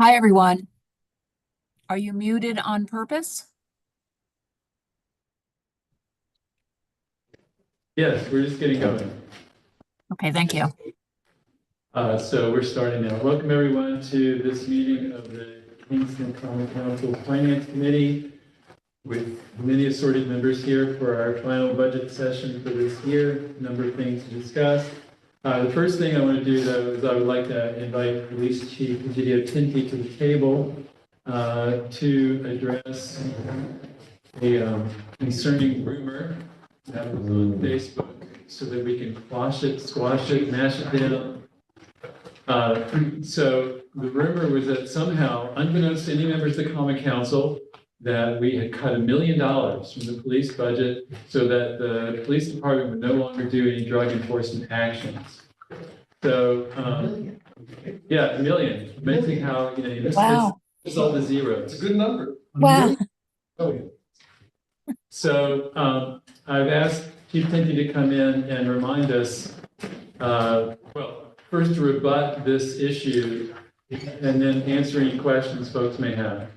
Hi, everyone. Are you muted on purpose? Yes, we're just getting going. Okay, thank you. So we're starting now. Welcome everyone to this meeting of the Kingston Common Council Finance Committee with many assorted members here for our final budget session for this year. A number of things to discuss. The first thing I want to do though is I would like to invite Police Chief Egidio Tinti to the table to address a concerning rumor that was on Facebook so that we can quash it, squash it, mash it down. So the rumor was that somehow, unbeknownst to any members of the Common Council, that we had cut $1 million from the police budget so that the police department would no longer do any drug enforcement actions. So, yeah, $1 million. Amazing how, you miss all the zeros. It's a good number. Wow. So I've asked Chief Tinti to come in and remind us, well, first to rebut this issue and then answer any questions folks may have.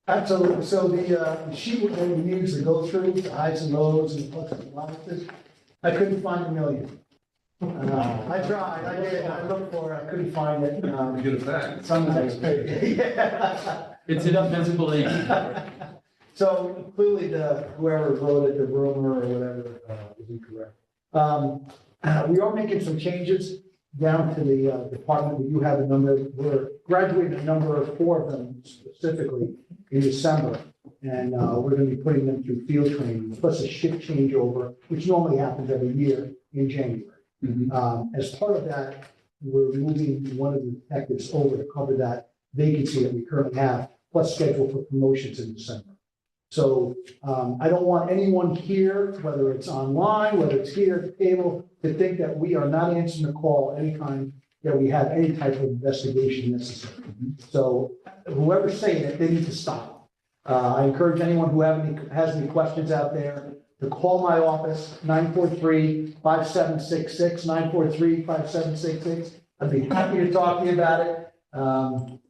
Absolutely. So the sheet that we use to go through the highs and lows and pluses and minuses, I couldn't find $1 million. I tried, I did, I looked for it, I couldn't find it. You get it back. Some next page. Yeah. It's in invisible ink. So clearly whoever wrote it, the rumor or whatever, is incorrect. We are making some changes down to the department. We do have a number, we're graduating a number of 4 of them specifically in December. And we're going to be putting them through field training, plus a shift changeover, which normally happens every year in January. Mm-hmm. As part of that, we're moving one of the detectives over to cover that vacancy that we currently have, plus schedule for promotions in December. So I don't want anyone here, whether it's online, whether it's here at the table, to think that we are not answering the call anytime that we have any type of investigation necessary. So whoever's saying it, they need to stop. I encourage anyone who has any questions out there to call my office, 943-5766, 943-5766. I'd be happy to talk to you about it.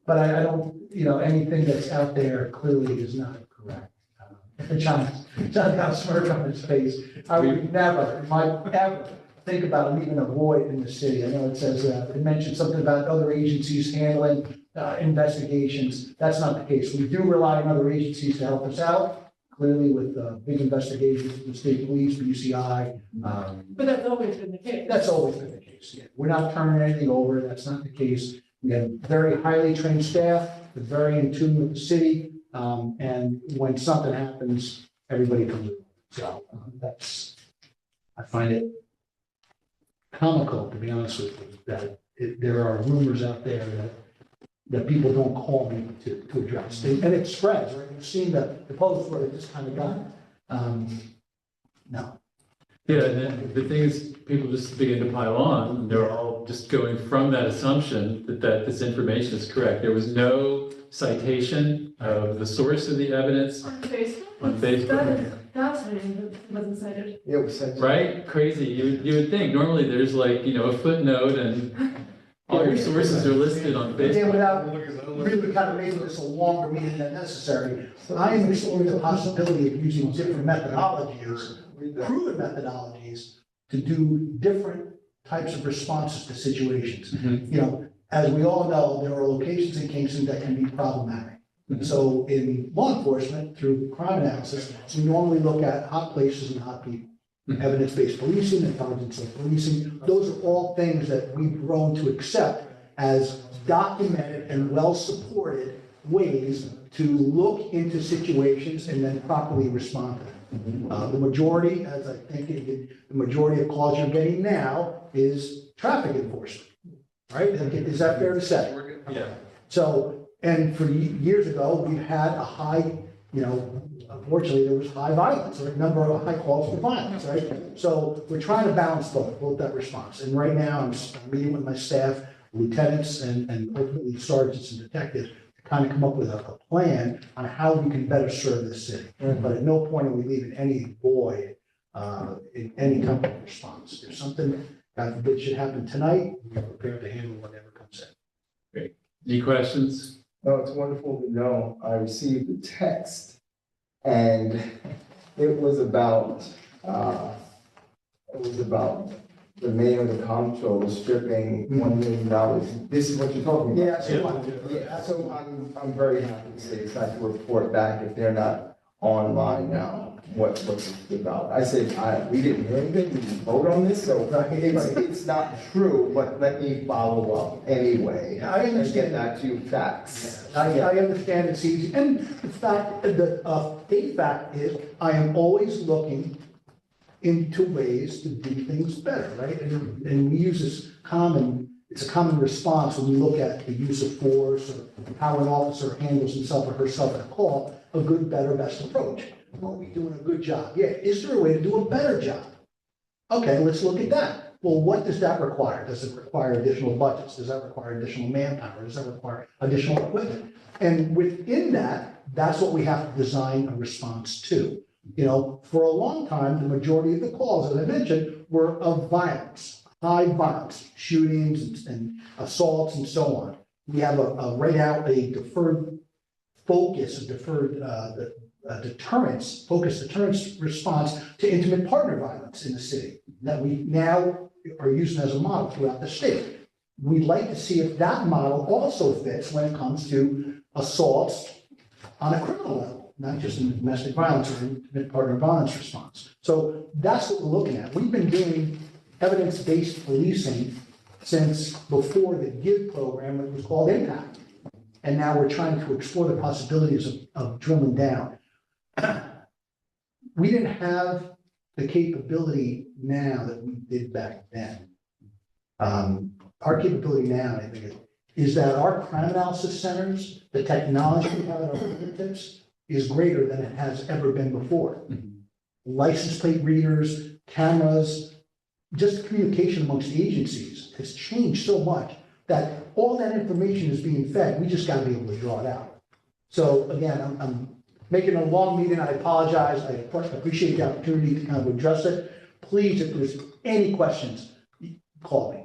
But I don't, anything that's out there clearly is not correct. John got a smirk on his face. I would never, ever think about leaving a void in the city. I know it says, it mentioned something about other agencies handling investigations. That's not the case. We do rely on other agencies to help us out, clearly with big investigations, the state police, BCI. But that's always been the case. That's always been the case, yeah. We're not turning anything over. That's not the case. We have very highly trained staff. They're very in tune with the city. And when something happens, everybody comes in. So I find it comical, to be honest with you, that there are rumors out there that people don't call me to address. And it spreads, right? You've seen the posts where it just kind of got, no. Yeah, and then the thing is, people just begin to pile on, and they're all just going from that assumption that this information is correct. There was no citation of the source of the evidence. On Facebook? On Facebook. That is fascinating that it wasn't cited. Yeah, it was said. Right? Crazy. You would think normally there's like, a footnote and all your sources are listed on Again, Facebook. without really kind of making this a longer meeting than necessary, I am exploring the possibility of using different methodologies, proven methodologies, to do different types of responses to situations. Mhm. As we all know, there are locations in Kingston that can be problematic. Mhm. So in law enforcement, through crime analysis, we normally look at hot places and hot people. Mhm. Evidence-based policing, intelligence-based policing, those are all things that we've grown to accept as documented and well-supported ways to look into situations and then properly respond to them. The majority, as I think the majority of calls you're getting now is traffic enforcement, right? Is that fair to say? Yeah. So, and for years ago, we've had a high, unfortunately, there was high violence, or a number of high calls for violence, right? So we're trying to balance both that response. And right now, I'm meeting with my staff, lieutenants, and ultimately sergeants and detectives, to kind of come up with a plan on how we can better serve this city. But at no point are we leaving any void in any type of response. If something, God forbid, should happen tonight, we're prepared to handle whatever comes in. Great. Any questions? No, it's wonderful to know. I received a text and it was about, the mayor of the comptroller stripping $1 million. This is what you're talking about? So I'm very happy to say it's not to report back if they're not online now, what this is about. I said, we didn't hear anything, we didn't vote on this, so it's not true, but let me follow up anyway. I understand. And get back to you facts. I understand it's easy, and the fact, a fact is, I am always looking into ways to do things better, right? And we use this it's a common response when we look at the use of force or how an officer handles himself or herself at a call, a good, better, best approach. Well, we're doing a good job. Yeah, is there a way to do a better job? Okay, let's look at that. Well, what does that require? Does it require additional budgets? Does that require additional manpower? Does that require additional equipment? And within that, that's what we have to design a response to. You know, for a long time, the majority of the calls, as I mentioned, were of violence, high violence, shootings and assaults and so on. We have right now a deferred focus, focused deterrence response to intimate partner violence in the city that we now are using as a model throughout the state. We'd like to see if that model also fits when it comes to assaults on a criminal level, not just in domestic violence or intimate partner violence response. So that's what we're looking at. We've been doing evidence-based policing since before the GIVE program, it was called Impact. And now we're trying to explore the possibilities of drilling down. We didn't have the capability now that we did back then. Our capability now, I think, is that our crime analysis centers, the technology we have at our fingertips is greater than it has ever been before. License plate readers, cameras, just communication amongst agencies has changed so much that all that information is being fed. We just got to be able to draw it out. So again, I'm making a long meeting. I apologize. I appreciate the opportunity to kind of address it. Please, if there's any questions, call me.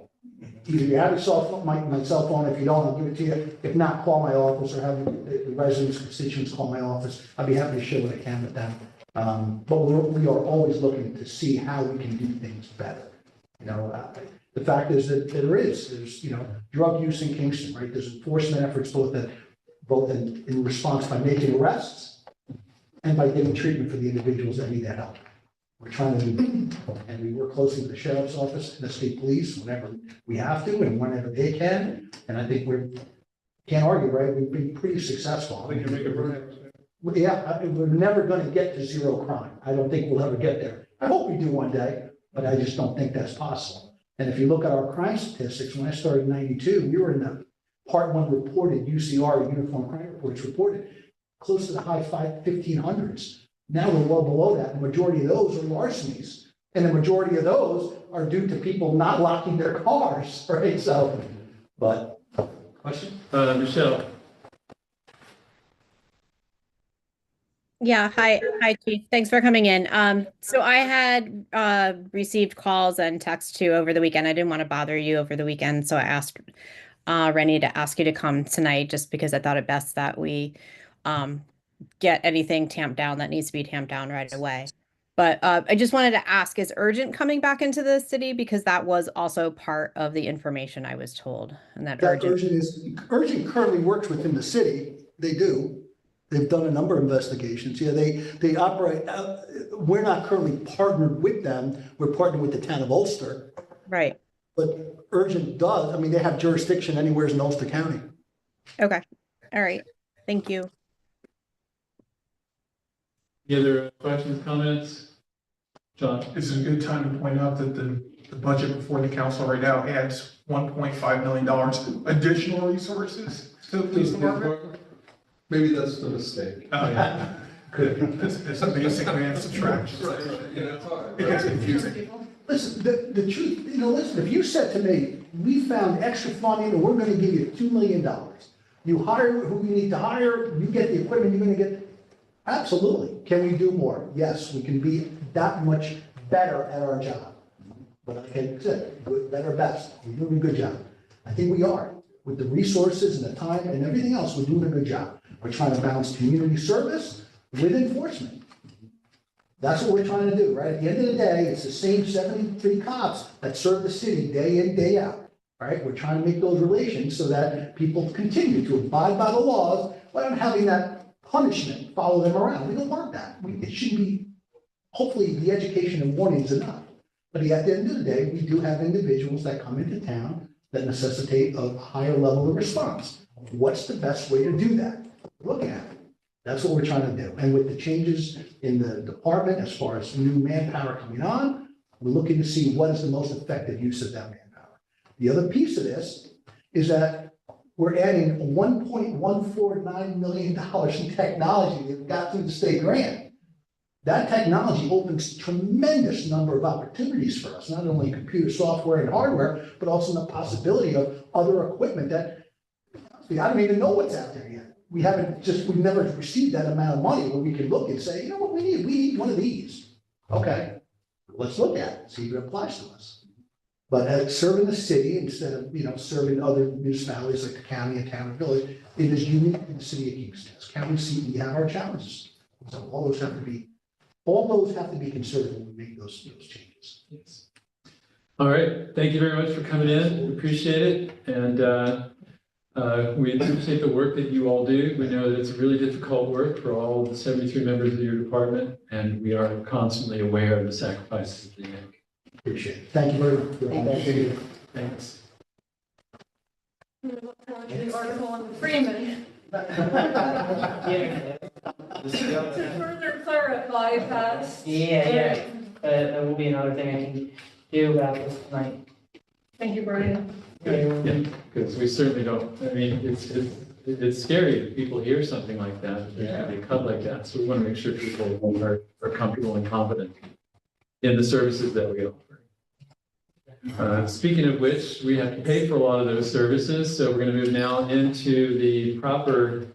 Either you have your cell phone, my cell phone. If you don't, I'll give it to you. If not, call my office or have the residents, constituents call my office. I'd be happy to share what I can with them. But we are always looking to see how we can do things better. You know, the fact is that there's, you know, drug use in Kingston, right? There's enforcement efforts both in response by making arrests and by getting treatment for the individuals that need that help. We're trying to do, and we work closely with the sheriff's office and the state police whenever we have to and whenever they can. And I think can't argue, right? We've been pretty successful. We can make it Yeah, we're never going to get to zero crime. I don't think we'll ever get there. I hope we do one day, but I just don't think that's possible. And if you look at our crime statistics, when I started in '92, we were in the Part 1 reported UCR, Uniform Crime Reports reported, close to the high 1500s. Now we're well below that. The majority of those are larcenies. And the majority of those are due to people not locking their cars, right? So, but, question? Michelle? Yeah, hi, Chief. Thanks for coming in. So I had received calls and texts too over the weekend. I didn't want to bother you over the weekend, so I asked Rennie to ask you to come tonight just because I thought it best that we get anything tamped down that needs to be tamped down right away. But I just wanted to ask, is Urgent coming back into the city? Because that was also part of the information I was told. And that Urgent currently works within the city. They do. They've done a number of investigations. Yeah, they operate. We're not currently partnered with them. We're partnered with the town of Ulster. Right. But Urgent does. I mean, they have jurisdiction anywhere in Ulster County. Okay. All right. Thank you. Any other questions, comments? John? This is a good time to point out that the budget before the council right now adds $1.5 million additional resources to the police department. Maybe that's the mistake. Oh, yeah. Good. It's a basic math subtraction. It gets confusing. Listen, the truth, you know, listen, if you said to me, we found extra funding and we're going to give you $2 million, you hire who you need to hire, you get the equipment you're going to get. Absolutely. Can we do more? Yes, we can be that much better at our job. But like I said, good, better, best. We're doing a good job. I think we are. with the resources and the time and everything else, we're doing a good job. We're trying to balance community service with enforcement. That's what we're trying to do, right? At the end of the day, it's the same 73 cops that serve the city day in, day out, right? We're trying to make those relations so that people continue to abide by the laws without having that punishment follow them around. We don't want that. It shouldn't be, hopefully, the education and warning is enough. But at the end of the day, we do have individuals that come into town that necessitate a higher level of response. What's the best way to do that? Look at it. That's what we're trying to do. And with the changes in the department, as far as new manpower coming on, we're looking to see what is the most effective use of that manpower. The other piece of this is that we're adding $1.149 million in technology that we got through the state grant. That technology opens tremendous number of opportunities for us, not only computer software and hardware, but also the possibility of other equipment that I don't even know what's out there yet. We've never received that amount of money where we can look and say, you know what, we need one of these. Okay, let's look at it, see if it applies to us. But as serving the city instead of, serving other municipalities like the county and town and village, it is unique in the city of Kingston. As county seat, we have our challenges. So all those have to be considered when we make those changes. Yes. All right, thank you very much for coming in. We appreciate it. And we appreciate the work that you all do. We know that it's really difficult work for all the 73 members of your department, and we are constantly aware of the sacrifices that they make. Appreciate it. Thank you very much. Thank you. Thanks. The article on the Freeman. To further clarify that. Yeah, that will be another thing I can do about this tonight. Thank you, Brian. Yeah, because we certainly don't, I mean, it's scary if people hear something like that, they cut like that. So we want to make sure people are comfortable and confident in the services that we offer. Speaking of which, we have to pay for a lot of those services. So we're going to move now into the proper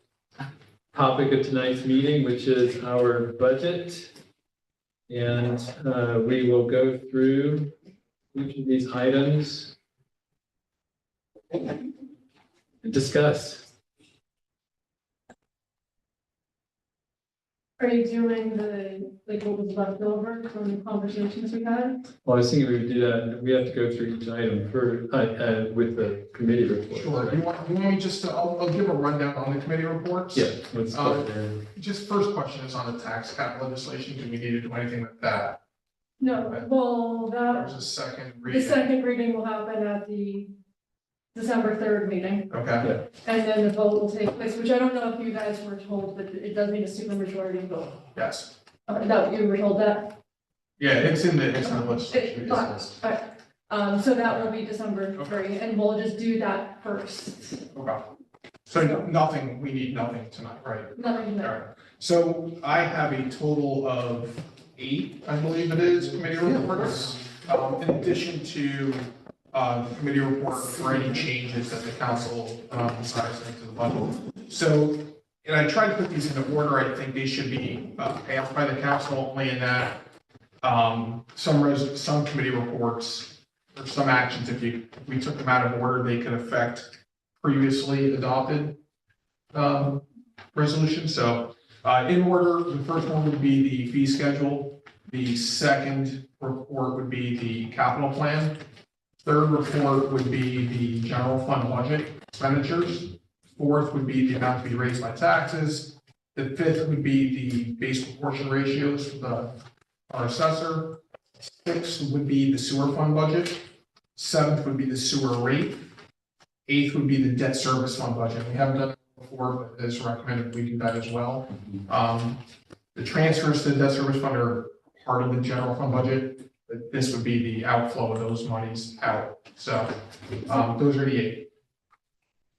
topic of tonight's meeting, which is our budget. And we will go through each of these items and discuss. Are you doing what was left over from the conversations we had? Well, I was thinking we would do that. We have to go through each item with the committee report. Sure. You want me just to, I'll give a rundown on the committee reports? Yeah, let's start there. Just first question is on the tax cap legislation. Do we need to do anything with that? No, well, There's a second the reading. second reading will happen at the December 3rd meeting. Okay. And then the vote will take place, which I don't know if you guys were told, but it does need a supermajority vote. Yes. That you were told that? Yeah, it's in the legislation. So that will be December 3, and we'll just do that first. Okay. So we need nothing tonight, right? Nothing All there. right. So I have a total of 8, I believe it is, committee reports. In addition to the committee report for any changes that the council decides to make to the budget. So, and I tried to put these in order. I think they should be passed by the council only in that some committee reports or some actions, if we took them out of order, they could affect previously adopted resolutions. So in order, the first one would be the fee schedule. The second report would be the capital plan. Third report would be the general fund budget expenditures. Fourth would be the amount to be raised by taxes. The fifth would be the base proportion ratios for our assessor. Sixth would be the sewer fund budget. Seventh would be the sewer rate. Eighth would be the debt service fund budget. We haven't done it before, but it's recommended we do that as well. The transfers to the debt service fund are part of the general fund budget. This would be the outflow of those monies out. So those are the 8.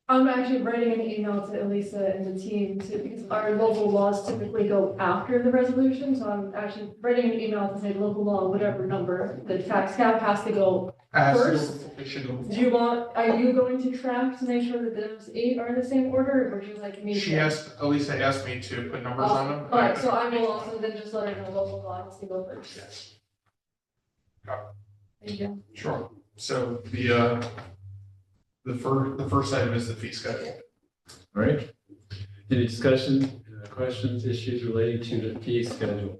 I'm actually writing an email to Elisa and the team because our local laws typically go after the resolution. So I'm actually writing an email to say local law, whatever number, the tax cap has to go first. It should go Do you want, are you going to track to make sure that those 8 are in the same order, or would you like me to? Elisa asked me to put numbers on them. All right, so I will also then just let her know local law has to go first. Yes. Thank you. Sure. So the The first item is the fee schedule. All right. Any discussion, questions, issues relating to the fee schedule?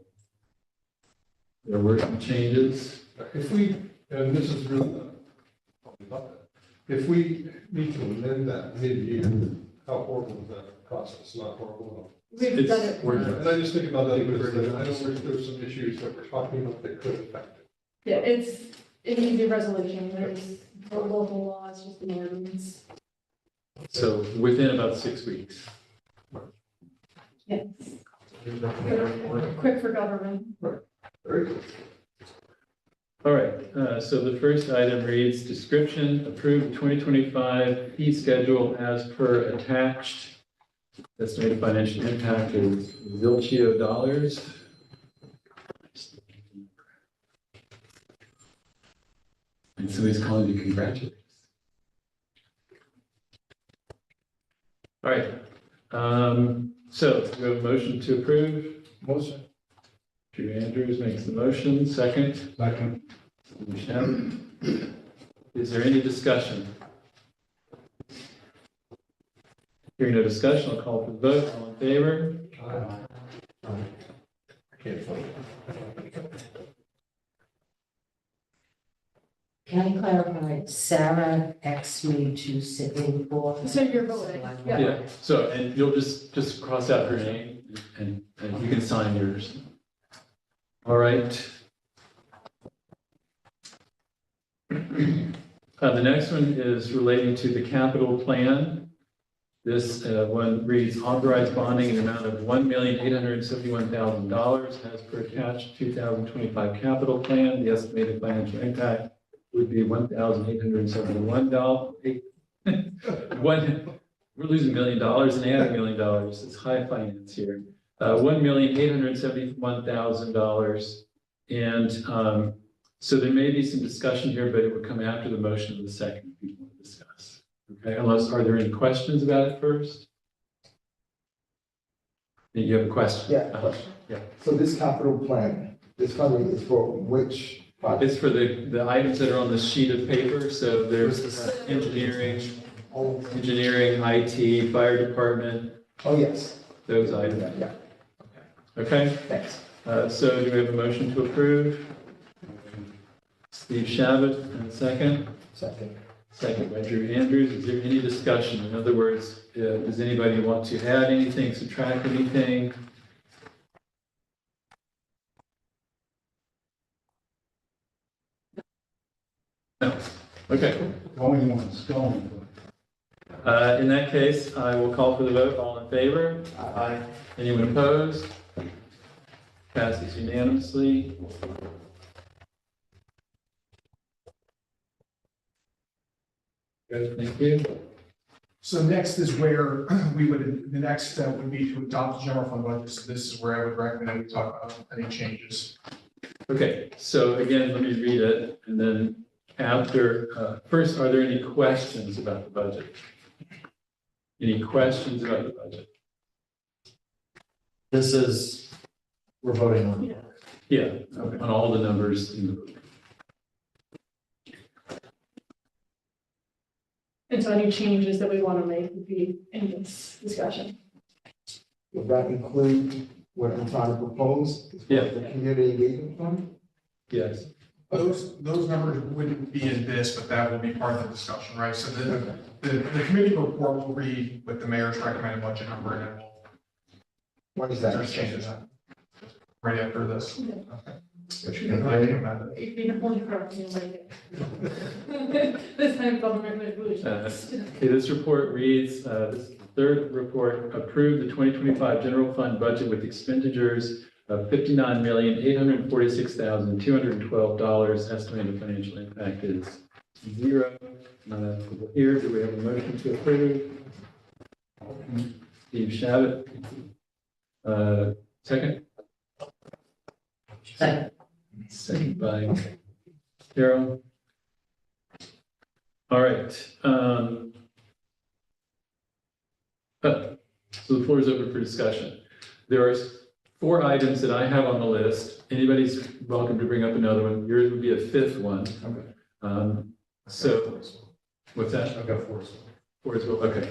There were some changes. If we, and this is really not, if we need to amend that mid-year, how horrible is that process? Not horrible We've done It's it. worth at all. it. And I just think about that because I know there's some issues that we're talking about that could affect it. Yeah, it's an easy resolution. There's no local laws, just an ordinance. So within about 6 weeks. Yes. Quick for government. Very good. All right, so the first item reads, description, approved 2025 fee schedule as per attached. Estimated financial impact is zilchio dollars. And somebody's calling you congratulations. All right, so we have a motion to approve. Motion. Drew Andrews makes the motion, second. Second. Michelle. Is there any discussion? Hearing no discussion, I'll call for the vote. All in favor? I can't vote. Can I clarify, Sarah asked me to sit in for? So you're voting, yeah. Yeah, so, and you'll just cross out her name and you can sign yours. All right. The next one is relating to the capital plan. This one reads authorized bonding in the amount of $1,871,000 as per attached 2025 capital plan. The estimated financial impact would be $1,871. We're losing $1 million and adding $1 million. It's high finance here. $1,871,000. And so there may be some discussion here, but it would come after the motion of the second if you want to discuss. Okay, unless, are there any questions about it first? You have a question? Yeah, question. Yeah. So this capital plan, this funding is for which project? It's for the items that are on the sheet of paper. So there's engineering, IT, fire department, Oh, yes. those items. Yeah, Okay, thanks. so do we have a motion to approve? Steve Shabbat, and second. Second. Second by Drew Andrews. Is there any discussion? In other words, does anybody want to add anything, subtract anything? No. Okay. Going once, going. In that case, I will call for the vote. All in favor? Aye. Anyone opposed? Passes unanimously. Good, thank you. So next is where we would, the next step would be to adopt the general fund budget. So this is where I would recommend we talk about any changes. Okay, so again, let me read it, and then after, first, are there any questions about the budget? Any questions about the budget? This is, we're voting on. Yeah. Yeah, on all the numbers in the book. And so any changes that we want to make would be in this discussion. Would that include what I'm trying to propose? Yeah. The community engagement fund? Yes. Those numbers wouldn't be in this, but that will be part of the discussion, right? So the committee report will read with the mayor's recommended budget number, and then What is we'll, that? there's changes right after this. Yeah. Okay. Which you can amend it. You'd be the only person who like it. This time government resolution. Okay, this report reads, this third report, approved the 2025 general fund budget with expenditures of $59,846,212. Estimated financial impact is zero. Here, do we have a motion to approve? Steve Shabbat. Second? Second. Second by Carol. All right. So the floor is open for discussion. There are 4 items that I have on the list. Anybody's welcome to bring up another one. Yours would be a 5th one. Okay. So What's that? I've got 4. Four as well, okay.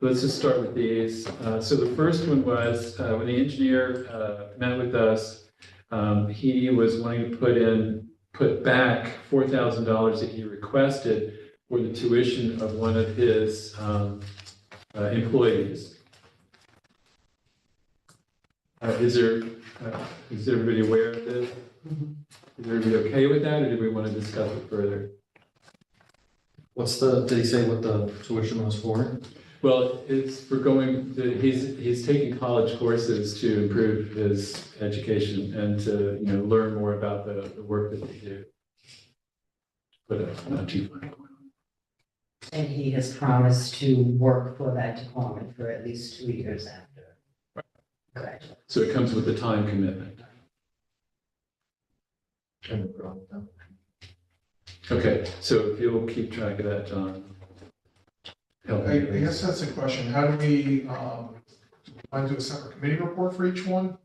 Let's just start with these. So the first one was, when the engineer met with us, he was wanting to put back $4,000 that he requested for the tuition of one of his employees. Is everybody aware of this? Is everybody okay with that, or do we want to discuss it further? Did he say what the tuition was for? Well, it's for he's taking college courses to improve his education and to, learn more about the work that they do. But not too far. And he has promised to work for that department for at least 2 years after. Graduation. So it comes with a time commitment. Okay, so if you'll keep track of that, John. Help I me. guess that's a question. How do we, want to do a separate committee report for each one?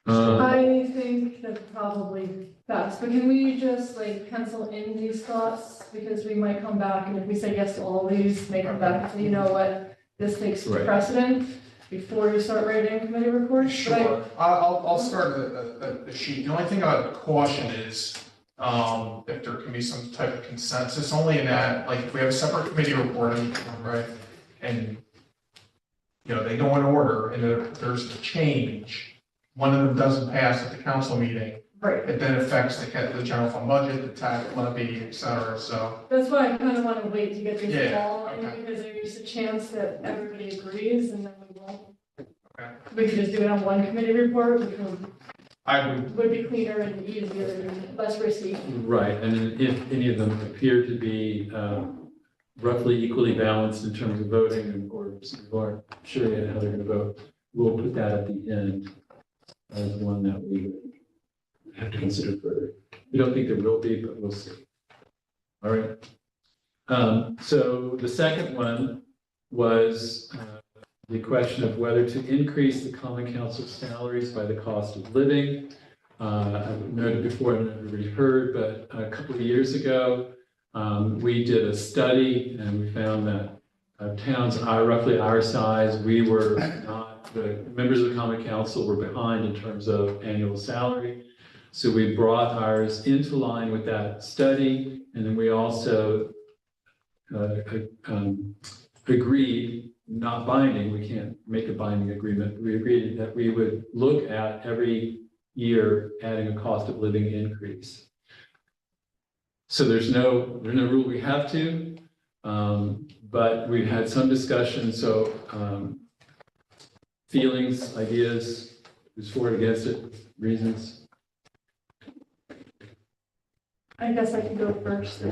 I think that's probably best, but can we just like pencil in these thoughts? Because we might come back, and if we say yes to all these, may come back and say, you know what, this takes Right. precedent before you start writing committee reports. But Sure. I'll start the sheet. The only thing I would caution is, if there can be some type of consensus, only in that, like, if we have a separate committee report, right? And, they go in order, and there's a change. One of them doesn't pass at the council meeting, Right, it then affects the general fund budget, the tax levy, et cetera, so. that's why I kind of want to wait to get these Yeah, all in, okay. because there's a chance that everybody agrees, and then we won't. Okay. We could just do it on one committee report, which I would, would be cleaner and easier and less risky. Right, and if any of them appear to be roughly equally balanced in terms of voting, or people aren't sure yet how they're going to vote, we'll put that at the end as one that we would have to consider further. We don't think there will be, but we'll see. All right. So the second one was the question of whether to increase the common council salaries by the cost of living. I've noted before, I don't know if everybody heard, but a couple of years ago, we did a study and we found that towns are roughly our size, we were not, the members of the common council were behind in terms of annual salary. So we brought ours into line with that study, and then we also agreed, not binding, we can't make a binding agreement, we agreed that we would look at every year adding a cost of living increase. So there's no rule we have to, but we've had some discussion, so feelings, ideas, who's for it, against it, reasons? I guess I can go first.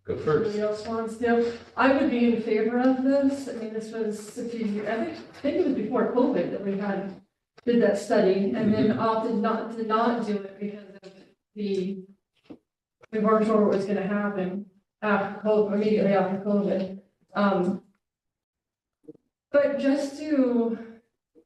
Go first. Somebody else wants to. I would be in favor of this. I mean, this was a few years, I think it was before COVID that we did that study, and then opted not to do it because of we weren't sure what was gonna happen after COVID, immediately after COVID. But just to,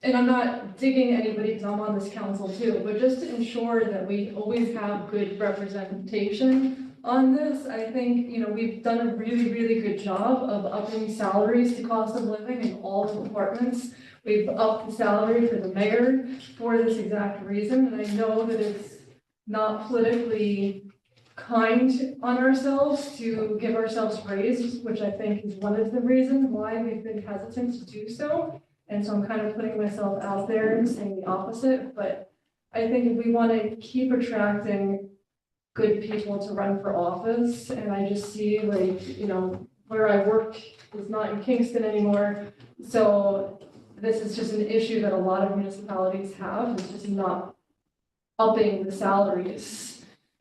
and I'm not digging anybody because I'm on this council too, but just to ensure that we always have good representation on this, I think, we've done a really, really good job of upping salaries to cost of living in all the departments. We've upped the salary for the mayor for this exact reason, and I know that it's not politically kind on ourselves to give ourselves raises, which I think is one of the reasons why we've been hesitant to do so. And so I'm kind of putting myself out there and saying the opposite, but I think if we want to keep attracting good people to run for office, and I just see where I work is not in Kingston anymore. So this is just an issue that a lot of municipalities have, it's just not upping the salaries.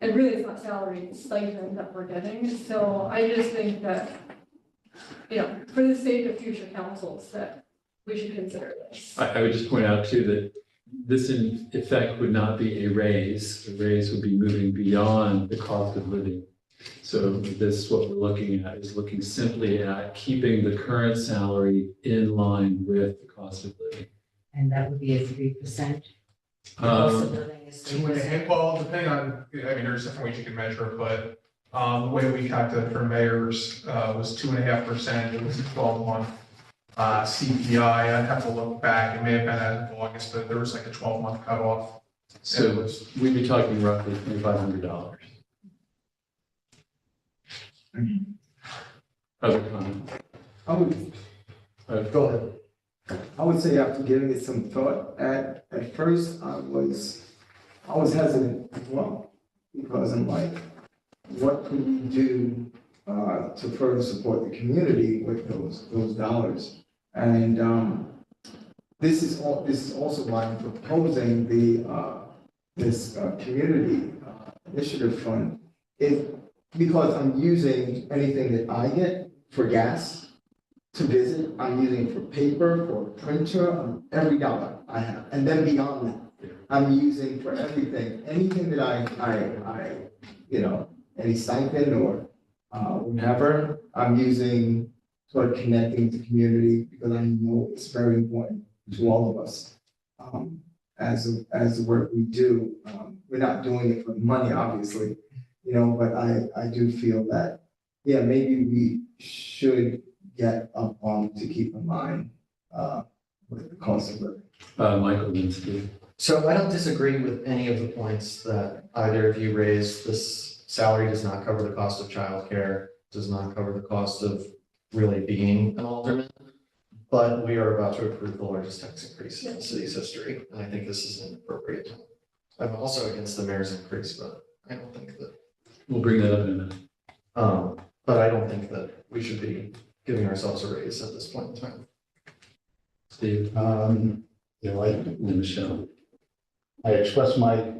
And really, it's not salary, it's stipend that we're getting. So I just think that, for the sake of future councils, that we should consider this. I would just point out too that this in effect would not be a raise. A raise would be moving beyond the cost of living. So this, what we're looking at is looking simply at keeping the current salary in line with the cost of living. And that would be a 3%. Cost of living is 3%. Well, depending on, there's different ways you can measure it, but, The way we calculated for mayors, was 2.5%. It was a 12-month, CPI. I'd have to look back. It may have been as of August, but there was like a 12-month cutoff. So we'd be talking roughly $2,500. Other comments? I would, Go ahead. I would say after giving it some thought, at first I was hesitant as well, because I'm like, what could we do to further support the community with those dollars? And this is also why I'm proposing this community initiative fund, because I'm using anything that I get for gas to visit, I'm using it for paper, for printer, every dollar I have. And then beyond that, I'm using for everything, anything that I any stipend or whatever, I'm using sort of connecting to community, because I know it's very important to all of us. As the work we do, we're not doing it for money, obviously, but I do feel that, yeah, maybe we should get a bump to keep in mind with the cost of living. Michael Linsky. So I don't disagree with any of the points that either of you raised. This salary does not cover the cost of childcare, does not cover the cost of really being an alderman. But we are about to approve the largest tax increase in the city's history, and I think this is an appropriate time. I'm also against the mayor's increase, but I don't think that. We'll bring that up in a minute. But I don't think that we should be giving ourselves a raise at this point in time. Steve. Michelle. I expressed my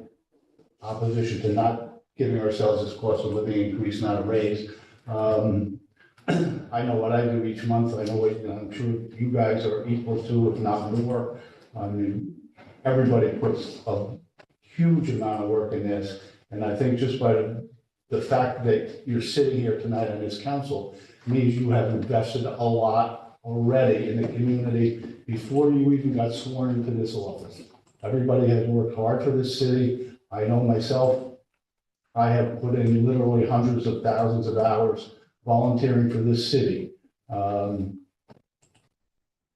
opposition to not giving ourselves this cost of living increase, not a raise. I know what I do each month. I know what, I'm sure you guys are equal to, if not more. I mean, everybody puts a huge amount of work in this. And I think just by the fact that you're sitting here tonight on this council means you have invested a lot already in the community before you even got sworn into this office. Everybody has worked hard for this city. I know myself, I have put in literally hundreds of thousands of hours volunteering for this city.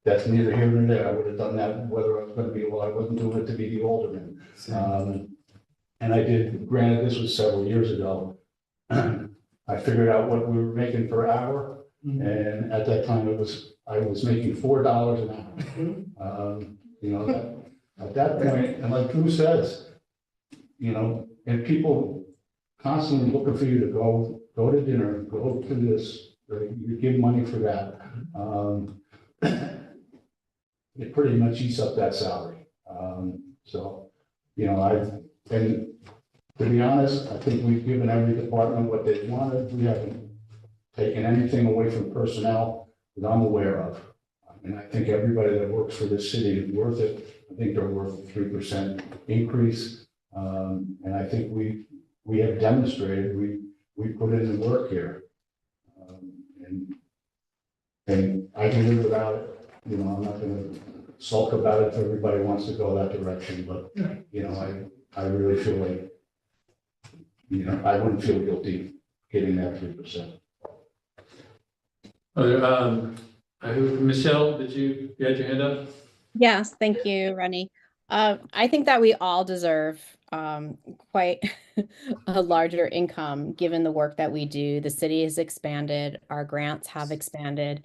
That's neither here nor there. I would have done that whether I was going to be, well, I wasn't doing it to be the alderman. And I did, granted, this was several years ago. I figured out what we were making per hour. And at that time I was making $4 an hour. At that point, and like Drew says, and people constantly looking for you to go to dinner, go to this, you give money for that. It pretty much eats up that salary. And to be honest, I think we've given every department what they wanted. We haven't taken anything away from personnel that I'm aware of. And I think everybody that works for this city is worth it. I think they're worth a 3% increase. And I think we have demonstrated we put in the work here. And I can live without it. I'm not going to sulk about it if everybody wants to go that direction, but I really feel like, I wouldn't feel guilty getting that 3%. Michelle, you had your hand up? Yes, thank you, Rennie. I think that we all deserve quite a larger income given the work that we do. The city has expanded, our grants have expanded.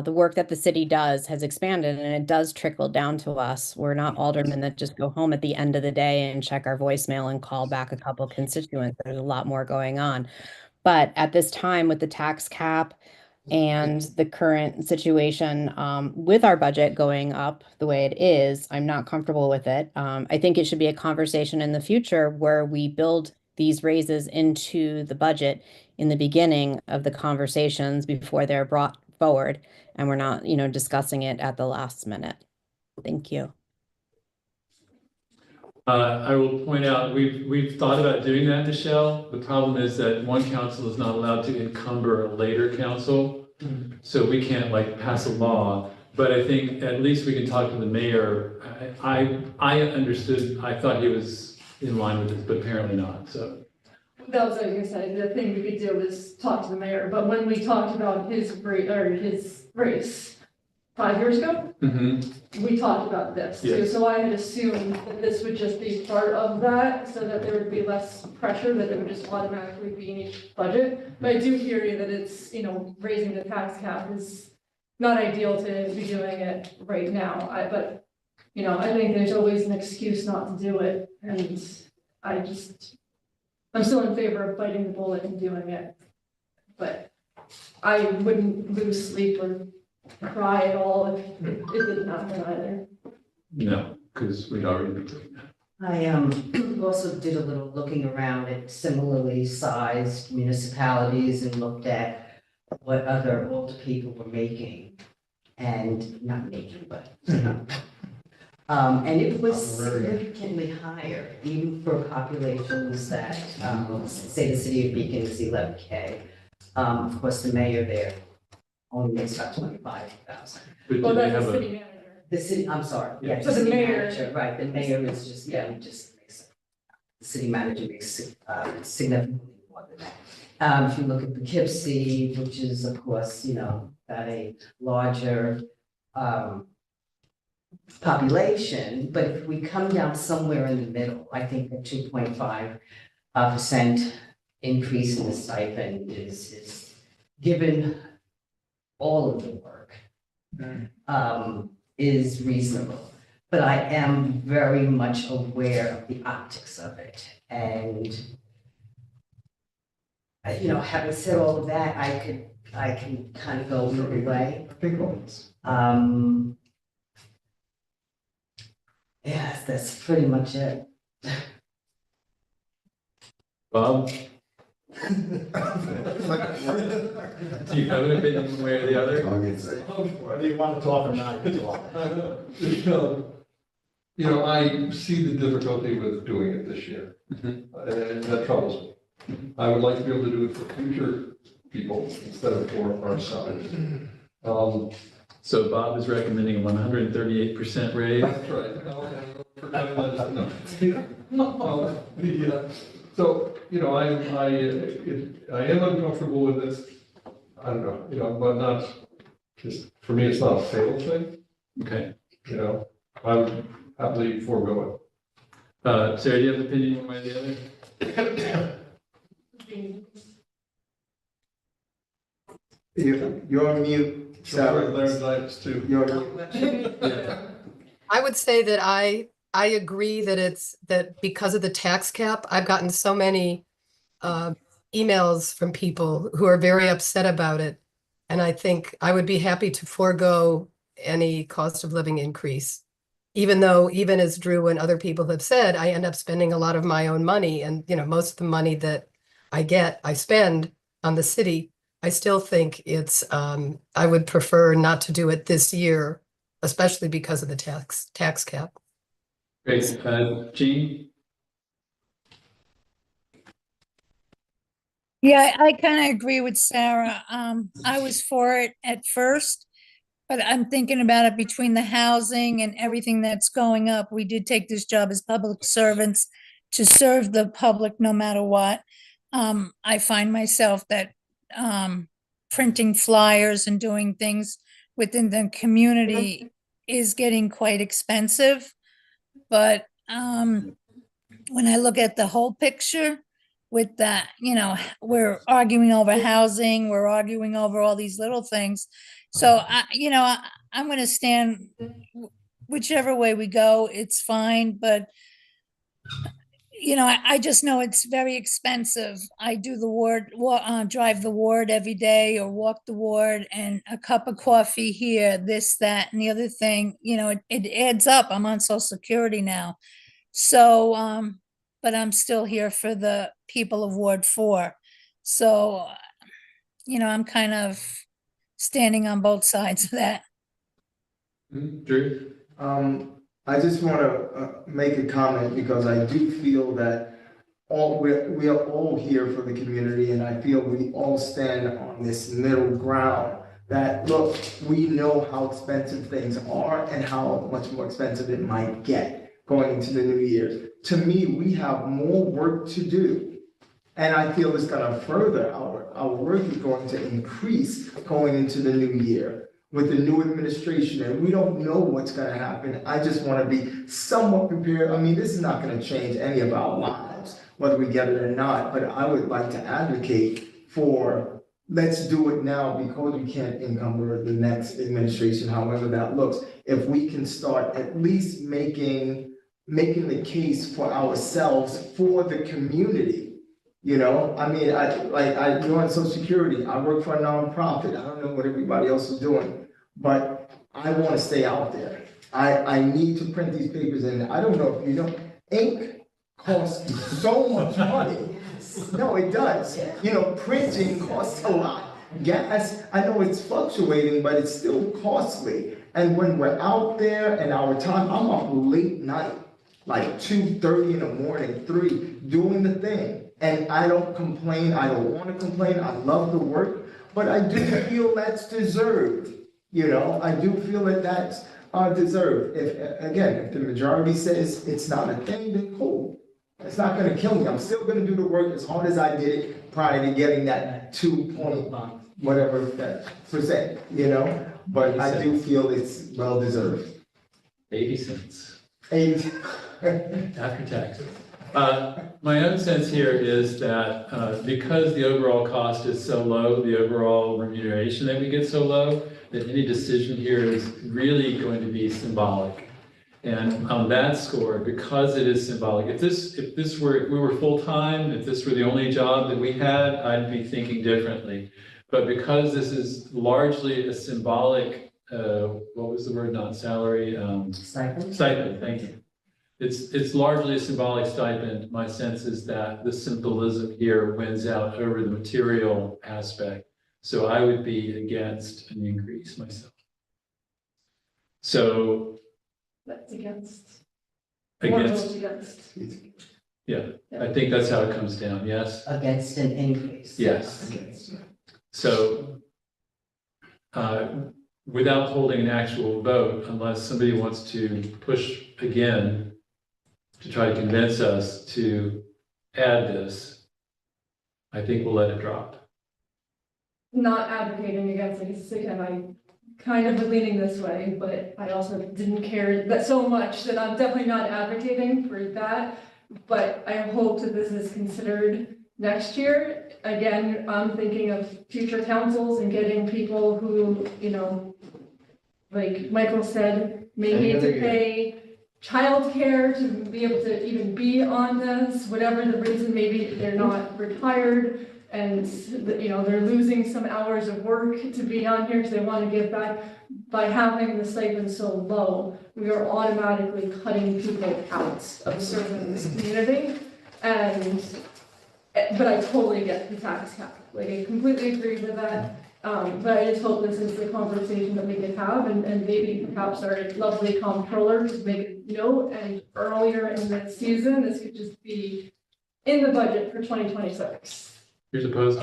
The work that the city does has expanded, and it does trickle down to us. We're not aldermen that just go home at the end of the day and check our voicemail and call back a couple constituents. There's a lot more going on. But at this time, with the tax cap and the current situation with our budget going up the way it is, I'm not comfortable with it. I think it should be a conversation in the future where we build these raises into the budget in the beginning of the conversations before they're brought forward, and we're not, discussing it at the last minute. Thank you. I will point out, we've thought about doing that, Michelle. The problem is that one council is not allowed to encumber a later council. So we can't pass a law, but I think at least we can talk to the mayor. I understood, I thought he was in line with this, but apparently not. So that was, like I said, the thing we could do is talk to the mayor, but when we talked about his rate, or his race 5 years ago, we talked about this too, Yes. so I had assumed that this would just be part of that, so that there would be less pressure, that it would just automatically be in each budget. But I do hear you that it's, raising the tax cap is not ideal to be doing it right now, but, I think there's always an excuse not to do it, and I'm still in favor of biting the bullet and doing it, but I wouldn't lose sleep or cry at all if it didn't happen either. No, because we'd already been doing that. I also did a little looking around at similarly sized municipalities and looked at what other older people were making and not making, but and it was significantly higher, even for populations that, say the city of Beacon is 11K. Of course, the mayor there only makes about 25,000. But Well, do they that's have the a, city manager. The city, I'm sorry, Yeah. yeah, So the the city mayor- manager, right, the mayor is just, just makes, the city manager makes significantly more than that. If you look at Poughkeepsie, which is, of course, got a larger, population, but if we come down somewhere in the middle, I think the 2.5% increase in the stipend is given all of the work, is reasonable. But I am very much aware of the optics of it. And, having said all of that, I can kind of go either way. I think it's. Yes, that's pretty much it. Bob? Do you have an opinion one way or the other? Whether you want to talk or not, you talk. I see the difficulty with doing it this year, and that troubles me. I would like to be able to do it for future people instead of for ourselves. So Bob is recommending a 138% raise. That's right. So, I am uncomfortable with this. I don't know, but not, just, for me, it's not a fatal thing, Okay. I would happily forego Sarah, do you have an opinion one way or the other? You're on mute. it. There's lights too. You're I would say that I agree that because of the tax cap, I've gotten so many emails from people who are very upset about it. And I think I would be happy to forego any cost of living increase. Even though, even as Drew and other people have said, I end up spending a lot of my own money, and most of the money that I spend on the city. I still think I would prefer not to do it this year, especially because of the tax cap. Great. Jean? Yeah, I kind of agree with Sarah. I was for it at first, but I'm thinking about it between the housing and everything that's going up. We did take this job as public servants to serve the public no matter what. I find myself that printing flyers and doing things within the community is getting quite expensive. But when I look at the whole picture with that, we're arguing over housing, we're arguing over all these little things. So I'm going to stand whichever way we go, it's fine. But I just know it's very expensive. I do the ward, drive the ward every day or walk the ward, and a cup of coffee here, this, that, and the other thing, it adds up. I'm on Social Security now. So, but I'm still here for the people of Ward 4. So, I'm kind of standing on both sides of that. Drew? I just want to make a comment because I do feel that we are all here for the community, and I feel we all stand on this middle ground that, look, we know how expensive things are and how much more expensive it might get going into the new year. To me, we have more work to do And I feel it's gonna further, our work is going to increase going into the new year with the new administration, and we don't know what's gonna happen. I just wanna be somewhat prepared. I mean, this is not gonna change any of our lives, whether we get it or not, but I would like to advocate for, let's do it now because we can't encumber the next administration, however that looks. If we can start at least making the case for ourselves, for the community. You know, I mean, you're on Social Security, I work for a nonprofit, I don't know what everybody else is doing, but I wanna stay out there. I need to print these papers, and I don't know if you know, ink costs so much money. No, it does. You know, printing costs a lot. Gas, I know it's fluctuating, but it's still costly. And when we're out there and our time, I'm up late night, like 2:30 in the morning, 3, doing the thing. And I don't complain, I don't wanna complain, I love the work, but I do feel that's deserved. You know, I do feel that that's deserved. If the majority says it's not a thing, then cool. It's not gonna kill me, I'm still gonna do the work as hard as I did it prior to getting that 2 point, whatever that percent, you know? But I do feel it's well deserved. 80 cents 80. after taxes. My own sense here is that because the overall cost is so low, the overall remuneration that we get so low, that any decision here is really going to be symbolic. And on that score, because it is symbolic, if we were full-time, if this were the only job that we had, I'd be thinking differently. But because this is largely a symbolic, what was the word, not salary? Stipend? Stipend, thank you. It's largely a symbolic stipend. My sense is that the symbolism here wins out over the material aspect. So I would be against an increase myself. So. That's against. Against, Against. yeah, I think that's how it comes down, yes? Against an increase. Yes. So, without holding an actual vote, unless somebody wants to push again to try to convince us to add this, I think we'll let it drop. Not advocating against it, because again, I kind of leaning this way, but I also didn't care that so much that I'm definitely not advocating for that. But I hope that this is considered next year. Again, I'm thinking of future councils and getting people who, you know, like Michael said, may need to pay childcare to be able to even be on this, whatever the reason, maybe they're not retired and, you know, they're losing some hours of work to be on here because they want to give back. By having the stipend so low, we are automatically cutting people out of serving this community. But I totally get the tax cap, like I completely agree with that. But I just hope this is the conversation that we can have, and maybe perhaps our lovely comptroller just make a note, and earlier in the season, this could just be in the budget for 2026. Here's a post.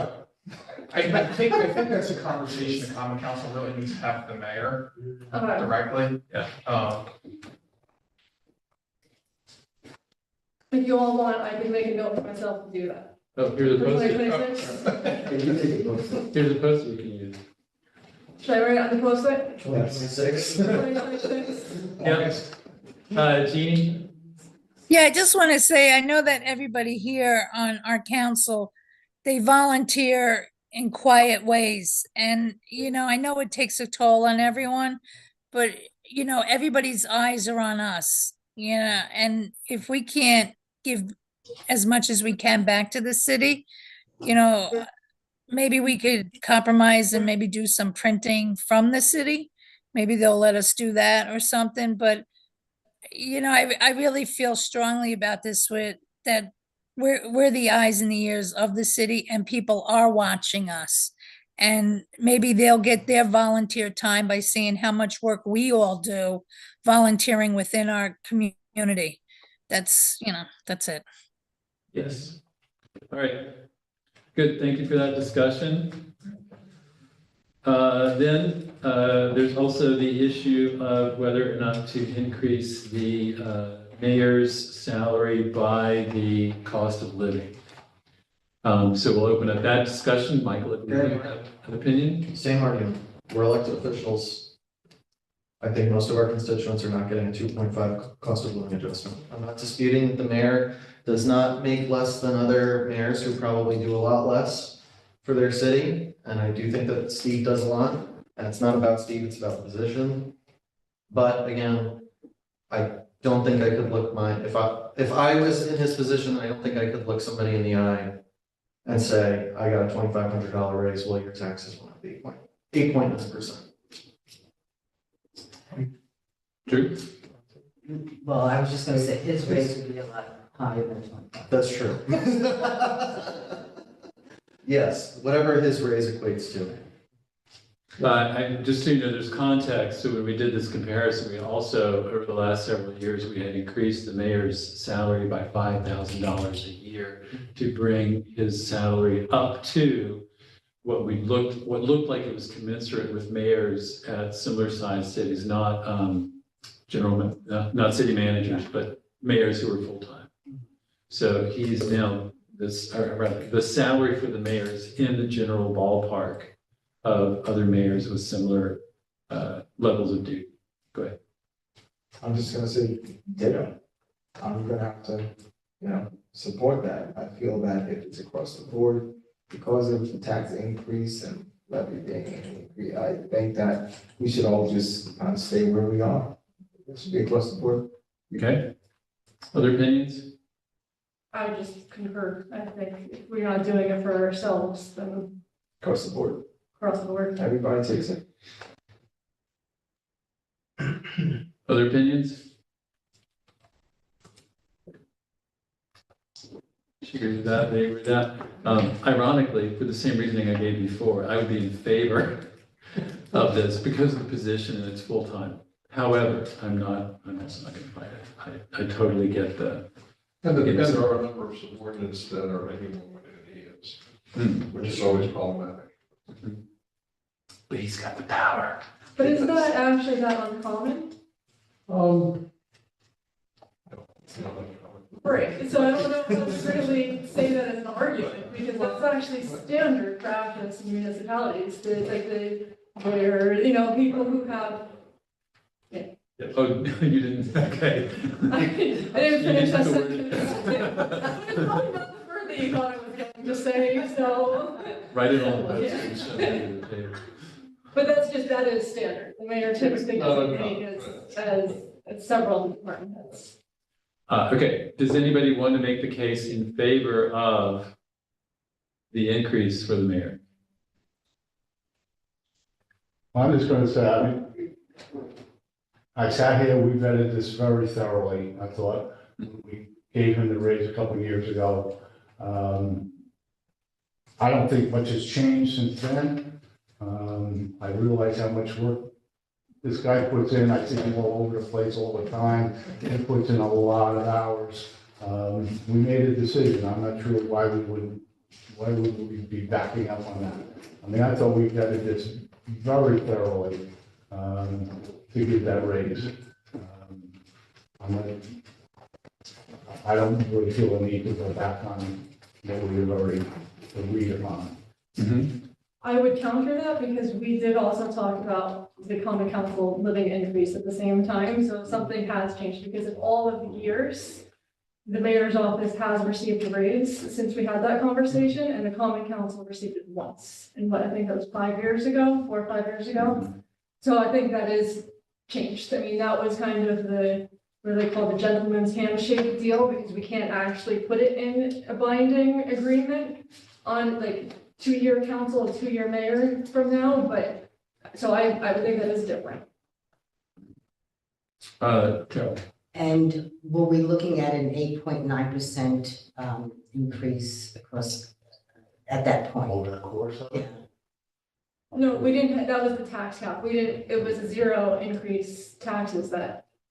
I think that's a conversation the common council really needs to have with the mayor directly. Yeah. If you all want, I can make a note for myself to do that. Oh, here's a For post. 2026? Here's a post we can use. Should I write it on the post-it? 26. 2026? Yeah. Jeannie? Yeah, I just want to say, I know that everybody here on our council, they volunteer in quiet ways. And, you know, I know it takes a toll on everyone, but, you know, everybody's eyes are on us, you know, and if we can't give as much as we can back to the city, you know, maybe we could compromise and maybe do some printing from the city. Maybe they'll let us do that or something, but you know, I really feel strongly about this with that we're the eyes and the ears of the city and people are watching us. And maybe they'll get their volunteer time by seeing how much work we all do volunteering within our community. That's, you know, that's it. Yes. All right. Good. Thank you for that discussion. Then there's also the issue of whether or not to increase the mayor's salary by the cost of living. So we'll open up that discussion. Michael, if you have an opinion? Same argument. We're elected officials. I think most of our constituents are not getting a 2.5 cost of living adjustment. I'm not disputing that the mayor does not make less than other mayors who probably do a lot less for their city. And I do think that Steve does a lot. And it's not about Steve, it's about the position. But again, I don't think I could look if I was in his position, I don't think I could look somebody in the eye and say, I got a $2,500 raise, well, your taxes went up 8.9%. Drew? Well, I was just gonna say, his raise would be a lot higher than 25. That's true. Yes, whatever his raise equates to. Just so you know, there's context. So when we did this comparison, we also, over the last several years, we had increased the mayor's salary by $5,000 a year to bring his salary up to what looked like it was commensurate with mayors at similar sized cities, not not city managers, but mayors who are full-time. So he's now the salary for the mayors in the general ballpark of other mayors with similar levels of duty. Go ahead. I'm just gonna say ditto. I'm gonna have to, support that. I feel that if it's across the board, because of the tax increase and levy being increased, I think that we should all just kind of stay where we are. It should be across the board. Okay. Other opinions? I just concur. I think if we're not doing it for ourselves, then Across the board. across the board. Everybody takes it. Other opinions? She agrees with that, they agree with that. Ironically, for the same reasoning I gave before, I would be in favor of this because of the position and it's full-time. However, I'm also not gonna fight it. I totally get the. And there are a number of subordinates that are making more money than he is, which is always problematic. But he's got the power. But is that actually that uncommon? It's not uncommon. Right, so I don't know if to really say that as an argument, because that's actually standard practice in municipalities, where, people who have. Oh, you didn't, okay. I didn't finish that sentence. It's probably not the word that you thought I was going to say, so. Write it on the Yeah. notes. But that is standard, the mayor typically doesn't make as several department heads. Okay, does anybody want to make the case in favor of the increase for the mayor? I'm just gonna say, I sat here, we vetted this very thoroughly. I thought we gave him the raise a couple of years ago. I don't think much has changed since then. I realize how much work this guy puts in. I see him all over the place all the time. He puts in a lot of hours. We made a decision. I'm not sure why would we be backing up on that? I mean, I thought we vetted this very thoroughly to give that raise. I don't really feel a need to go back on what we've already agreed upon. I would counter that because we did also talk about the common council living increase at the same time. So something has changed because of all of the years, the mayor's office has received a raise since we had that conversation, and the common council received it once. And I think that was 5 years ago, 4 or 5 years ago. So I think that is changed. I mean, that was kind of what they call the gentleman's handshake deal, because we can't actually put it in a binding agreement on 2-year council, 2-year mayor from now, but, so I would think that is different. Joe. And were we looking at an 8.9% increase across at that point? Over the course of it? Yeah. No, we didn't, that was the tax cap. It was a 0 increase taxes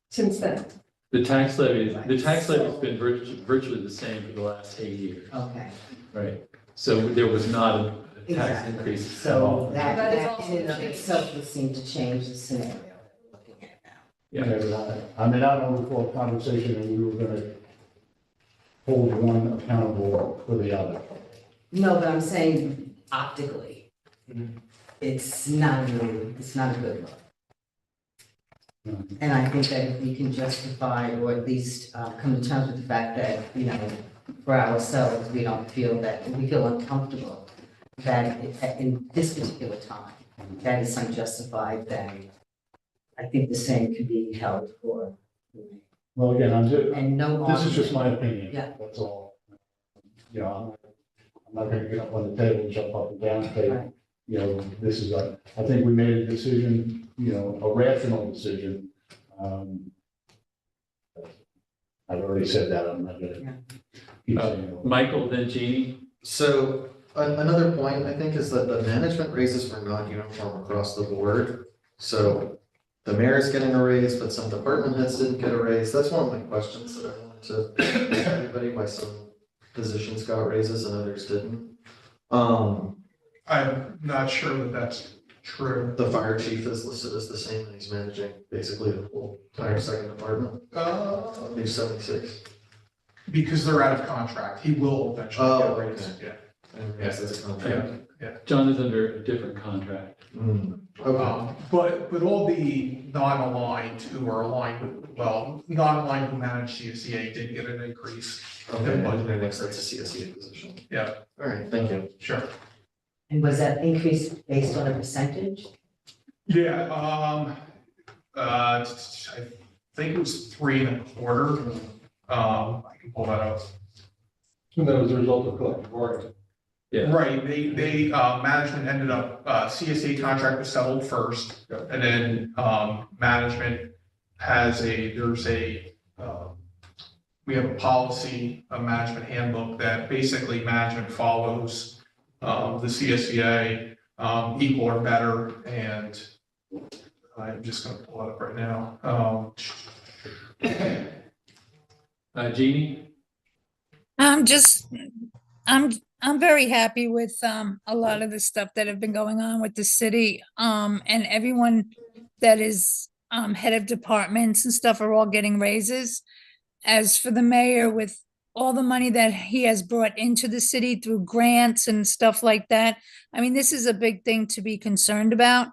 since then. The tax levy's been virtually the same for the last 8 years. Okay. Right. So there was not a tax increase at all. So that That is in also and of changed. itself would seem to change the scenario that we're looking at now. Yeah, I mean, I don't recall a conversation and we were gonna hold one accountable for the other. No, but I'm saying optically, Mhm. it's not a good look. And I think that if we can justify, or at least come to terms with the fact that, you know, for ourselves, we feel uncomfortable that in this particular time, that is unjustified, then I think the same could be held for. Well, again, And no. this is just my opinion. Yeah. That's all. You know, I'm not gonna get up on the table and jump up and down and say, Right. you know, this is I think we made a decision, you know, a rational decision. I've already said that, I'm not gonna keep saying it. Michael, then Jeannie. So another point, I think, is that the management raises were not uniform across the board. So the mayor's getting a raise, but some department heads didn't get a raise. That's one of my questions that I wanted to ask everybody, why some positions got raises and others didn't. I'm not sure that that's true. The fire chief is listed as the same, and he's managing basically the whole entire second department. He's 76. Because they're out of contract, he will eventually get a raise, okay. yeah. Yes, that's a contract. John is under a different contract. Okay. But all the non-aligned who are aligned with, well, non-aligned who manage CSEA did get an increase. Okay, and next that's a CSEA position. Yeah. All right, thank you. Sure. And was that increase based on a percentage? Yeah, I think it was 3.25. I can pull that up. And that was a result of collective bargaining. Yeah. Right, they, management ended up, CSA contract was settled first, and then, management has we have a policy, a management handbook that basically management follows, the CSEA, equal or better, and I'm just gonna pull it up right now. Jeannie? I'm very happy with a lot of the stuff that have been going on with the city. And everyone that is head of departments and stuff are all getting raises. As for the mayor, with all the money that he has brought into the city through grants and stuff like that, I mean, this is a big thing to be concerned about.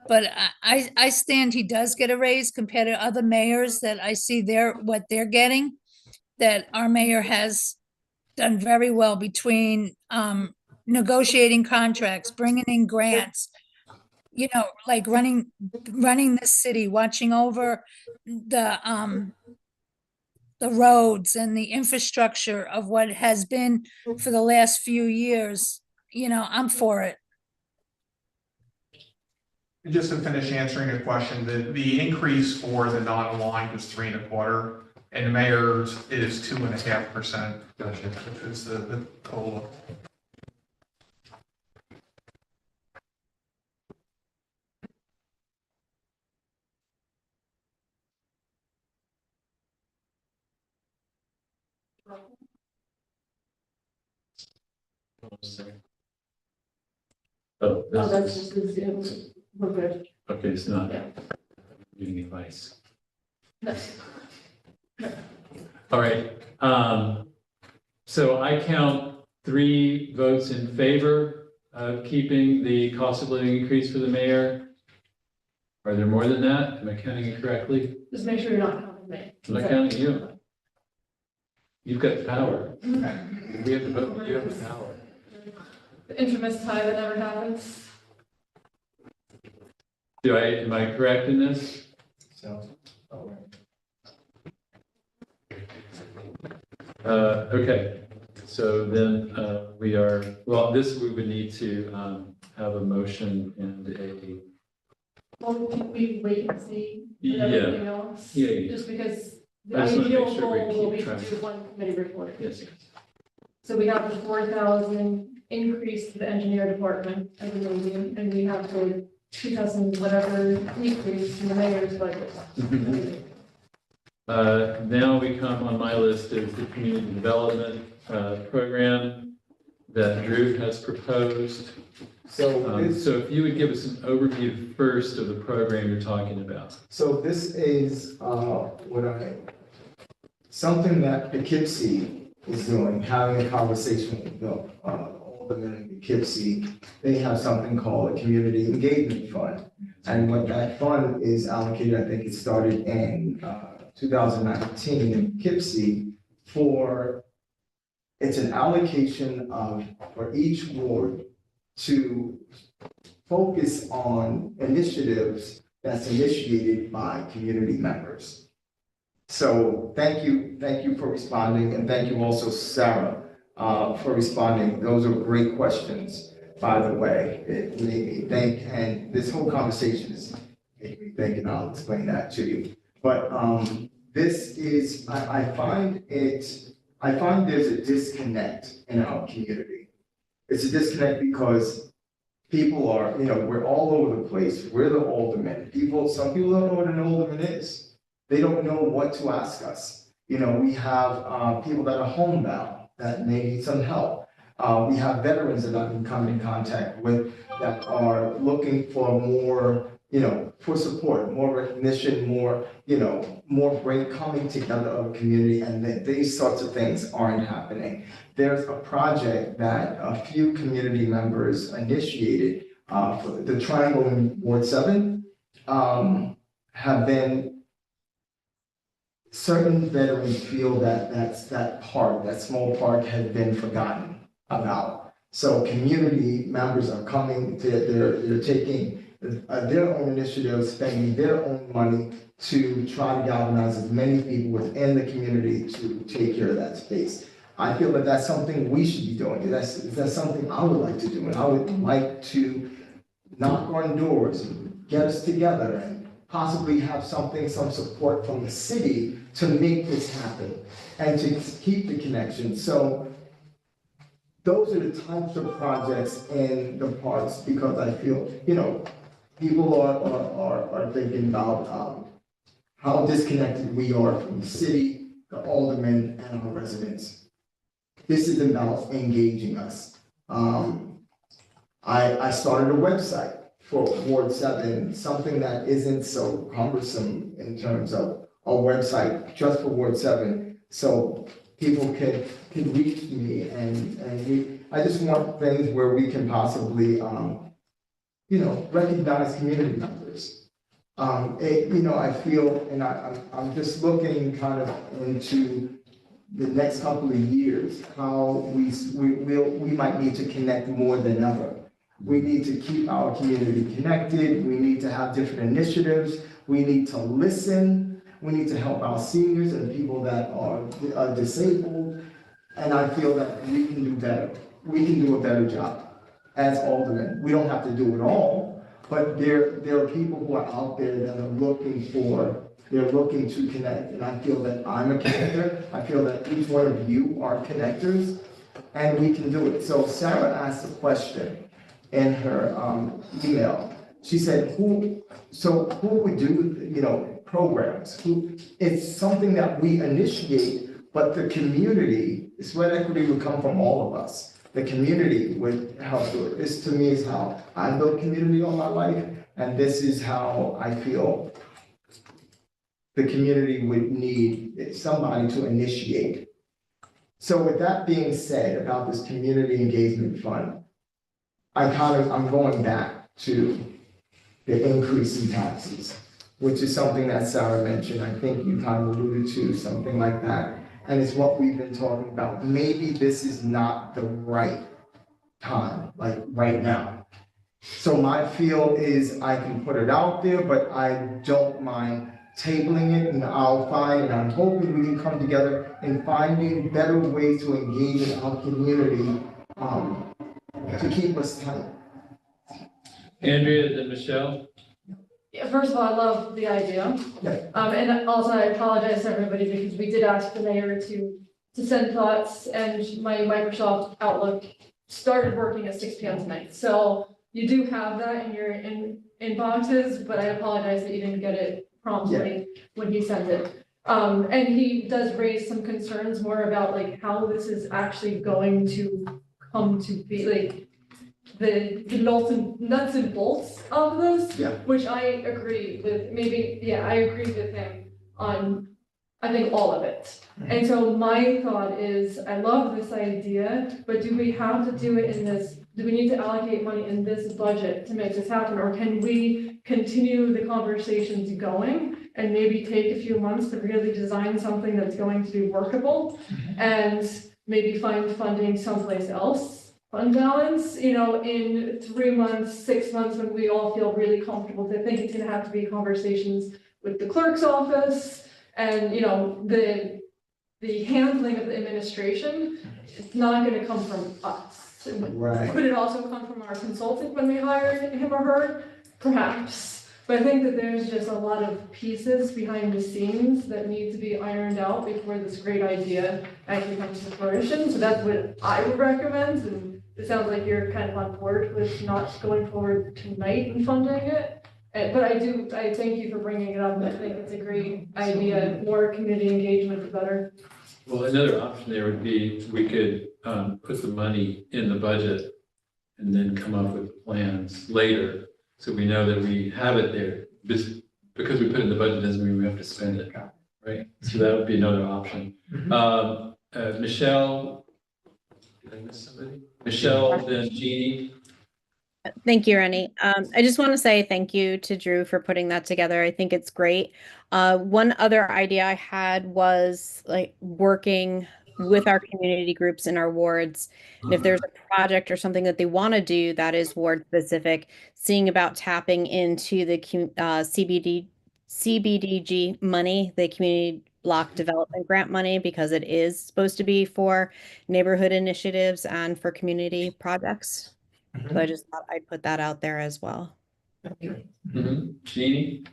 But I stand he does get a raise compared to other mayors that I see what they're getting. That our mayor has done very well between negotiating contracts, bringing in grants, you know, like running the city, watching over the roads and the infrastructure of what has been for the last few years. You know, I'm for it. And just to finish answering your question, the increase for the non-aligned was 3.25, and the mayor's is 2.5%. Gotcha. Which is the total. Oh, That's just the Zoom, we're good. okay, it's not Yeah. giving advice. That's- All right, so I count 3 votes in favor of keeping the cost of living increase for the mayor. Are there more than that? Am I counting it correctly? Just make sure you're not counting me. I'm not counting you. You've got the power. We have the vote, you have the power. The infamous tie that never happens. Am I correct in this? Sounds. Okay, so then we would need to have a motion and a, Well, can we wait and see with Yeah. everything else? Yeah. Just because the I just wanna make ideal sure we goal will keep be to track. do one committee report. yes, So we have the 4,000 increase to the engineer department as a median, and we have the 2,000 whatever decrease in the mayor's budget. Now we come on my list is the community development program that Drew has proposed. So So if you would give us an overview first of the program you're talking about. So this is something that Poughkeepsie is doing, having a conversation with aldermen in Poughkeepsie, they have something called a community engagement fund. And what that fund is allocated, I think it started in 2019 in Poughkeepsie it's an allocation for each ward to focus on initiatives that's initiated by community members. So thank you for responding, and thank you also, Sarah, for responding. Those are great questions, by the way. It made me think, and this whole conversation is making me think, and I'll explain that to you. But this is, I find there's a disconnect in our community. It's a disconnect because people are, we're all over the place. We're the aldermen. Some people don't know what an alderman is. They don't know what to ask us. We have people that are homebound that may need some help. We have veterans that I've been coming in contact with that are looking for more, for support, more recognition, more great coming together of a community, and that these sorts of things aren't happening. There's a project that a few community members initiated for the Triangle in Ward 7 have been. Certain veterans feel that small park has been forgotten about. So community members are coming, they're taking their own initiatives, spending their own money to try to galvanize as many people within the community to take care of that space. I feel that that's something we should be doing. That's something I would like to do, and I would like to knock on doors and get us together and possibly have some support from the city to make this happen and to keep the connection. So those are the types of projects in the parks, because I feel, people are thinking about how disconnected we are from the city, the aldermen, and our residents. This is about engaging us. I started a website for Ward 7, something that isn't so cumbersome in terms of a website just for Ward 7, so people can reach me, and I just want things where we can possibly, recognize community members. I feel, and I'm just looking kind of into the next couple of years, how we might need to connect more than ever. We need to keep our community connected. We need to have different initiatives. We need to listen. We need to help our seniors and people that are disabled. And I feel that we can do better. We can do a better job as aldermen. We don't have to do it all, but there are people who are out there that are looking to connect. And I feel that I'm a connector. I feel that each one of you are connectors, and we can do it. So Sarah asked a question in her email. She said, who would do, programs? It's something that we initiate, but the community, sweat equity would come from all of us. The community would help do it. This to me is how I built community all my life, and this is how I feel the community would need somebody to initiate. So with that being said about this community engagement fund, I'm going back to the increase in taxes, which is something that Sarah mentioned. I think you kind of alluded to something like that. And it's what we've been talking about. Maybe this is not the right time, like right now. So my feel is I can put it out there, but I don't mind tabling it, and I'm hoping we can come together and finding better ways to engage in our community to keep us tight. Andrea, then Michelle. Yeah, first of all, I love the idea. Yeah. And also I apologize to everybody because we did ask the mayor to send thoughts, and my Microsoft Outlook started working at 6 p.m. tonight. So you do have that in your inboxes, but I apologize that you didn't get it promptly when he sent it. And he does raise some concerns more about like how this is actually going to come to be, like the nuts and bolts of this, which I agree with. I agree with him on I think all of it. And so my thought is, I love this idea, but do we have to do it in this, do we need to allocate money in this budget to make this happen? Or can we continue the conversations going and maybe take a few months to really design something that's going to be workable and maybe find funding someplace else? Fund balance, in 3 months, 6 months, when we all feel really comfortable. I think it's gonna have to be conversations with the clerk's office and, the handling of the administration. It's not gonna come from us. Right. Could it also come from our consultant when we hire him or her? Perhaps. But I think that there's just a lot of pieces behind the scenes that need to be ironed out before this great idea actually comes to fruition. So that's what I would recommend. And it sounds like you're kind of on board with not going forward tonight and funding it. But I thank you for bringing it up. I think it's a great idea. More community engagement, the better. Well, another option there would be, we could put the money in the budget and then come up with plans later. So we know that we have it there. Because we put it in the budget doesn't mean we have to spend it, right? So that would be another option. Michelle, did I miss somebody? Michelle, then Jeannie. Thank you, Rennie. I just want to say thank you to Drew for putting that together. I think it's great. One other idea I had was like working with our community groups in our wards. And if there's a project or something that they want to do that is ward specific, seeing about tapping into the CBDG money, the community block development grant money, because it is supposed to be for neighborhood initiatives and for community projects. So I just thought I'd put that out there as well. Jeannie?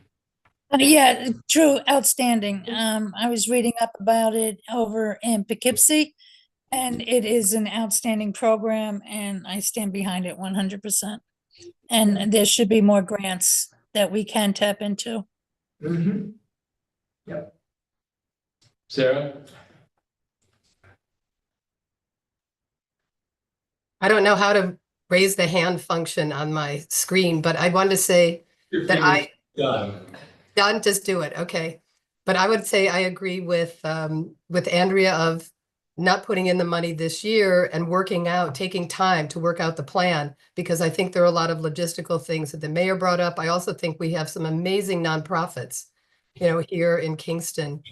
Yeah, true, outstanding. I was reading up about it over in Poughkeepsie, and it is an outstanding program, and I stand behind it 100%. And there should be more grants that we can tap into. Yep. Sarah? I don't know how to raise the hand function on my screen, but I wanted to say that Done, just do it. Okay. But I would say I agree with Andrea of not putting in the money this year and taking time to work out the plan, because I think there are a lot of logistical things that the mayor brought up. I also think we have some amazing nonprofits, here in Kingston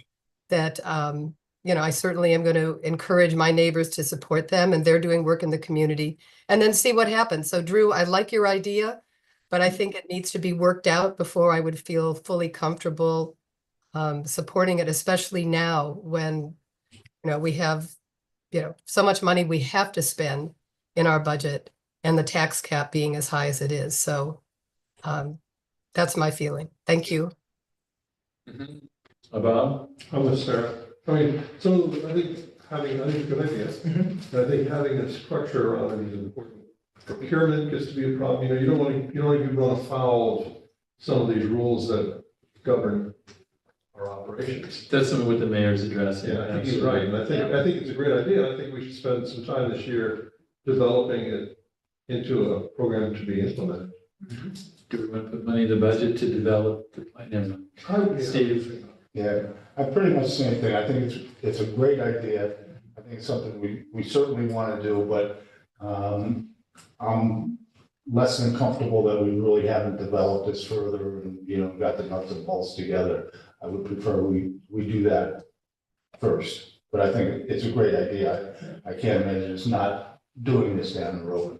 that, I certainly am going to encourage my neighbors to support them, and they're doing work in the community, and then see what happens. So Drew, I like your idea, but I think it needs to be worked out before I would feel fully comfortable supporting it, especially now when, we have, so much money we have to spend in our budget and the tax cap being as high as it is. So that's my feeling. Thank you. Bob? I'm with Sarah. I think it's a good idea. I think having a structure around it is important. Procurement gets to be a problem. You don't want to run afoul of some of these rules that govern our operations. That's something with the mayor's address. Yeah, I think he's right. And I think it's a great idea. I think we should spend some time this year developing it into a program to be implemented. Do we want to put money in the budget to develop the plan? Steve? Yeah, I pretty much the same thing. I think it's a great idea. I think it's something we certainly want to do, but I'm less than comfortable that we really haven't developed this further and, got the nuts and bolts together. I would prefer we do that first, but I think it's a great idea. I can't imagine it's not doing this down the road.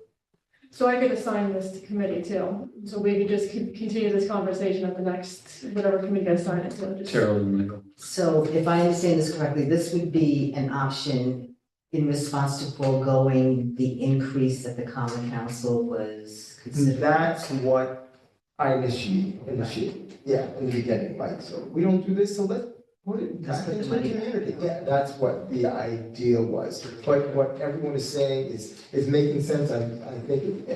So I could assign this to committee too. So we could just continue this conversation at the next, whatever committee I assign it to. Carol and Michael. So if I understand this correctly, this would be an option in response to foregoing the increase that the common council was considering. That's what I initiated, yeah, in the beginning, right? So we don't do this, so let's put it back into the community. Yeah, that's what the idea was. But what everyone is saying is making sense. I think,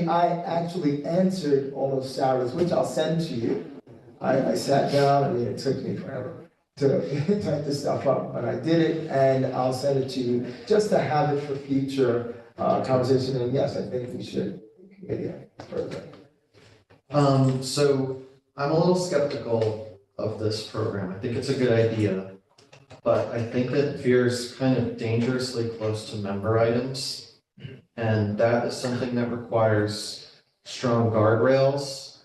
I actually answered all of Sarah's, which I'll send to you. I sat down, it took me forever to type this stuff up, but I did it, and I'll send it to you just to have it for future conversation. And yes, I think we should continue further. So I'm a little skeptical of this program. I think it's a good idea. but I think it veers kind of dangerously close to member items. And that is something that requires strong guardrails,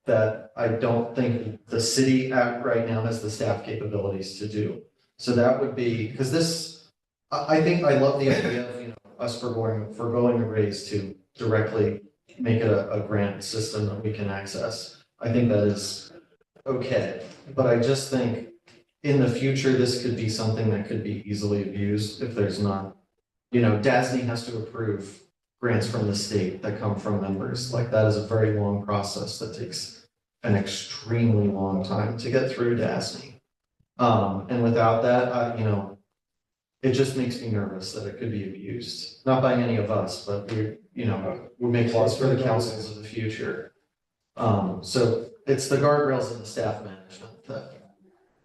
that I don't think the city right now has the staff capabilities to do. So that would be, because this, I think I love the idea of, us foregoing a raise to directly make it a grant system that we can access. I think that is okay, but I just think in the future, this could be something that could be easily abused if there's not, DASNY has to approve grants from the state that come from members. Like that is a very long process that takes an extremely long time to get through DASNY. And without that, it just makes me nervous that it could be abused. Not by any of us, but we make laws for the councils of the future. So it's the guardrails and the staff management that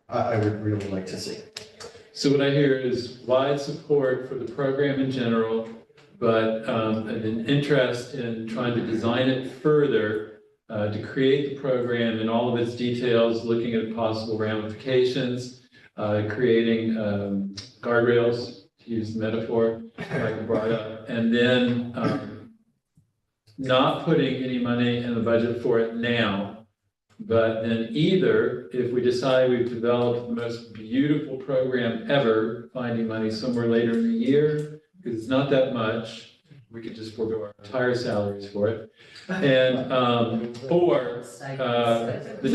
I would really like to see. So what I hear is wide support for the program in general, but an interest in trying to design it further to create the program in all of its details, looking at possible ramifications, creating guardrails, to use the metaphor I brought up, and then not putting any money in the budget for it now. But then either, if we decide we've developed the most beautiful program ever, finding money somewhere later in the year, because it's not that much, we could just forego our entire salaries for it. And, or the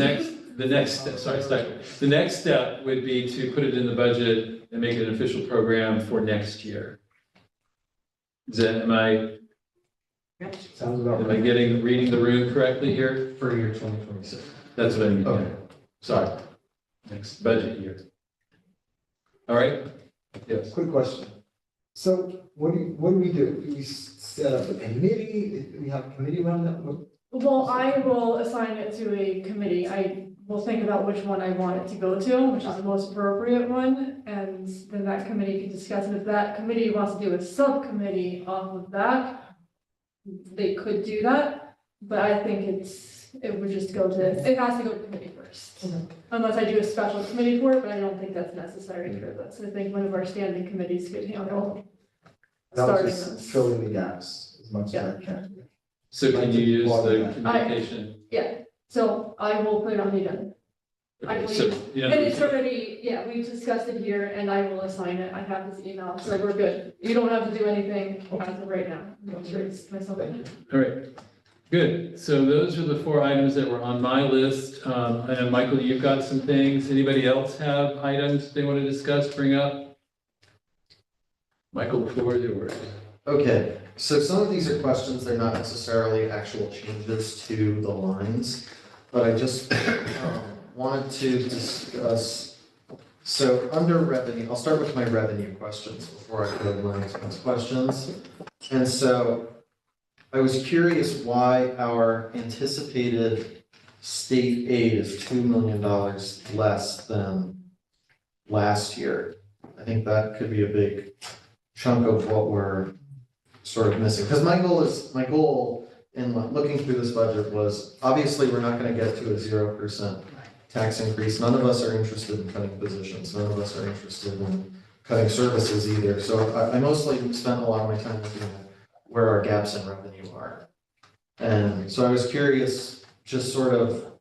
next step would be to put it in the budget and make it an official program for next year. Am I Sounds about Am I reading the room correctly here? For year 2026. That's what I mean. Okay. Sorry. Next budget year. All right? Yes. Quick question. So what do we do? Do we set up a committee? Do we have a committee around that? Well, I will assign it to a committee. I will think about which one I want it to go to, which is the most appropriate one, and then that committee can discuss it. If that committee wants to do a subcommittee off of that, they could do that, but I think it has to go to committee first. Unless I do a special committee for it, but I don't think that's necessary for this. I think one of our standing committees could handle starting Just this. fill in the gaps as much as I can. So can you use the communication? Yeah, so I will put it on the agenda. Okay, so, And it's already, we've discussed it here and I will assign it. I have this email, so we're good. You don't have to do anything as of right now. I'm sure it's myself. All right, good. So those are the 4 items that were on my list. And Michael, you've got some things. Anybody else have items they want to discuss, bring up? Michael, the floor is yours. Okay, so some of these are questions, they're not necessarily actual changes to the lines, but I just wanted to discuss. So under revenue, I'll start with my revenue questions before I go to my expense questions. And so I was curious why our anticipated state aid is $2 million less than last year. I think that could be a big chunk of what we're sort of missing. Because my goal in looking through this budget was, obviously, we're not going to get to a 0% tax increase. None of us are interested in cutting positions. None of us are interested in cutting services either. So I mostly spent a lot of my time looking at where our gaps in revenue are. And so I was curious just sort of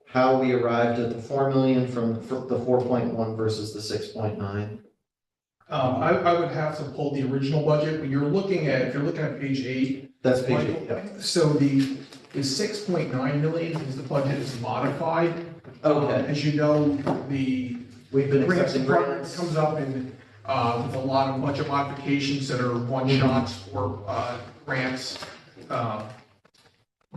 how we arrived at the 4 million from the 4.1 versus the 6.9. I would have to pull the original budget, but if you're looking at page 8. That's page 8, yeah. So the 6.9 million is the budget is modified. Okay. As you know, We've been grants accepting department grants. comes up in with a lot of budget modifications that are one shots or grants that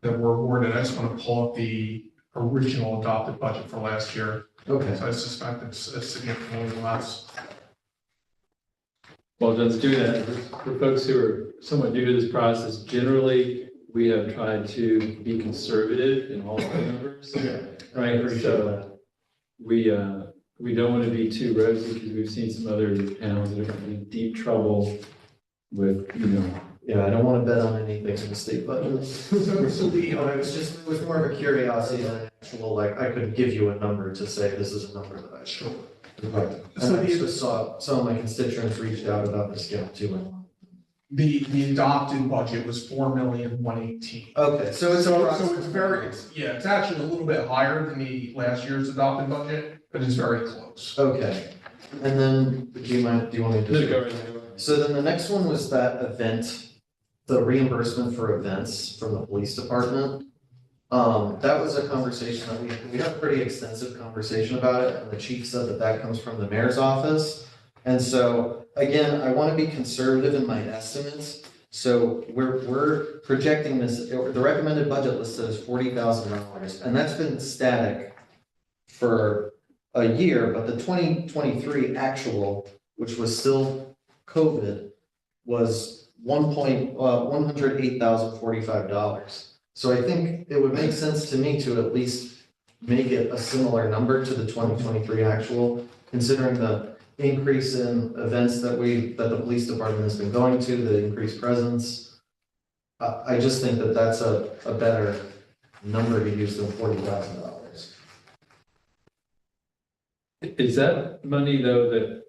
were awarded. I just want to pull up the original adopted budget for last year. Okay. So I suspect it's significantly less. Well, let's do that. For folks who are somewhat new to this process, generally, we have tried to be conservative in all of our numbers. Right, so we don't want to be too rosy because we've seen some other towns that are in deep trouble with, Yeah, I don't want to bet on anything in the state budget. So the, It was more of a curiosity than an actual, like, I could give you a number to say this is a number that I should. And So I the- just saw some of my constituents reached out about this scale too. the adopted budget was 4,118,000. Okay, so it's So it's very, yeah, it's actually a little bit higher than the last year's adopted budget, but it's very close. Okay, and then, do you want me to? No, go right ahead. So then the next one was that event, the reimbursement for events from the police department. That was a conversation that we had a pretty extensive conversation about it, and the chief said that that comes from the mayor's office. And so, again, I want to be conservative in my estimates. So we're projecting this, the recommended budget listed is $40,000, and that's been static for a year, but the 2023 actual, which was still COVID, was $108,045. So I think it would make sense to me to at least make it a similar number to the 2023 actual, considering the increase in events that the police department has been going to, the increased presence. I just think that that's a better number to use than $40,000. Is that money though that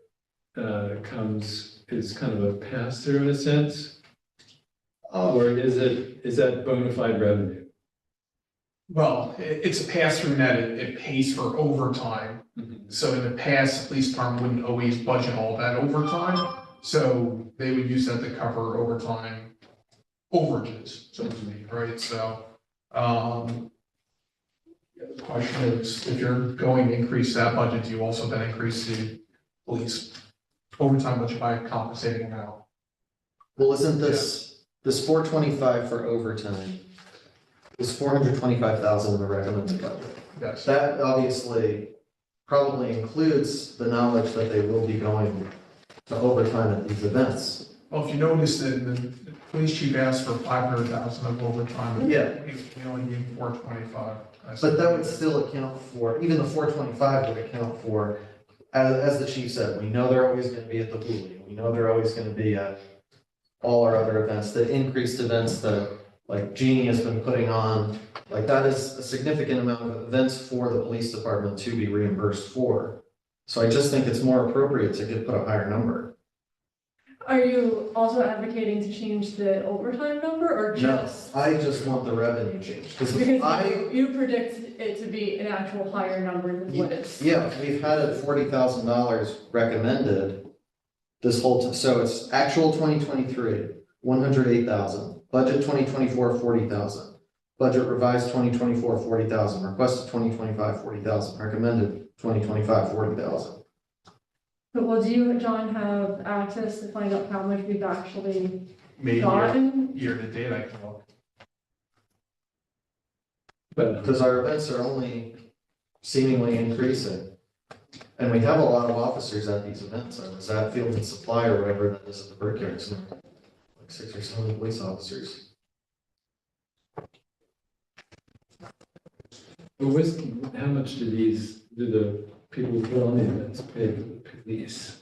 is kind of a pass-through in a sense? Or is that bona fide revenue? Well, it's a pass-through net, it pays for overtime. So in the past, the police department wouldn't always budget all that overtime, so they would use that to cover overtime overages, so to speak, right? So, the question is, if you're going to increase that budget, do you also then increase the police overtime budget by compensating amount? Well, isn't this 425 for overtime? Is 425,000 in the recommended budget? Yes. That obviously probably includes the knowledge that they will be going to overtime at these events. Well, if you notice that the police chief asked for 500,000 of overtime. Yeah. We only gave 425. But that would still account for, even the 425 would account for, as the chief said, we know they're always going to be at the Hooli. We know they're always going to be at all our other events, the increased events that like Jeannie has been putting on, like that is a significant amount of events for the police department to be reimbursed for. So I just think it's more appropriate to put a higher number. Are you also advocating to change the overtime number or just? No, I just want the revenue change, because You predict it to be an actual higher number than what it's. Yeah, we've had it $40,000 recommended this whole time, so it's actual 2023, 108,000. Budget 2024, 40,000. Budget revised 2024, 40,000. Requested 2025, 40,000. Recommended 2025, 40,000. But will you, John, have access to find out how much we've actually Maybe gotten? year to date, I can look. But Because our events are only seemingly increasing. And we have a lot of officers at these events. I was at Field and Supply or whatever that is at the Brickyards. Like 6 or 7 police officers. how much do the people who put on the events pay for the police?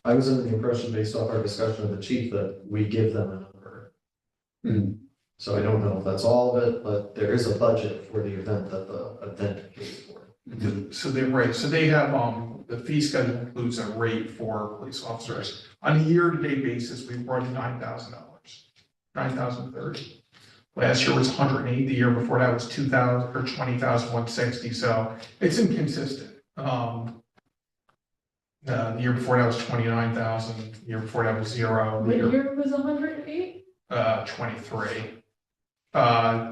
I was under the impression based off our discussion with the chief that we give them a number. So I don't know if that's all of it, but there is a budget for the event that the event pays for. So they have, the fee schedule includes a rate for police officers. On a year-to-date basis, we've brought in $9,000, $9,030. Last year was 108, the year before that was 2,000 or 20,160, so it's inconsistent. The year before that was 29,000, the year before that was 0. What year was 108? 23.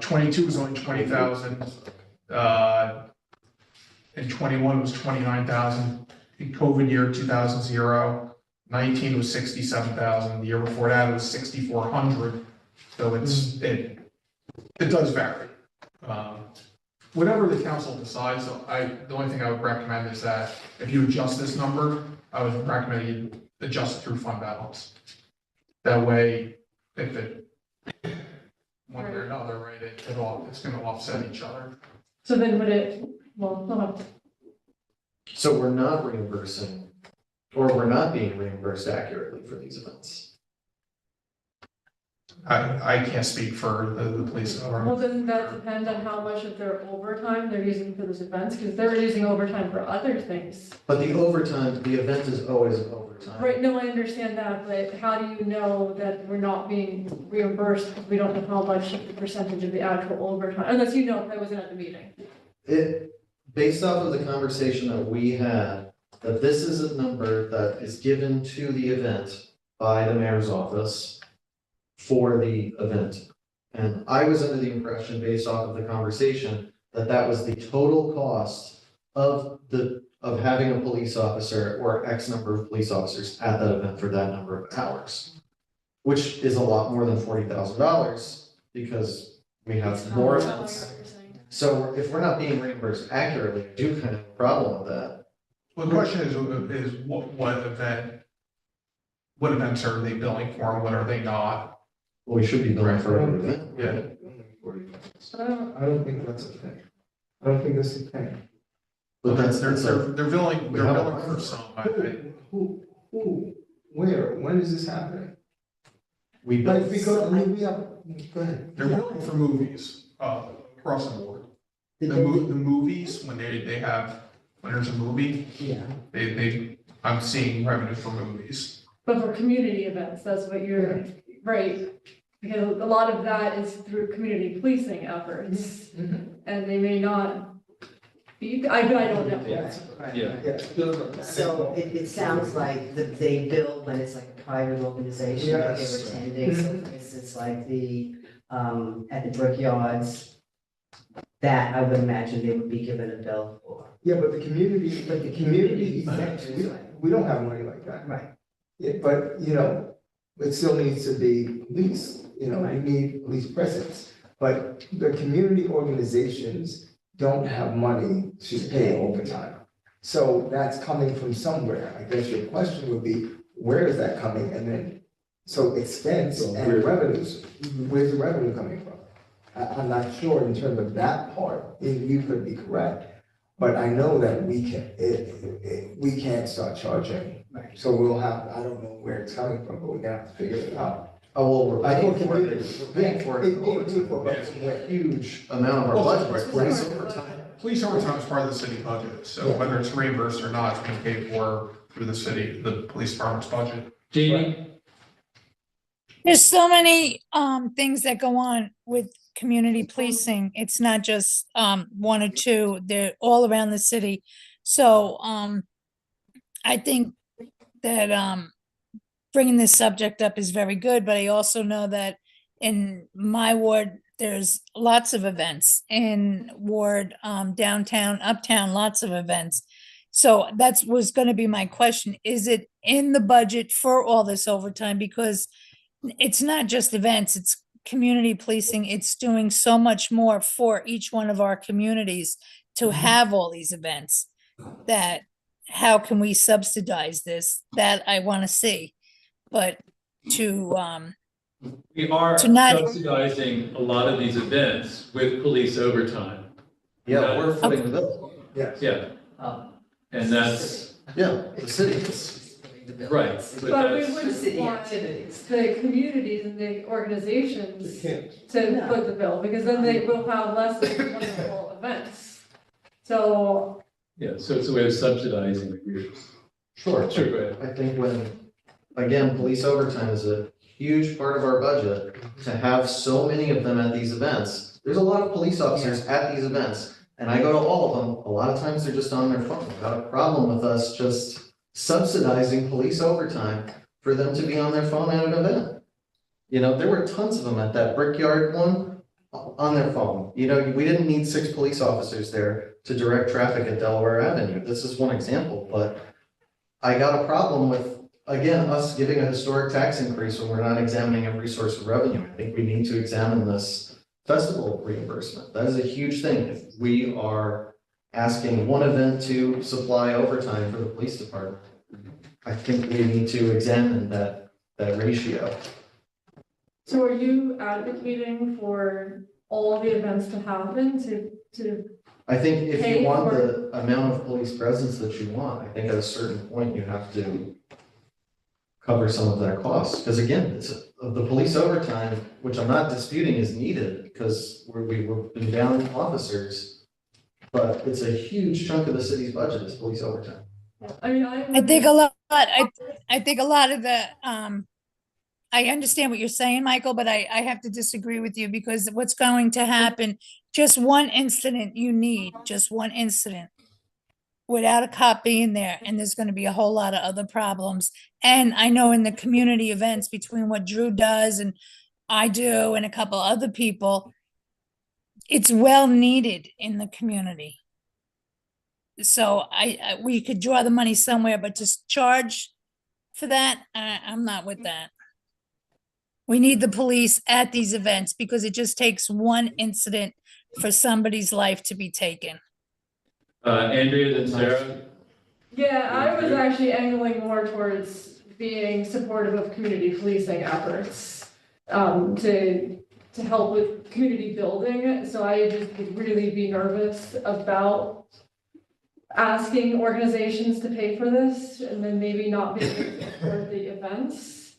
22 was only 20,000. And 21 was 29,000. The COVID year, 2000, 19 was 67,000. The year before that it was 6,400. So it does vary. Whatever the council decides, the only thing I would recommend is that if you adjust this number, I would recommend you adjust it through fund balance. That way, if it, one way or another, right, it's gonna offset each other. So then would it, well, no. So we're not reimbursing, or we're not being reimbursed accurately for these events. I can't speak for the police Well, department. doesn't that depend on how much of their overtime they're using for those events? Because they're using overtime for other things. But the overtime, the event is always overtime. Right, no, I understand that, but how do you know that we're not being reimbursed because we don't know how much of the percentage of the actual overtime, unless you know if I wasn't at the meeting. Based off of the conversation that we had, that this is a number that is given to the event by the mayor's office for the event. And I was under the impression, based off of the conversation, that that was the total cost of having a police officer or X number of police officers at that event for that number of hours. Which is a lot more than $40,000 because we have more events. So if we're not being reimbursed accurately, I do kind of have a problem with that. Well, the question is what events are they billing for and what are they not? Well, we should be billing for every event. Yeah. I don't think that's a thing. I don't think that's a thing. But They're billing for some. Who, where, when is this happening? We Like, bill, because, I mean, we have, go ahead. They're billing for movies, across the board. The movies, when they have, when there's a movie, Yeah. I'm seeing revenue for movies. But for community events, that's what you're, right, because a lot of that is through community policing efforts, and they may not be, I don't know. Yeah. So it sounds like that they bill when it's like a private organization that they're Yes. attending, so for instance, like the, at the Brickyards, that I would imagine they would be given a bill for. Yeah, but the community, events, we don't have money like that. Right. Yeah, but, you know, it still needs to be police, you know, we need police presence. But the community organizations don't have money to pay overtime. So that's coming from somewhere. I guess your question would be, where is that coming? And then, so expense and revenues, where's the revenue coming from? I'm not sure in terms of that part, you could be correct. But I know that we can't start charging. So we'll have, I don't know where it's coming from, but we're gonna have to figure it out. oh, well, we're I paying think for it, community- we're paying for it. It's being paid for, but A huge amount of our Well, budget is right. police overtime. Police overtime is part of the city budget, so Yeah. whether it's reimbursed or not, it's being paid for through the police department's budget. Jamie? There's so many things that go on with community policing. It's not just one or two, they're all around the city. So I think that bringing this subject up is very good, but I also know that in my ward, there's lots of events. In ward downtown, uptown, lots of events. So that's was going to be my question. Is it in the budget for all this overtime? Because it's not just events, it's community policing. It's doing so much more for each one of our communities to have all these events. That how can we subsidize this? That I want to see. But to We are To not- subsidizing a lot of these events with police overtime. Yeah, we're footing the bill. Yes. Yeah, Oh. and that's, Yeah, the city is. right. But But we that's, would City want activities. the communities and the organizations They can't. to No. foot the bill, because then they will have less wonderful events. So, yeah, so it's a way of subsidizing the groups. Sure. Sure, go ahead. I think again, police overtime is a huge part of our budget. To have so many of them at these events, there's a lot of police officers at these events. And I go to all of them, a lot of times they're just on their phone. I've got a problem with us just subsidizing police overtime for them to be on their phone at an event. You know, there were tons of them at that Brickyard one on their phone. You know, we didn't need 6 police officers there to direct traffic at Delaware Avenue. This is one example, but I got a problem with, again, us giving a historic tax increase when we're not examining every source of revenue. I think we need to examine this festival reimbursement. That is a huge thing. If we are asking one event to supply overtime for the police department, I think we need to examine that ratio. so are you advocating for all the events to happen to, I think if Pay you want for- the amount of police presence that you want, I think at a certain point you have to cover some of that cost. Because again, it's of the police overtime, which I'm not disputing is needed, because we've been down officers. But it's a huge chunk of the city's budget is police overtime. I mean, I think a lot, I think a lot of the, I understand what you're saying, Michael, but I have to disagree with you because what's going to happen, just one incident you need, just one incident without a cop being there, and there's gonna be a whole lot of other problems. And I know in the community events between what Drew does and I do and a couple other people, it's well needed in the community. So we could draw the money somewhere, but just charge for that, I'm not with that. We need the police at these events because it just takes one incident for somebody's life to be taken. Andrea, then Sarah. yeah, I was actually angling more towards being supportive of community policing efforts, to help with community building. So I just would really be nervous about asking organizations to pay for this and then maybe not being able to support the events.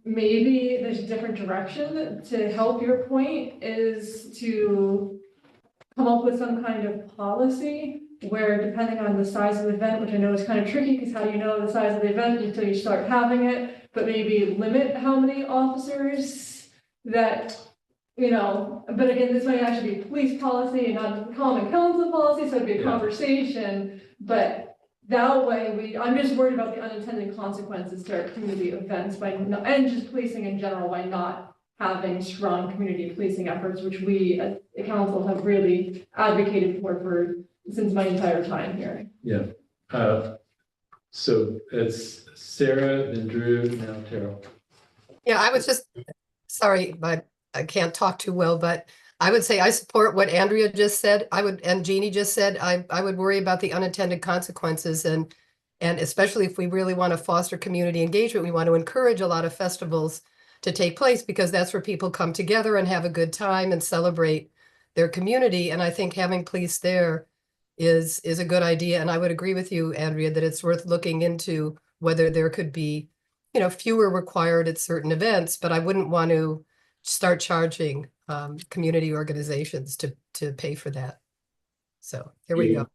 Maybe there's a different direction to help your point is to come up with some kind of policy where depending on the size of the event, which I know is kind of tricky because how do you know the size of the event until you start having it, but maybe limit how many officers that, but again, this might actually be police policy and not common council policy, so it'd be a conversation, but that way I'm just worried about the unintended consequences to our community events and just policing in general by not having strong community policing efforts, which we as a council have really advocated for since my entire time here. Yeah. So it's Sarah, then Drew, now Terrell. Yeah, I was just, sorry, but I can't talk too well, but I would say I support what Andrea just said. And Jeannie just said, I would worry about the unintended consequences and especially if we really want to foster community engagement, we want to encourage a lot of festivals to take place because that's where people come together and have a good time and celebrate their community. And I think having police there is a good idea. And I would agree with you, Andrea, that it's worth looking into whether there could be, fewer required at certain events, but I wouldn't want to start charging community organizations to pay for that. So here we go.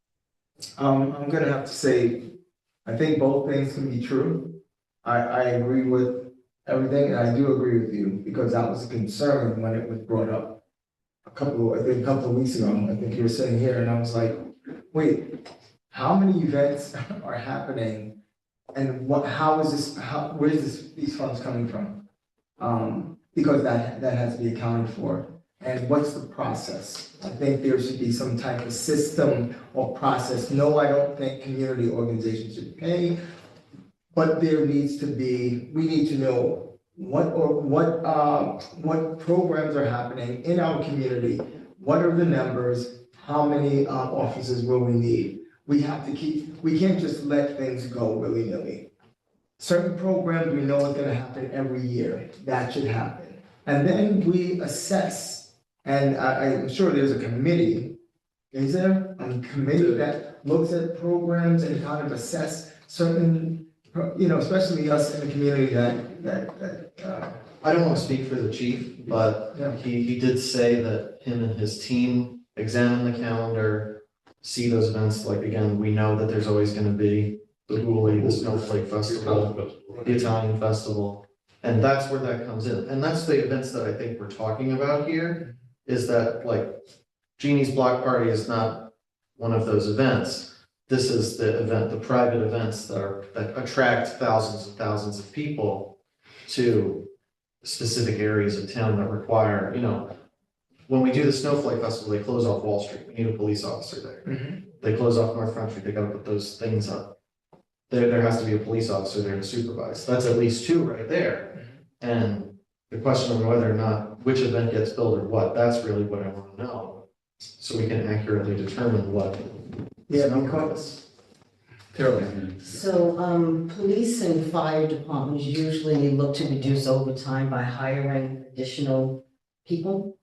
I'm gonna have to say, I think both things can be true. I agree with everything, and I do agree with you, because that was a concern when it was brought up a couple of weeks ago. I think you were sitting here, and I was like, wait, how many events are happening, and where is these funds coming from? Because that has to be accounted for. And what's the process? I think there should be some type of system or process. No, I don't think community organizations should pay, but there needs to be, we need to know what programs are happening in our community, what are the numbers, how many officers will we need? We can't just let things go willy-nilly. Certain programs we know are gonna happen every year, that should happen. And then we assess, and I'm sure there's a committee, is there? A committee that looks at programs and kind of assess certain, especially us in the community that I don't want to speak for the chief, but he did say that him and his team examine the calendar, see those events, like again, we know that there's always gonna be the Hooli, the Snowflake Festival, the Italian Festival, and that's where that comes in. And that's the events that I think we're talking about here, is that like Jeannie's Block Party is not one of those events. This is the event, the private events that attract thousands and thousands of people to specific areas of town that require, when we do the Snowflake Festival, they close off Wall Street. We need a police officer there. Mm-hmm. They close off North Front Street. They gotta put those things up. There has to be a police officer there to supervise. That's at least two right there. And the question of whether or not which event gets billed or what, that's really what I want to know. So we can accurately determine what. Yeah, because So, police and fire departments usually look to reduce overtime by hiring additional people.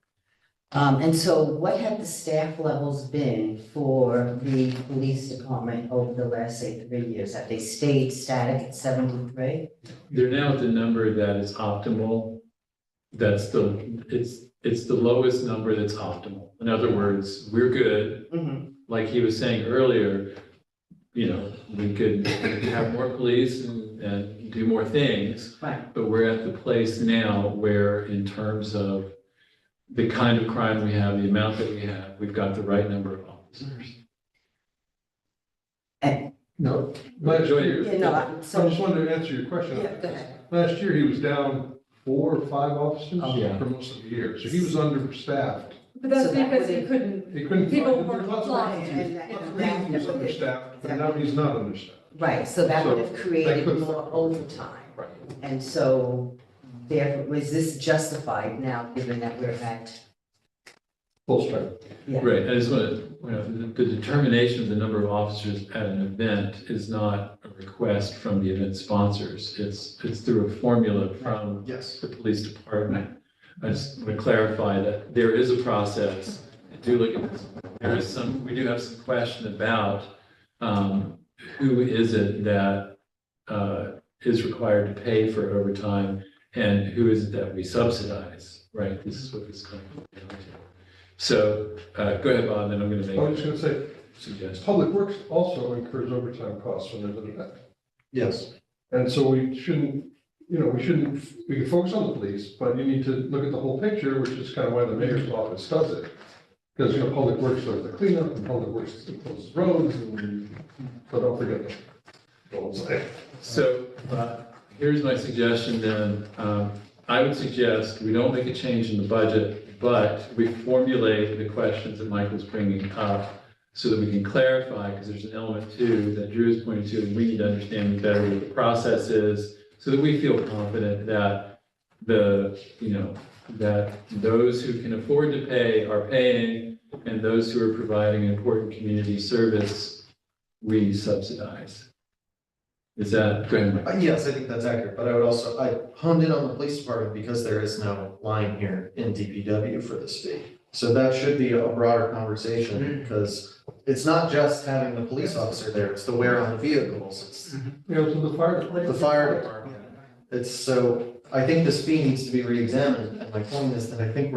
And so what have the staff levels been for the police department over the last, say, 3 years? Have they stayed static at 73? They're now at the number that is optimal. It's the lowest number that's optimal. In other words, we're good. Mm-hmm. Like he was saying earlier, you know, we could have more police and do more things. Right. But we're at the place now where in terms of the kind of crime we have, the amount that we have, we've got the right number of officers. No, last Joy, year, Yeah, no, I just wanted to answer your question. Yeah, go ahead. Last year, he was down 4 or 5 officers Oh, yeah. for most of the year, so he was understaffed. But that's So that because would- he couldn't, He couldn't. People find- weren't lots of applying. officers. And that- He was understaffed, but now he's not understaffed. Right, so that would So have that created could- more overtime. Right. And so therefore, was this justified now, given that we're at? Full strength. Yeah. Right, I just want to, you know, the determination of the number of officers at an event is not a request from the event sponsors. It's through a formula from Yes. the police department. I just want to clarify that there is a process. Do look at this. There is we do have some question about who is it that is required to pay for overtime and who is it that we subsidize, right? This is what this comes down to. So, go ahead, Bob, and I'm going to I was make just gonna say, a suggestion. Public Works also incurs overtime costs when there's an event. Yes. And so we shouldn't, we can focus on the police, but you need to look at the whole picture, which is kind of why the mayor's office does it. Because, Public Works does the cleanup, and Public Works closes roads, and, so don't forget that. Don't say. So, here's my suggestion then. I would suggest we don't make a change in the budget, but we formulate the questions that Michael's bringing up so that we can clarify, because there's an element too that Drew is pointing to, and we need to understand better what the process is, so that we feel confident that that those who can afford to pay are paying, and those who are providing important community service, we subsidize. Is that, go ahead, Mike. Yes, I think that's accurate, but I honed in on the police department because there is no line here in DPW for this fee. So that should be a broader conversation, because it's not just having the police officer there, it's the wear on the vehicles, it's So the fire department. the fire department. I think this fee needs to be reexamined, and my point is that I think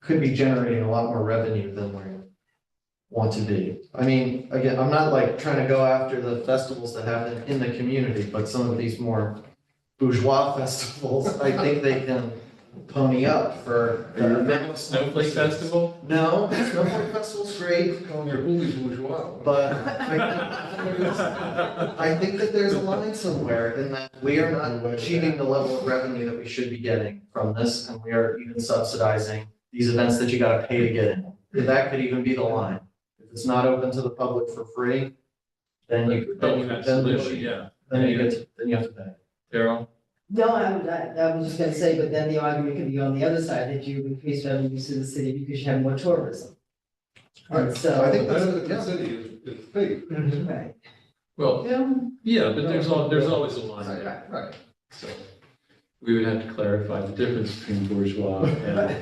could be generating a lot more revenue than we want to be. I mean, again, I'm not like trying to go after the festivals that happen in the community, but some of these more bourgeois festivals, I think they can pony up for. Snowflake Festival? No, Snowflake Festival's great, Calling your bullies bourgeois. but I think that there's a line somewhere in that we are not achieving the level of revenue that we should be getting from this, and we are even subsidizing these events that you gotta pay to get in. That could even be the line. If it's not open to the public for free, then you. Oh, absolutely, yeah. Then you have to pay. Daryl? No, I was just gonna say, but then the argument could be on the other side, that you increase revenues to the city because you have more tourism. And so. I think That's what the city is paid. Right. Well, yeah, but there's always a line Right, there. right. So we would have to clarify the difference between bourgeois and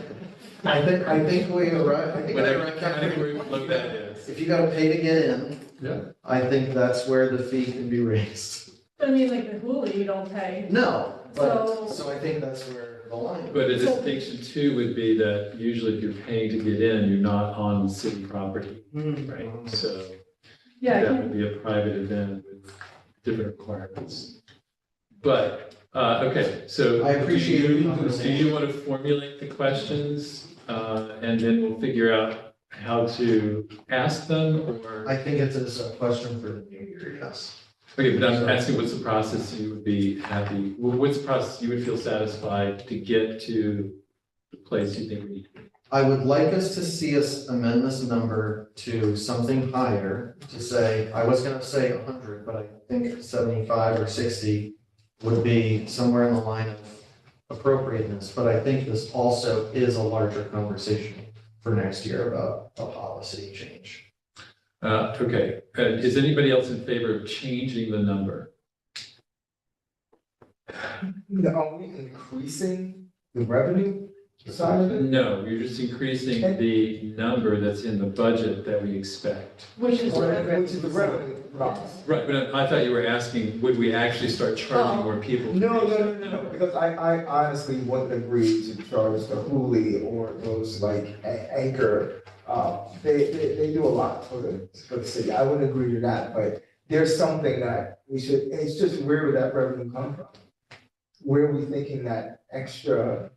I think we arrive, I think. whatever category look that is. If you gotta pay to get in, Yeah. I think that's where the fee can be raised. I mean, like the hula, you don't pay. No, So- so I think that's where the line. But a distinction too would be that usually if you're paying to get in, you're not on city property, right? So Yeah, that would be a private event with different requirements. But, okay, so. I appreciate the Do conversation. you want to formulate the questions, and then we'll figure out how to ask them, or? I think it's a question for the new year, yes. Okay, but I'm asking what's the process you would be happy, what's the process you would feel satisfied to get to the place you think we need to be? I would like us to see us amend this number to something higher, to say, I was gonna say 100, but I think 75 or 60 would be somewhere in the line of appropriateness, but I think this also is a larger conversation for next year about a policy change. Okay, is anybody else in favor of changing the number? Are we increasing the revenue? side of it? No, you're just increasing the number that's in the budget that we expect. Which is. Which is the revenue problem. Right, but I thought you were asking, would we actually start charging more people? No, because I honestly wouldn't agree to charge the Hooli or those like Anchor. They do a lot for the city. I wouldn't agree to that, but there's something that we should, it's just where would that revenue come from? Where are we thinking that extra,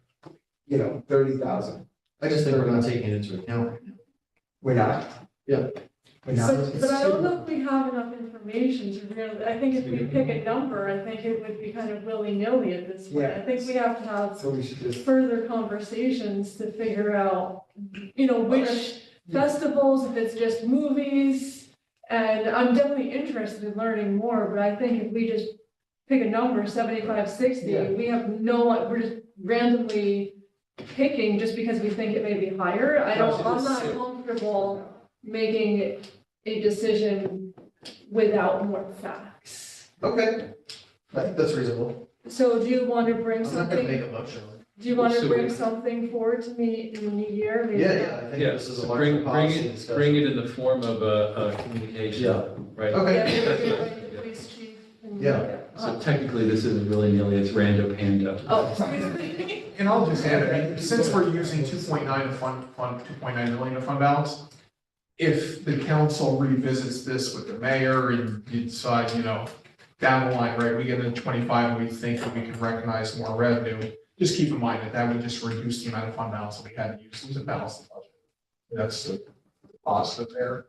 30,000? I just think we're not taking it into account right now. We're not? Yeah. We're not? But I don't know if we have enough information to really, I think if we pick a number, I think it would be kind of willy-nilly at this point. I think we have to have So we should just. further conversations to figure out, which festivals, if it's just movies. And I'm definitely interested in learning more, but I think if we just pick a number, 75, 60, Yeah. we have we're just randomly picking just because we think it may be higher. I'm not comfortable making a decision without more facts. Okay, I think that's reasonable. So do you want to bring I'm not gonna make something, a motion. do you want to So- bring something forward to me in the new year? Maybe Yeah, I think Yeah, this is a so larger bring policy it discussion. in the form of a communication. Yeah. Right? Okay. Yeah, maybe bring the police chief and- Yeah. So technically, this isn't willy-nilly, it's rando pando. Oh. And I'll just add, I mean, since we're using 2.9 of fund, 2.9 million of fund balance, if the council revisits this with the mayor and you decide, down the line, right, we get into 25 and we think that we can recognize more revenue, just keep in mind that would just reduce the amount of fund balance that we had to use to balance the budget. That's the positive there.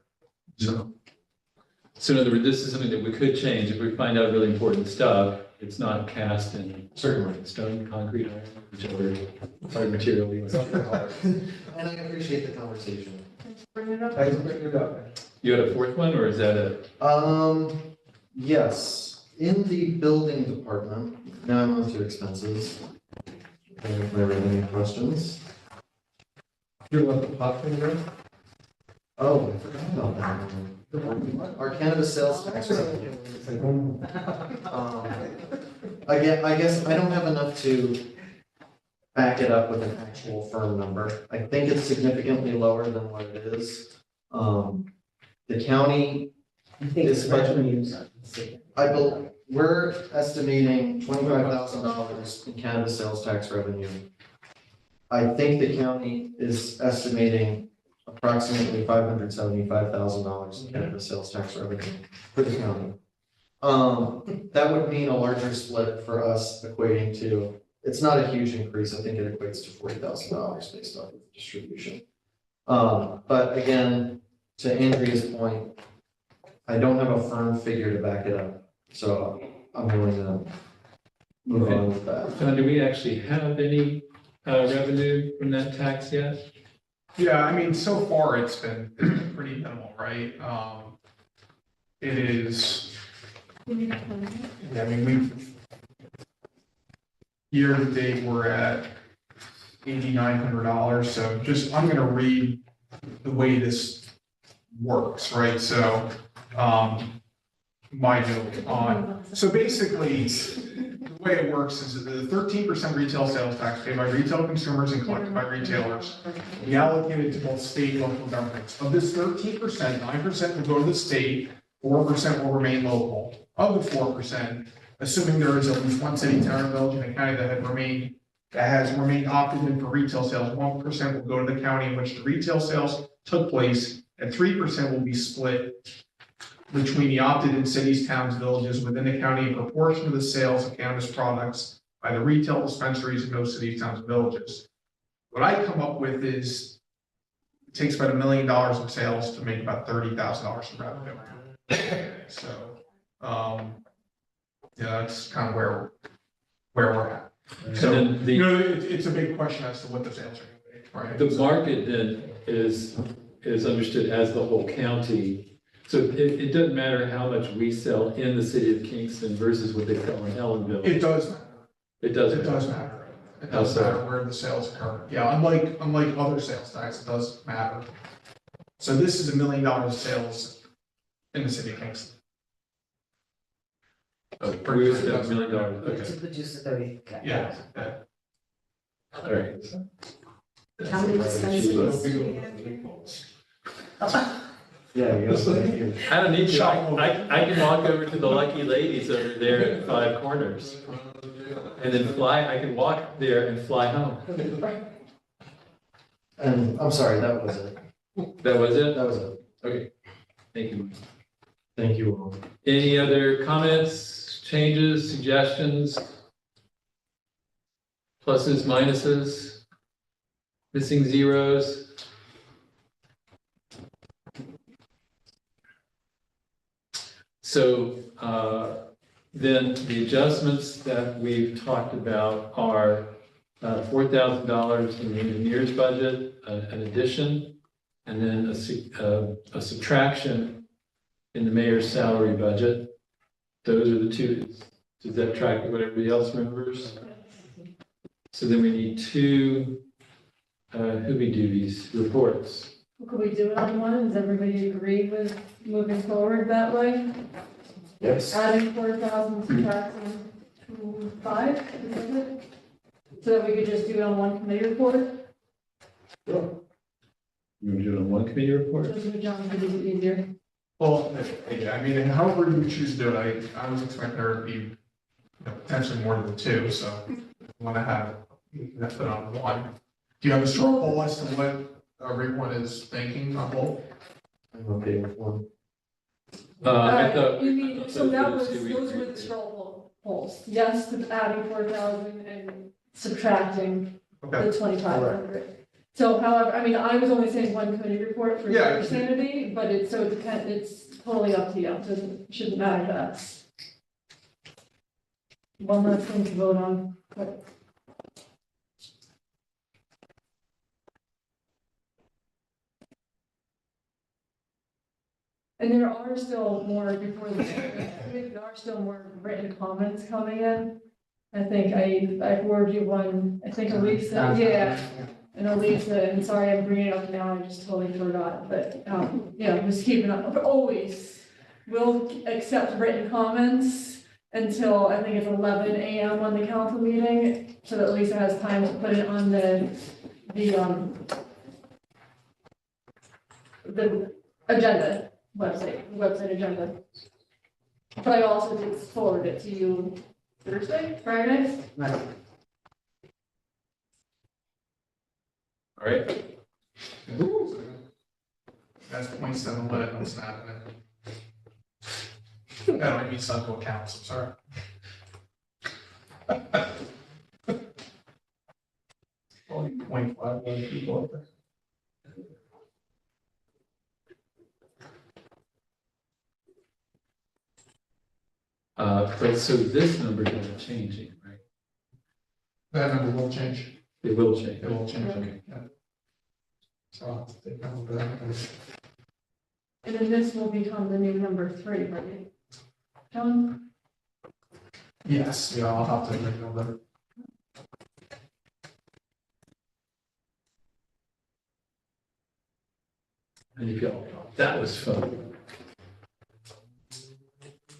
So in other words, this is something that we could change if we find out really important stuff. It's not cast in Certainly. stone, concrete, iron, whichever hard material you want. And I appreciate the conversation. Bring it up. Thanks for bringing it up. You had a fourth one, or is that it? Yes, in the building department, now I'm on to expenses. If there are any questions. You want the pot thing there? Oh, I forgot about that. Our cannabis sales tax revenue. Again, I guess I don't have enough to back it up with an actual firm number. I think it's significantly lower than what it is. The county I think This it's budget- revenues. we're estimating $25,000 in cannabis sales tax revenue. I think the county is estimating approximately $575,000 in cannabis sales tax revenue for the county. That would mean a larger split for us equating to, it's not a huge increase, I think it equates to $40,000 based off of distribution. But again, to Andrea's point, I don't have a firm figure to back it up, so I'm willing to move on with that. John, do we actually have any revenue from that tax yet? Yeah, I mean, so far it's been pretty minimal, right? It is, yeah, I mean, year to date, we're at $8,900, so just, I'm gonna read the way this works, right? So, my note on, so basically, the way it works is that the 13% retail sales tax paid by retail consumers and collected by retailers will be allocated to both state and local governments. Of this 13%, 9% will go to the state, 4% will remain local. Of the 4%, assuming there is at least one city, town, or village in the county that has remained opted in for retail sales, 1% will go to the county in which the retail sales took place, and 3% will be split between the opted-in cities, towns, villages within the county in proportion to the sales of cannabis products by the retail dispensaries in those cities, towns, and villages. What I come up with is, it takes about $1 million in sales to make about $30,000 in revenue. So, yeah, that's kind of where we're at. So, And then it's a big question as to what the sales are going to be, right? the market then is understood as the whole county. So it doesn't matter how much we sell in the city of Kingston versus what they sell in Ellenville. It does matter. It does. It does matter. It does matter where the sales occur. Yeah, unlike other sales tax, it does matter. So this is $1 million of sales in the city of Kingston. We spent $1 million. To Okay. produce the 30. Yeah. All right. How many dispensaries? Yeah, you gotta. I don't need to. I can walk over to the Lucky Ladies over there at Five Corners. And then I can walk there and fly home. And I'm sorry, that was it. That was it? That was it. Okay. Thank you. Thank you all. Any other comments, changes, suggestions? Pluses, minuses? Missing zeros? So then the adjustments that we've talked about are $4,000 in the engineer's budget, an addition, and then a subtraction in the mayor's salary budget. Those are the two. Does that track with what everybody else remembers? So then we need two Hoobie Doobies reports. Could we do it on one? Does everybody agree with moving forward that way? Yes. Adding 4,000, subtracting 2,500, is it? So that we could just do it on one committee report? You want to do it on one committee report? Just with John, could it be easier? Well, yeah, I mean, however you choose to do it, I was expecting there to be, you know, potentially more than two, so want to have, that's put on one. Do you have a strong poll as to what everyone is thinking on both? I'm okay with one. I thought. You mean, so that was, Two we those were agreed the to. straw polls. Yes, to adding 4,000 and subtracting Okay. the 2,500. So however, I mean, I was only saying one committee report for Yeah. your sanity, but it's, so it depends, it's totally up to you. It shouldn't matter to us. One less thing to vote on. But and there are still more before the, there are still more written comments coming in. I think I forwarded you one, I think Elisa, yeah, and Elisa, and sorry, I'm bringing it up now, I just totally forgot, but, yeah, just keeping up, but always, we'll accept written comments until, I think it's 11 a.m. on the council meeting, so that Lisa has time to put it on the agenda, website agenda. But I also did forward it to you Thursday, Friday. Right. All right. That's 0.7 lit on Snap. That might be some accounts, I'm sorry. Only 0.5 million people up there. But so this number is not changing, right? That number will change. It will change. It will change. Okay. Yeah. So I'll have to take that one back. And then this will become the new number 3, right? John? Yes, yeah, I'll have to make it better. And you go, that was fun.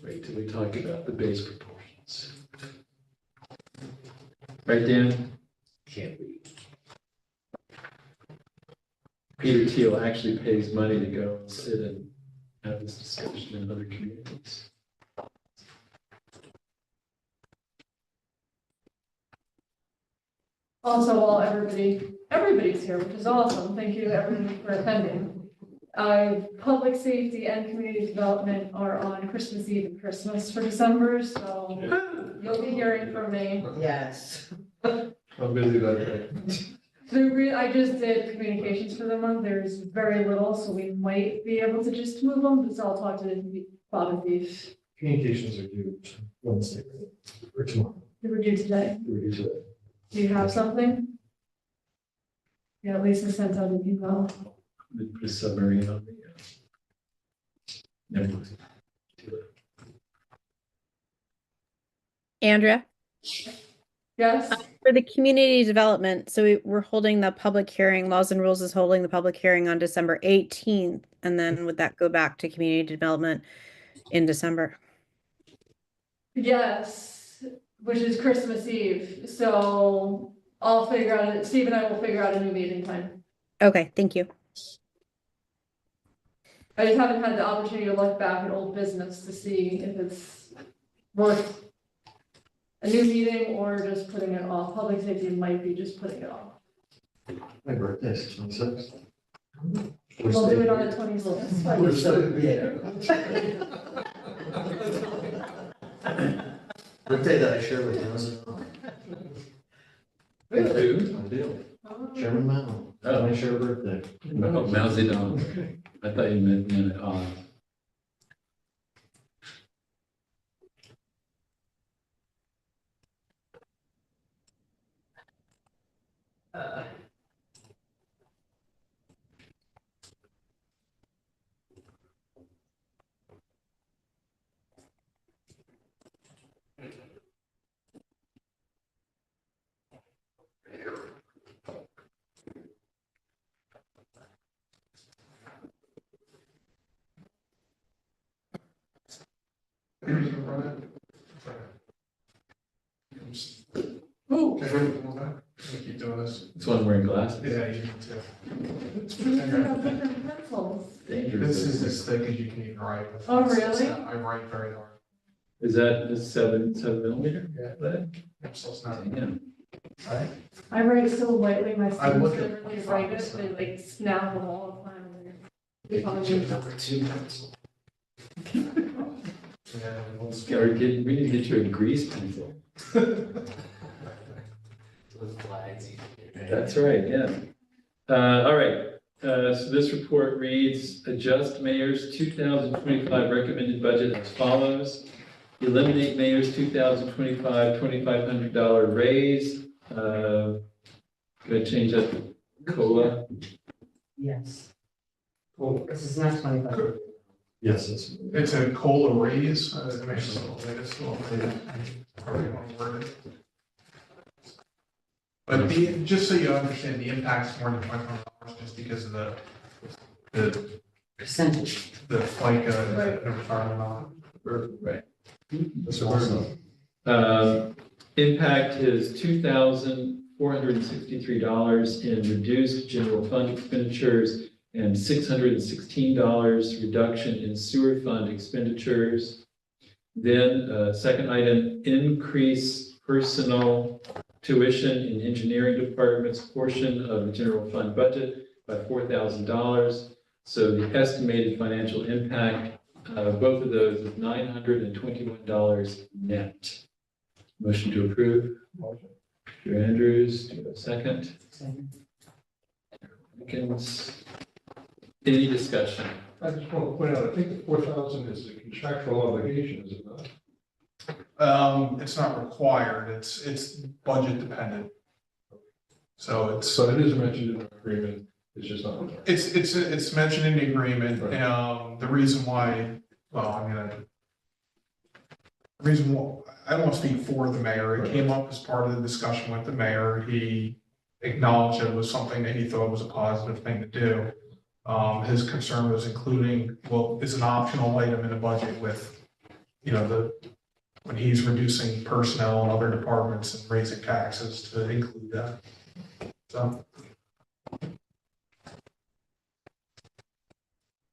Wait till we talk about the base proportions. Right, Dan? Can't wait. Peter Thiel actually pays money to go and sit and have this discussion in other communities. Also, while everybody's here, which is awesome, thank you to everyone for attending. Public safety and community development are on Christmas Eve and Christmas for December, so you'll be hearing from me. Yes. I'm busy that day. I just did communications for the month, there's very little, so we might be able to just move them, but I'll talk to Bob and Steve. Communications are due Wednesday, right? Or tomorrow. They were due today. They were due today. Do you have something? Yeah, Lisa sent out an email. We put a submarine on the. Never mind. Do it. Andrea, Yes? for the community development, so we're holding the public hearing, Laws and Rules is holding the public hearing on December 18th, and then would that go back to community development in December? Yes, which is Christmas Eve, so I'll figure out it, Steve and I will figure out a new meeting time. Okay, thank you. I just haven't had the opportunity to look back at old business to see if it's worth a new meeting or just putting it off. Public safety might be just putting it off. My birthday's 26th. We'll do it on the 26th. We're still, yeah. Birthday that I share with you. Who? I do. Chairman Mao. Oh. I share a birthday. Oh, Mao Zedong. I thought you meant Oz. Oh, okay. Keep doing this. This one wearing glasses. Yeah, you need to. Pencils. Dangerous. This is as thick as you can even write with. Oh, really? I write very hard. Is that the 7 millimeter? So it's not. Yeah. I write so lightly, my I students look don't at- really write it, they like snap them all the time. They call me- Number 2 pencil. Yeah, we'll Or we need to get you a grease pencil. That's right, yeah. All right, so this report reads, adjust mayor's 2025 recommended budget as follows. Eliminate mayor's 2025 $2,500 raise. Gonna change that to COLA. Yes. Well, This is not 25. Yes, It's a COLA raise, it makes it a little, it's a little, however you want to word it. But just so you understand, the impact's more than $500 just because of the Percentage. FICA and retirement amount. Right. that's awesome. Impact is $2,463 in reduced general fund expenditures and $616 reduction in sewer fund expenditures. Then, second item, increase personnel tuition in engineering department's portion of the general fund budget by $4,000. So the estimated financial impact of both of those is $921 net. Motion to approve. Mr. Andrews, do you have a second? Wiggins. Any discussion? I just want to point out, I think the 4,000 is a contractual obligation, is it not? It's not required, it's budget dependent. So it's. So it is mentioned in the agreement, it's just not. It's mentioned in the agreement, Right. the reason why, well, I mean, the reason why, I don't want to speak for the mayor, it came up as part of the discussion with the mayor, he acknowledged that it was something that he thought was a positive thing to do. His concern was including, well, it's an optional item in the budget with, you know, when he's reducing personnel in other departments and raising taxes to include that. So.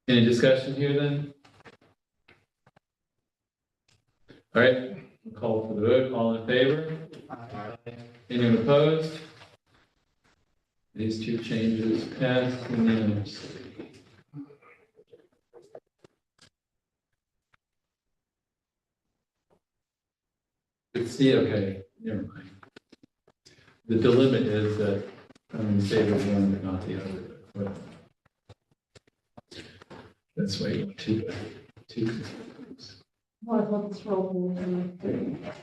Any discussion here then? All right, we'll call for the vote. All in favor? Anyone opposed? These two changes passed unanimously. It's okay, never mind. The dilemma is that I'm in favor of one but not the other. But that's why you want two. Well, I thought the straw poll was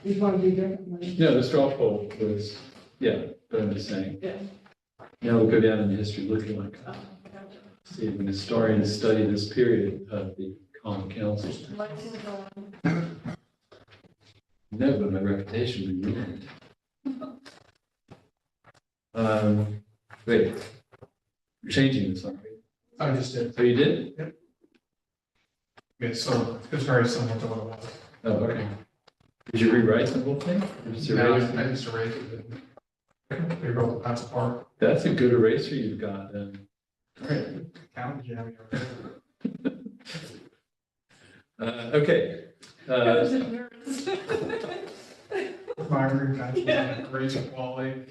you want to do differently. No, the straw poll was, yeah, but I'm just saying. Yeah. Now we'll go down in history looking like, see if an historian study this period of the common council. No, but my reputation would be ruined. Wait, you're changing this, aren't you? I just did. So you did? Yeah, so it's very similar to what it was. Oh, okay. Did you rewrite the whole thing? Or just No, erase it? I just erased it. There you go, that's a part. That's a good eraser you've got then. All right. Count, yeah. Okay. Great quality.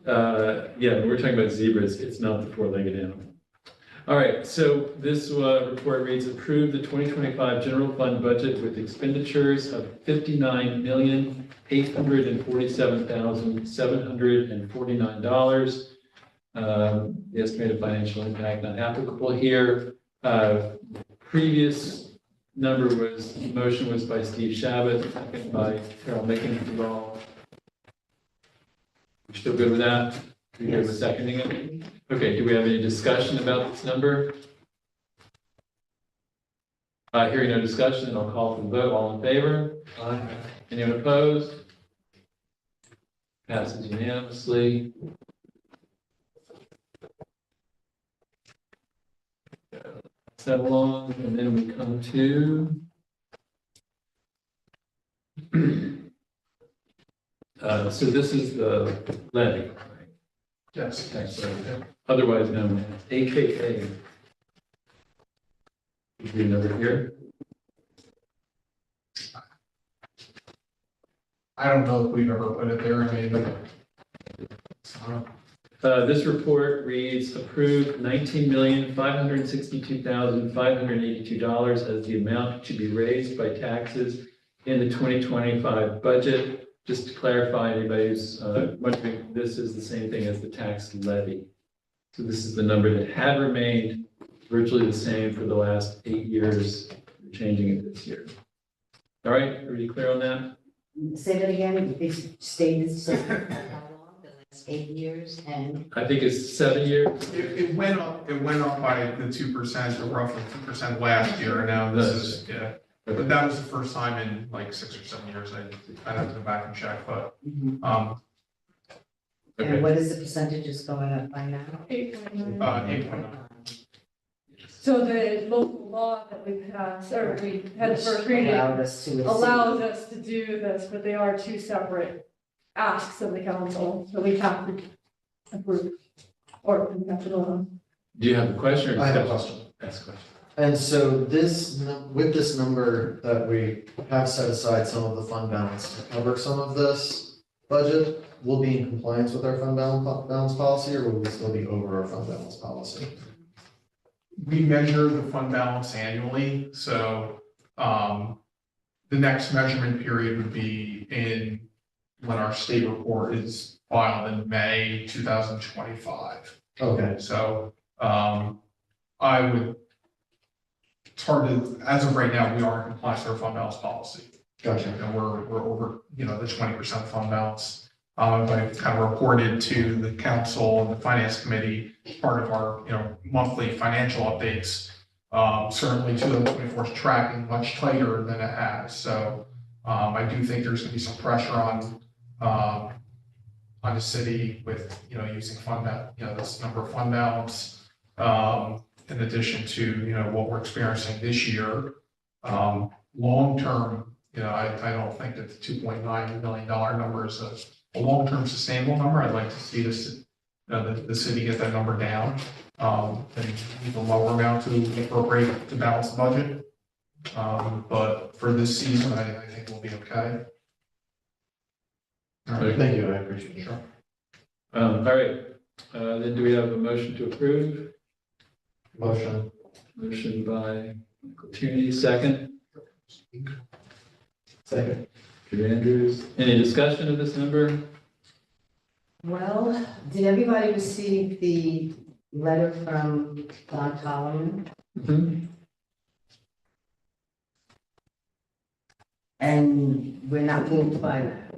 Yeah, we're talking about zebras. It's not the four-legged animal. All right, so this report reads, approve the 2025 general fund budget with expenditures of $59,847,749. The estimated financial impact not applicable here. Previous number was, motion was by Steve Shabbat, second by Carol Micken. You still good with that? You good with seconding it? Okay, do we have any discussion about this number? Hearing no discussion, I'll call for the vote. All in favor? Aye. Anyone opposed? Passes unanimously. That along, and then we come to so this is the levy, right? Yes. Tax levy, otherwise known as AKA. Should be another here. I don't know if we've ever put it there, I mean, This report reads approved $19,562,582 as the amount to be raised by taxes in the 2025 budget. Just to clarify, anybody who's wondering, this is the same thing as the tax levy. So this is the number that had remained virtually the same for the last 8 years. We're changing it this year. All right, everybody clear on that? Say that again, it's stated so how long, the last 8 years, and I think it's 7 years. it went up by the 2%, or roughly 2% last year, and now this is, yeah. But that was the first time in like 6 or 7 years, I'd have to go back and check, but, Okay. and what is the percentages going up by now? 8.9. 8.9. So the local law that we passed, or we had the first reading, Allowed us to. allows us to do this, but they are two separate asks of the council, so we have to approve. Or we have to vote on. Do you have a question? Or I have a discussion? question. Ask a question. And so with this number that we have set aside some of the fund balance to cover some of this budget, we'll be in compliance with our fund balance policy, or will we still be over our fund balance policy? We measure the fund balance annually, so, the next measurement period would be when our state report is filed in May 2025. Okay, So, it's hard to, as of right now, we are in compliance with our fund balance policy. gotcha. And we're over, the 20% fund balance. I've kind of reported to the council and the finance committee, part of our, monthly financial updates. Certainly 2024 is tracking much tighter than it has. So, I do think there's gonna be some pressure on the city with, using this number of fund balance. In addition to, what we're experiencing this year. Long term, I don't think that the $2.9 million number is a long-term sustainable number. I'd like to see this, the city get that number down, and leave a lower amount to appropriate to balance the budget. But for this season, I think we'll be okay. All right. Thank you, I appreciate it. Sure. All right, then do we have a motion to approve? Motion. Motion by Michael Tierney, second. Second. Drew Andrews. Any discussion of this number? Well, did everybody receive the letter from Don Collier? Mm-hmm. And we're not moved by that.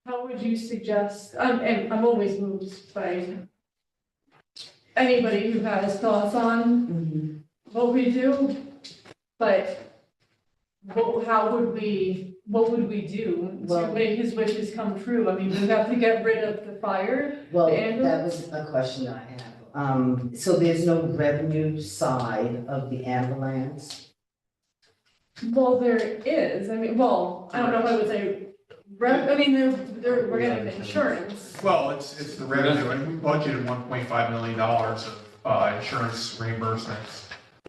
How would you suggest, and I'm always moved by anybody who has thoughts on what we do, but what would we do to make his wishes come true? I mean, we have to get rid of the fire, Well, the that ambulance. was a question I have. So there's no revenue side of the ambulance? Well, there is, I mean, well, I don't know if I would say I mean, we're getting the insurance. Well, it's the revenue, and we budgeted $1.5 million of insurance reimbursements.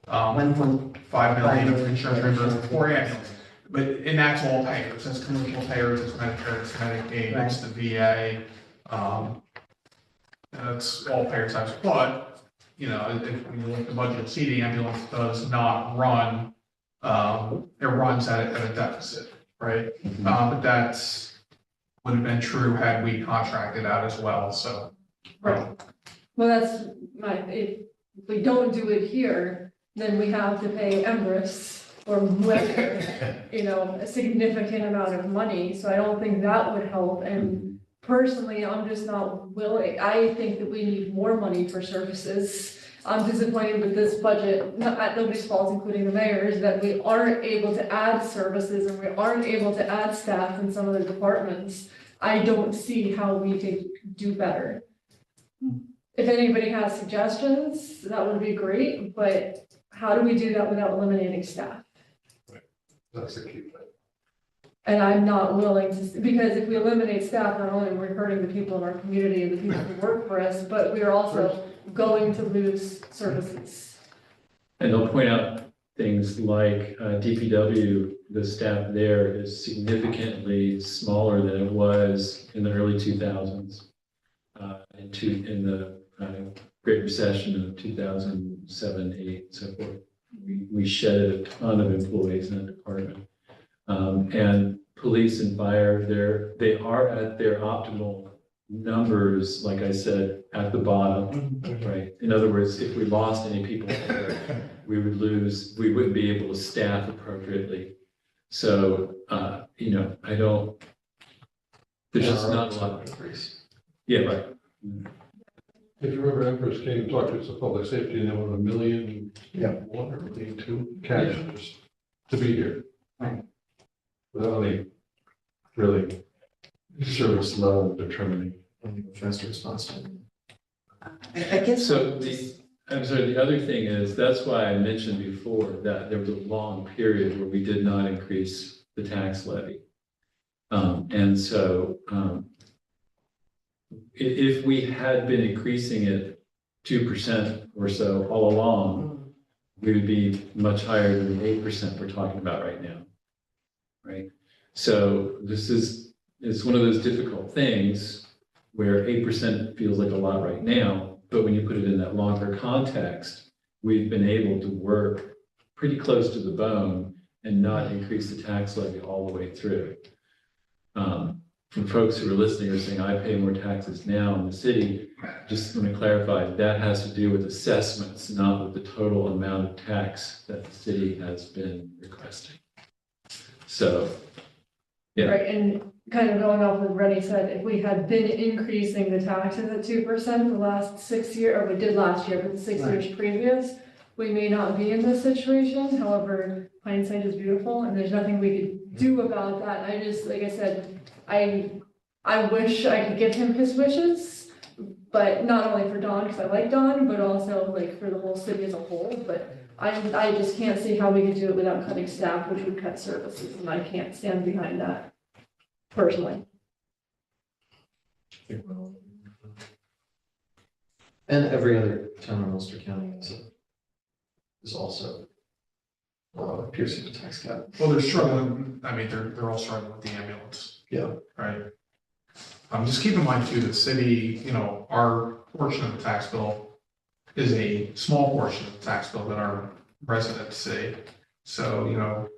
5 million of insurance reimbursement for ambulance. But, and that's all payers, that's commercial payers, it's Medicare, it's Medicaid, it's the VA. That's all payer types, but, you know, if we look at the budget, see, the ambulance does not run, it runs at a deficit, right? But that's, would have been true had we contracted out as well, so. Right. Well, that's if we don't do it here, then we have to pay Empress or whoever, you know, a significant amount of money, so I don't think that would help, and personally, I'm just not willing, I think that we need more money for services. I'm disappointed with this budget, not at nobody's fault, including the mayor's, that we aren't able to add services and we aren't able to add staff in some of the departments. I don't see how we could do better. If anybody has suggestions, that would be great, but how do we do that without eliminating staff? That's the key thing. And I'm not willing to, because if we eliminate staff, not only are we hurting the people in our community and the people who work for us, but we are also going to lose services. And they'll point out things like DPW, the staff there is significantly smaller than it was in the early 2000s. In the Great Recession of 2007, 8, and so forth. We shedded a ton of employees in that department. And police and fire, they are at their optimal numbers, like I said, at the bottom, right? In other words, if we lost any people there, we wouldn't be able to staff appropriately. So, you know, there's just not a lot of increase. Yeah, right. If you remember, Empress came and talked to us about public safety, and they wanted $1 million, Yeah. $1 or $1.2 million cash just to be here. Right. Without any really service level determining. Fast response time. I guess. So the other thing is, that's why I mentioned before that there was a long period where we did not increase the tax levy. And so, if we had been increasing it 2% or so all along, we would be much higher than the 8% we're talking about right now. Right? So it's one of those difficult things where 8% feels like a lot right now, but when you put it in that longer context, we've been able to work pretty close to the bone and not increase the tax levy all the way through. From folks who are listening are saying, I pay more taxes now in the city. Just want to clarify, that has to do with assessments, not with the total amount of tax that the city has been requesting. So, yeah. Right, and kind of going off what Rennie said, if we had been increasing the taxes at 2% the last 6 years, or we did last year, but the 6 years previous, we may not be in this situation. However, hindsight is beautiful and there's nothing we could do about that. I just, like I said, I wish I could give him his wishes, but not only for Don, because I like Don, but also like for the whole city as a whole. But I just can't see how we could do it without cutting staff, which would cut services, and I can't stand behind that personally. And every other town in Ulster County is also piercing the tax cap. Well, they're struggling, I mean, they're all struggling with the ambulance. Yeah. Right. Just keep in mind too, the city, you know, our portion of the tax bill is a small portion of the tax bill that our residents see. So, you know,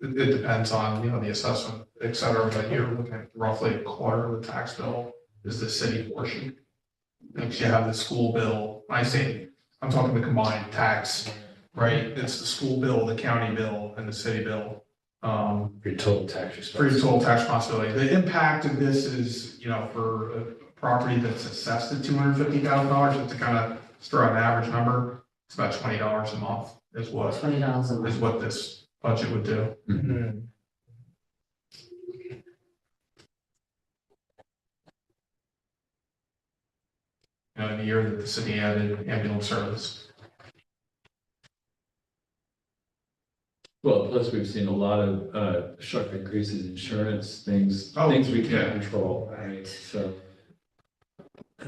it depends on, you know, the assessment, et cetera, but you're looking at roughly a quarter of the tax bill is the city portion. Next, you have the school bill. I'm talking the combined tax, right? It's the school bill, the county bill, and the city bill. For your total tax For your responsibility. total tax responsibility. The impact of this is, you know, for a property that's assessed at $250,000, just to kind of throw out an average number, it's about $20 a month is what $20 a month. this budget would do. Mhm. You know, in the year that the city added ambulance service. Well, plus we've seen a lot of sharp increases in insurance, things Oh, we yeah. can't control, right? So,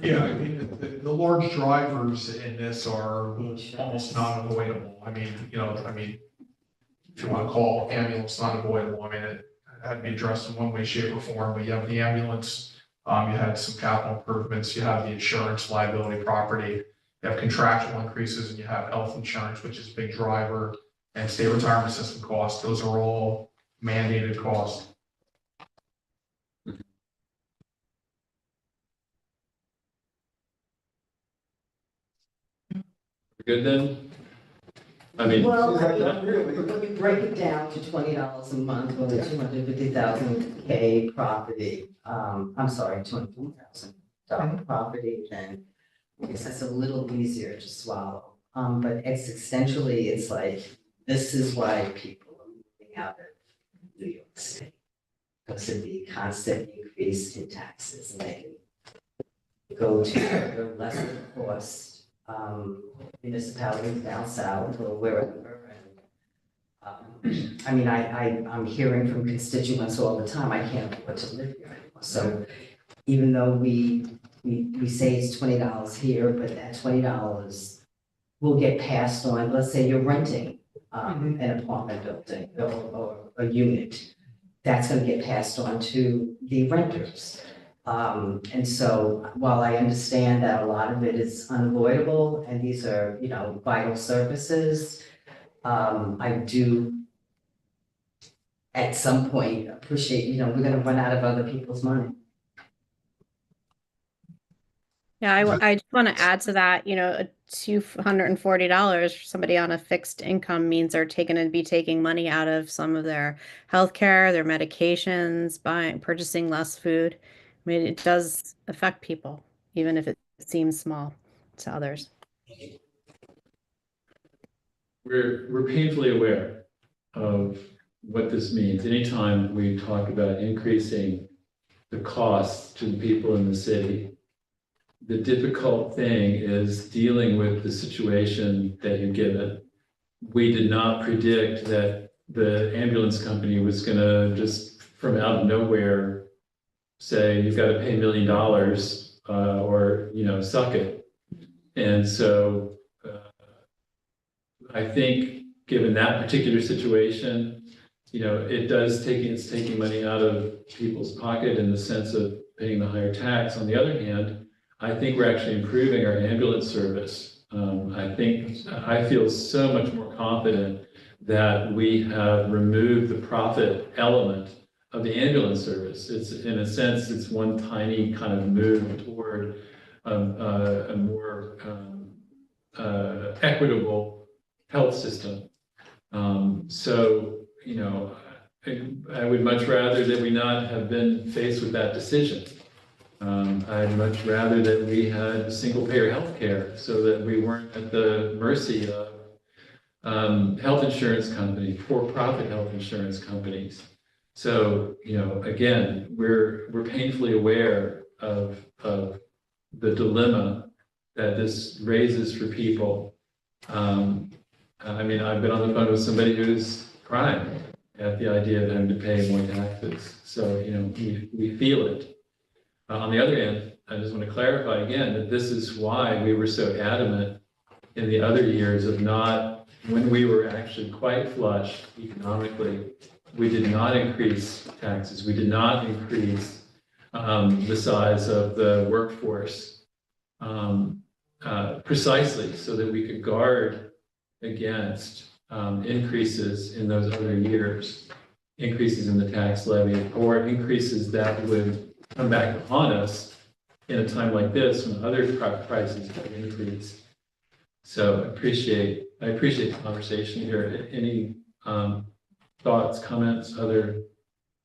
Yeah, I mean, the large drivers in this are almost non-avoidable. I mean, if you want to call ambulance non-avoidable, I mean, it had to be addressed in one way, shape, or form, but you have the ambulance, you had some capital improvements, you have the insurance, liability, property, you have contractual increases, and you have health insurance, which is a big driver, and state retirement system costs. Those are all mandated costs. good then? I mean, Well, when you break it down to $20 a month, or the $250,000 property, I'm sorry, $250,000 property, then I guess that's a little easier to swallow. But existentially, it's like, this is why people are moving out of New York State. Because of the constant increase in taxes, and they can go to the lesser cost municipalities down south or wherever. And I mean, I'm hearing from constituents all the time, I can't afford to live here anymore. So even though we say it's $20 here, but that $20 will get passed on. Let's say you're renting an apartment building or a unit, that's going to get passed on to the renters. And so while I understand that a lot of it is unavoidable and these are, vital services, I do at some point appreciate, we're going to run out of other people's money. Yeah, I just want to add to that, $240 for somebody on a fixed income means they're taking money out of some of their healthcare, their medications, purchasing less food. I mean, it does affect people, even if it seems small to others. we're painfully aware of what this means. Anytime we talk about increasing the costs to the people in the city, the difficult thing is dealing with the situation that you're given. We did not predict that the ambulance company was gonna just from out of nowhere say, you've got to pay $1 million or, suck it. And so I think given that particular situation, it's taking money out of people's pocket in the sense of paying the higher tax. On the other hand, I think we're actually improving our ambulance service. I feel so much more confident that we have removed the profit element of the ambulance service. It's, in a sense, it's one tiny kind of move toward a more equitable health system. I would much rather that we not have been faced with that decision. I'd much rather that we had single-payer health care so that we weren't at the mercy of health insurance companies, for-profit health insurance companies. So, again, we're painfully aware of the dilemma that this raises for people. I've been on the phone with somebody who's crying at the idea of having to pay more taxes. So, we feel it. On the other hand, I just want to clarify again that this is why we were so adamant in the other years of not, when we were actually quite flush economically, we did not increase taxes. We did not increase the size of the workforce precisely so that we could guard against increases in those other years, increases in the tax levy, or increases that would come back upon us in a time like this when other prices have increased. So I appreciate the conversation here. Any thoughts, comments, other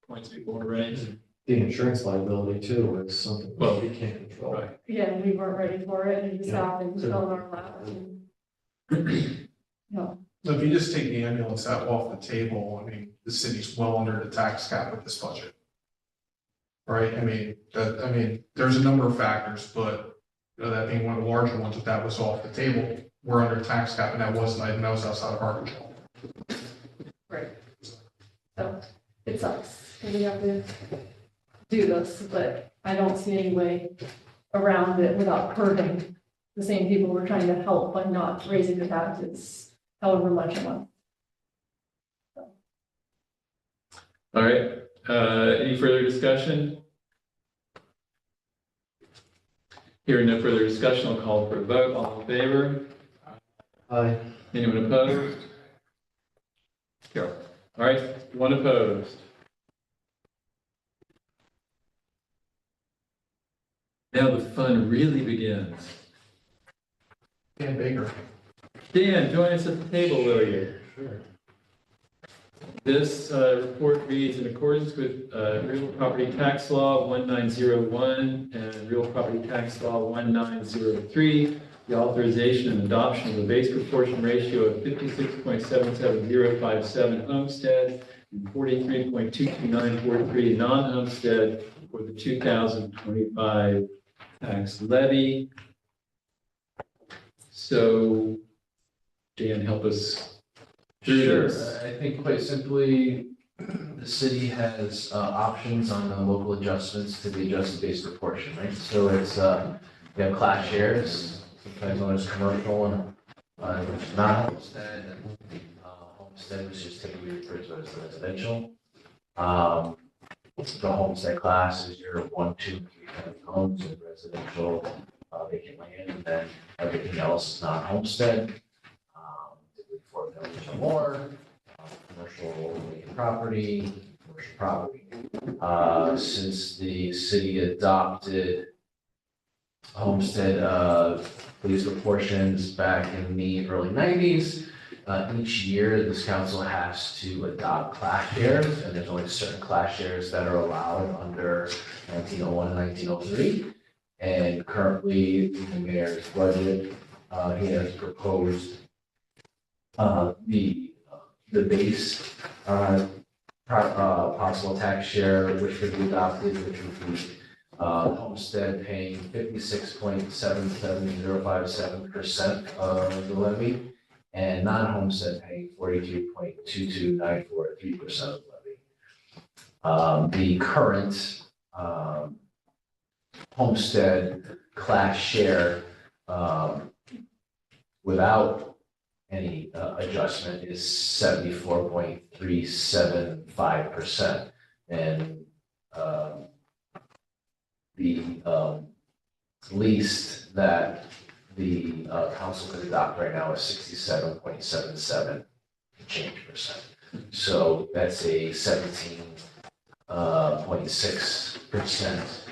points people want to raise? The insurance liability too is something Well, we can't control. Right. Yeah, we weren't ready for it, and it just happened, fell in our lap. So if you just take the ambulance out off the table, the city's well under the tax cap with this budget. Right, there's a number of factors, but that being one of the larger ones, if that was off the table, we're under tax cap, and that wasn't, that was outside of our control. Right. it sucks, because we have to do this, but I don't see any way around it without hurting the same people we're trying to help by not raising the taxes however much a month. All right, any further discussion? Hearing no further discussion, I'll call for a vote. All in favor? Aye. Anyone opposed? Carol. All right, one opposed. Now the fun really begins. Dan Baker. Dan, join us at the table, will you? Sure. This report reads, in accordance with real property tax law 1901 and real property tax law 1903, the authorization and adoption of a base proportion ratio of 56.77057 homestead and 43.22943 non-homestead for the 2025 tax levy. So, Dan, help us through Sure, this. I think quite simply, the city has options on the local adjustments to the adjusted base proportion, right? So it's, you have class shares, sometimes known as commercial and which is not homestead, and homestead, which is typically referred to as residential. The homestead class is your 1, 2, 3 family homes, and residential vacant land, and then everything else is non-homestead. Typically 4 families or more, commercial vacant property, commercial property. Since the city adopted homestead base proportions back in the early 90s, each year this council has to adopt class shares, and there's only certain class shares that are allowed under 1901 and 1903. And currently, the mayor's budget, he has proposed the base possible tax share, which would be adopted, which would be homestead paying 56.77057% of the levy, and non-homestead paying 42.22943% of the levy. The current homestead class share without any adjustment is 74.375%. And the least that the council could adopt right now is 67.77 change percent. So that's a 17.6%.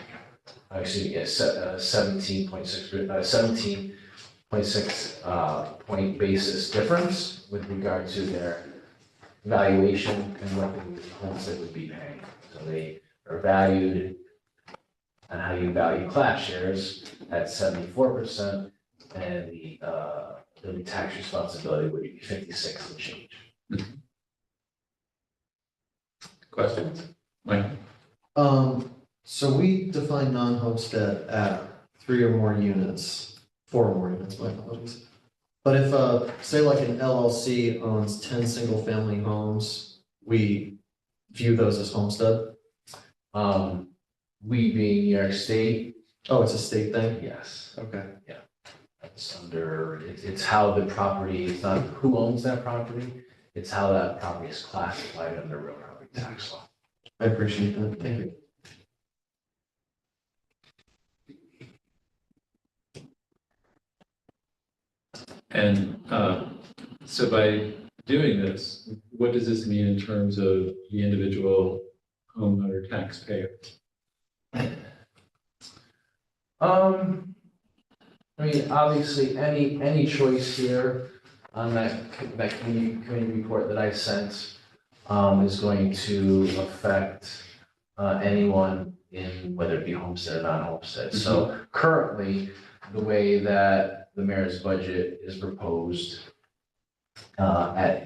Excuse me, yes, 17.6 point basis difference with regard to their valuation and what the homestead would be paying. So they are valued on how you value class shares at 74%, and the tax responsibility would be 56 and change. Questions? Mike? So we define non-homestead at 3 or more units, 4 or more units, my apologies. But if, say like an LLC owns 10 single-family homes, we view those as homestead? We being New York State. Oh, it's a state thing? Yes. Okay. It's under, it's how the property, it's not who owns that property, it's how that property is classified under real property tax law. I appreciate that, thank you. And so by doing this, what does this mean in terms of the individual homeowner taxpayer? I mean, obviously, any choice here on that committee report that I sent is going to affect anyone in whether it be homestead or non-homestead. So currently, the way that the mayor's budget is proposed,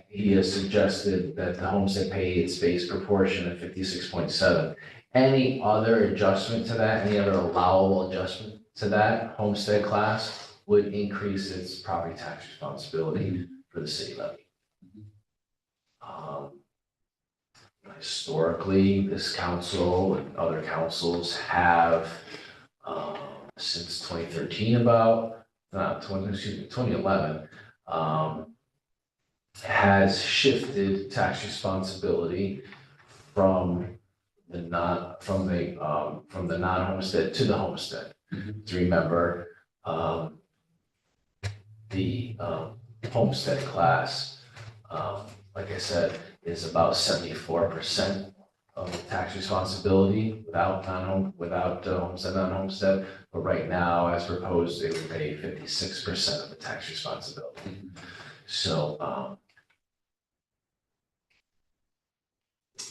he has suggested that the homestead pay its base proportion of 56.7. Any other adjustment to that, any other allowable adjustment to that homestead class would increase its property tax responsibility for the city levy. I Historically, this council and other councils have, since 2013 about, 2011, has shifted tax responsibility from the non-homestead to the homestead. To remember, the homestead class, like I said, is about 74% of the tax responsibility without homestead, non-homestead. But right now, as proposed, they would pay 56% of the tax responsibility. So,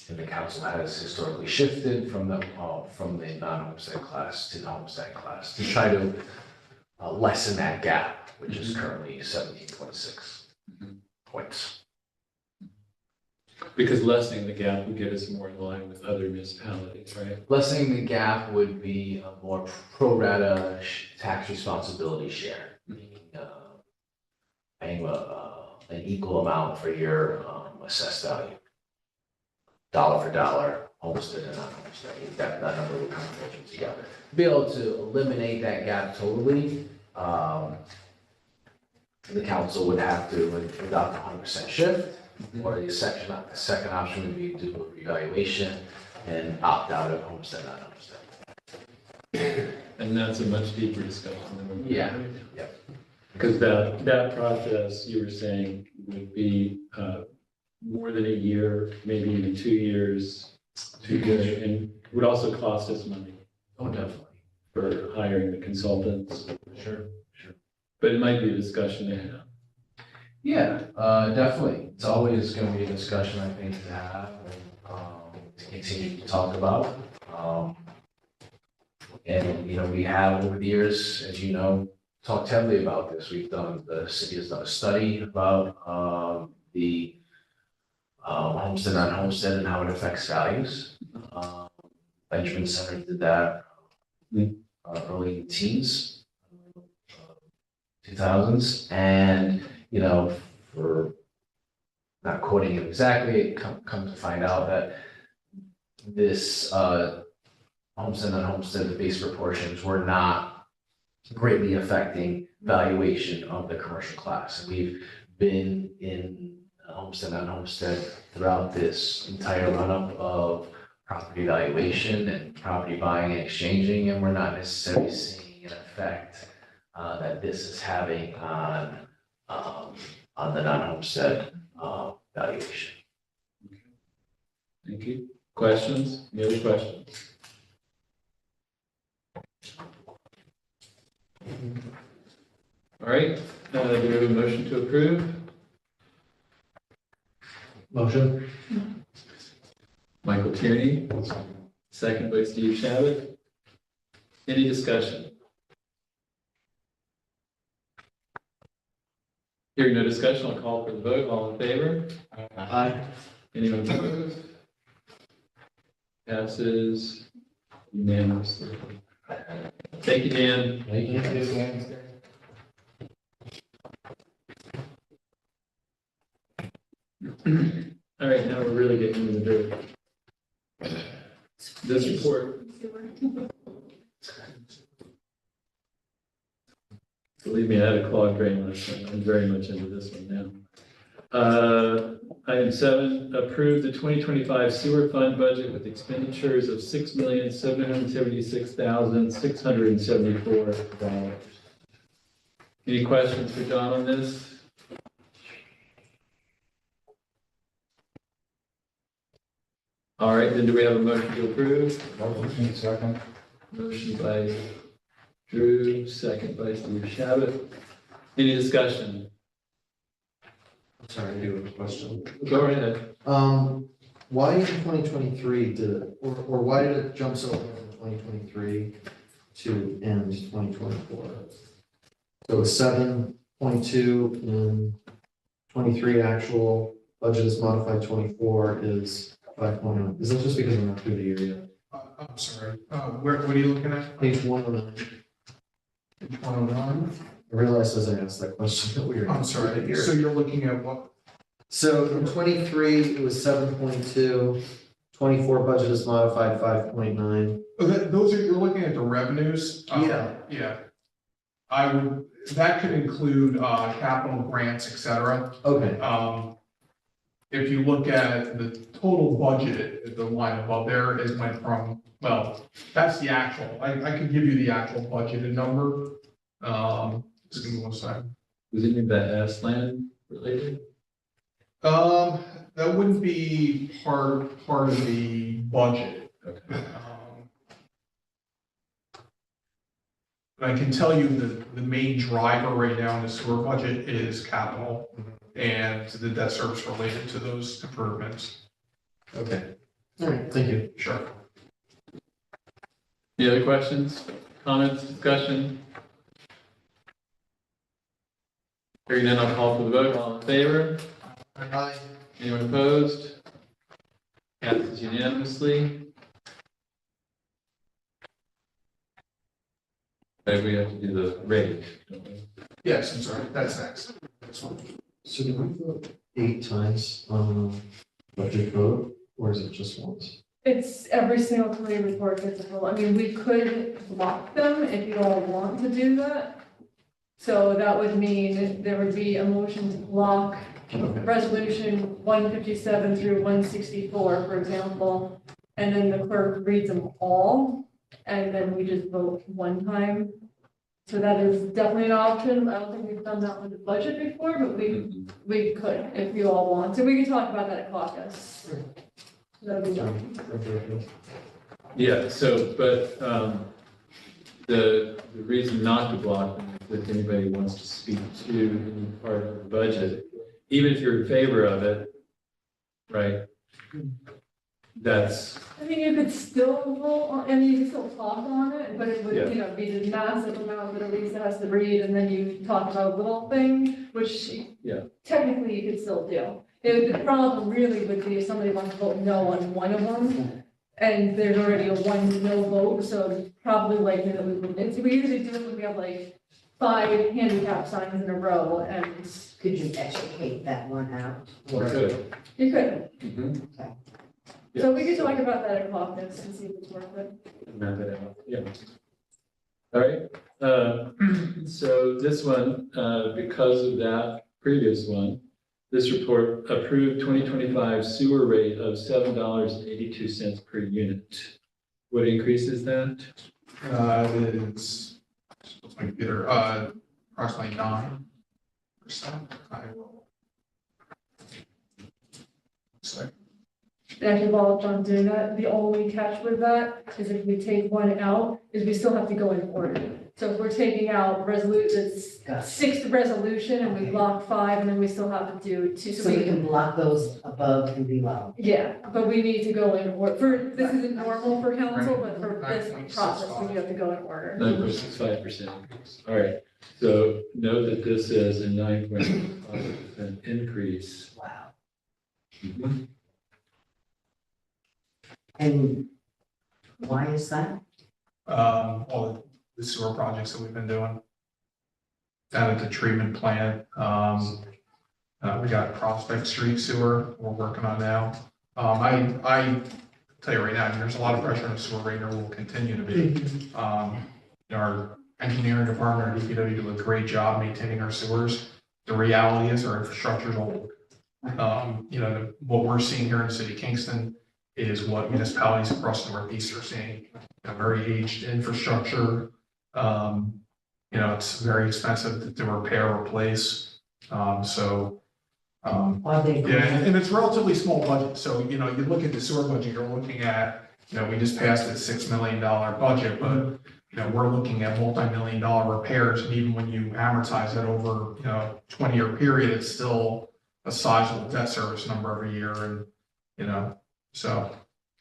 and the council has historically shifted from the non-homestead class to the homestead class to try to lessen that gap, which is currently 17.6 points. Because lessening the gap would get us more in line with other municipalities, right? Lessening the gap would be a more pro rata tax responsibility share, meaning paying an equal amount for your assessed value. Dollar for dollar, homestead and non-homestead, that number would come together. To be able to eliminate that gap totally, the council would have to adopt a 100% shift, or the second option would be do a revaluation and opt out of homestead, non-homestead. And that's a much deeper discussion than we're. Yeah, yeah. Because that process, you were saying, would be more than a year, maybe even 2 years, and would also cost us money. Oh, definitely. For hiring the consultants. Sure. But it might be a discussion to have. Yeah, definitely. It's always going to be a discussion, I think, to have and to continue to talk about. And, we have over the years, as you know, talked heavily about this. The city has done a study about the homestead, non-homestead, and how it affects values. Benjamin Center did that early teens, 2000s, and for not quoting it exactly, come to find out that this homestead, non-homestead, the base proportions were not greatly affecting valuation of the commercial class. And we've been in homestead, non-homestead throughout this entire run-up of property valuation and property buying and exchanging, and we're not necessarily seeing an effect that this is having on the non-homestead valuation. Thank you. Questions? Any other questions? All right, do we have a motion to approve? Motion. Michael Tierney, second by Steve Shabbat. Any discussion? Hearing no discussion, I'll call for the vote. All in favor? Aye. Anyone opposed? Passes unanimously. Thank you, Dan. Thank you. All right, now we're really getting into the dirt. This report. Believe me, I had a clogged drain last time. I'm very much into this one now. Item 7, approve the 2025 sewer fund budget with expenditures of $6,776,674. Any questions for John on this? All right, then do we have a motion to approve? Motion, second. Motion by Drew, second by Steve Shabbat. Any discussion? Sorry, I do have a question. Go right ahead. Why in 2023 or why did it jump so low from 2023 to end 2024? So 7.2 in 23 actual, budget is modified 24 is 5.0. Is that just because we're not through the year yet? I'm sorry, what are you looking at? Page 109. Page 109? I realized as I asked that question that we were. I'm sorry, so you're looking at what? So in 23, it was 7.2, 24 budget is modified 5.9. Those are, you're looking at the revenues. Yeah. I would, that could include, capital grants, et cetera. Okay, If you look at the total budget, the line above there is went from, well, that's the actual, I could give you the actual budgeted number. Just give me one second. Was any of that land related? That wouldn't be part of the budget. Okay. But I can tell you the main driver right now in the sewer budget is capital and the debt service related to those improvements. okay. All right, thank you. Sure. Any other questions, comments, discussion? Hearing none, I'll call for the vote. All in favor? Aye. Anyone opposed? Passes unanimously. Okay, we have to do the rate, don't we? Yes, I'm sorry, that's next. This one. So do we vote 8 times on budget vote, or is it just once? It's every single committee report gets a full, I mean, we could block them if you all want to do that. So that would mean there would be a motion to block Okay. resolution 157 through 164, for example. And then the clerk reads them all, and then we just vote one time. So that is definitely an option. I don't think we've done that with the budget before, but we could if you all want. So we can talk about that at caucus. That'd be done. Yeah, so, but, the reason not to block them is if anybody wants to speak to any part of the budget, even if you're in favor of it, right? That's, I mean, you could still vote on, I mean, you could still talk on it, but it would, Yeah. you know, be the massive amount that Elisa has to read, and then you talk about a little thing, which Yeah. technically you could still do. The problem really would be if somebody wants to vote no on one of them, and there's already a one no vote, so it's probably likely that we wouldn't. So we usually do it when we have like 5 handicap signs in a row, and Could you educate that one out? we could. you could. Mhm. So we could talk about that at caucus and see if it's worth it. Map it out, yeah. All right, so this one, because of that previous one, this report approved 2025 sewer rate of $7.82 per unit. What increases that? It's, what's my computer, approximately 9%. I will. So, Actually, while John's doing that, the only catch with that is if we take one out, is we still have to go in order. So if we're taking out this 6th resolution and we block 5, and then we still have to do 2. So we can block those above and below. Yeah, but we need to go in order, this isn't normal for council, but for this process, we do have to go in order. 9.65% increase. All right, so know that this is a 9.5% increase. Wow. Mhm. And why is that? All the sewer projects that we've been doing. Down at the treatment plant, we got Prospect Street sewer we're working on now. I tell you right now, there's a lot of pressure on the sewer rate, and there will continue to be. Our engineering department, our DPW do a great job maintaining our sewers. The reality is our infrastructure is old. What we're seeing here in the city of Kingston is what municipalities across the Northeast are seeing. A very aged infrastructure. It's very expensive to repair or replace. Are they? Yeah, and it's relatively small budget. So, you look at the sewer budget, you're looking at, we just passed a $6 million budget, but, we're looking at multi-million-dollar repairs. And even when you amortize it over, 20-year period, it's still a sizable debt service number every year. And, so.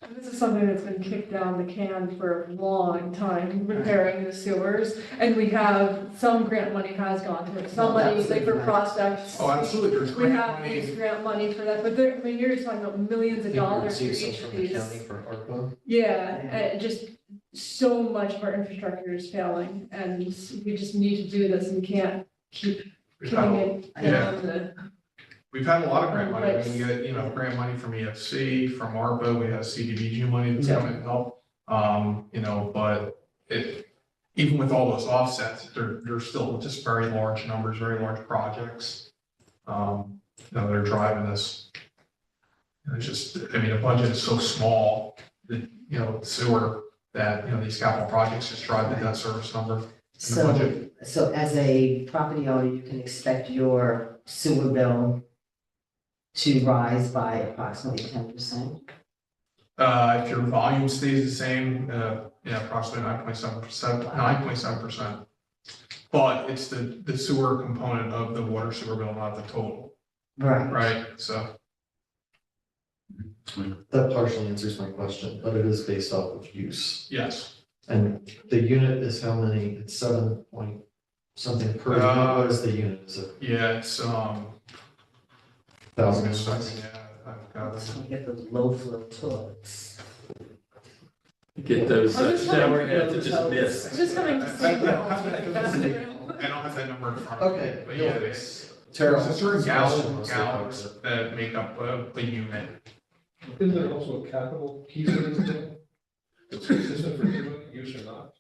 And this is something that's been kicked down the can for a long time, repairing the sewers. And we have, some grant money has gone to it, some money, like for prospects. Oh, absolutely. There's We grant have money. used grant money for that, but there, I mean, you're just talking about millions of dollars for each of these. For ARPA. Yeah, and just so much of our infrastructure is failing, and we just need to do this, and we can't keep kicking it Yeah. down the. We've had a lot of grant money. We get, grant money from EFC, from ARPA, we have CDBG money that's coming to help. But even with all those offsets, they're still just very large numbers, very large projects. That are driving this. And it's just, the budget is so small that, sewer, that, these capital projects just drive the debt service number. So as a property owner, you can expect your sewer bill to rise by approximately 10%? If your volume stays the same, approximately 9.7%. But it's the sewer component of the water sewer bill, not the total. Right, so. That partially answers my question, but it is based off of use. Yes. And the unit is how many? It's 7 point something per unit. What is the unit? Is it? Yeah, it's, Thousand. I've got it. We get the low flow toilets. Get those shower heads that just miss. I'm just coming to say. I don't have that number in front of me. Okay. But yeah, there's Terrible. a certain gallons that make up a unit. Isn't there also a capital piece of this thing? Is it for use or not?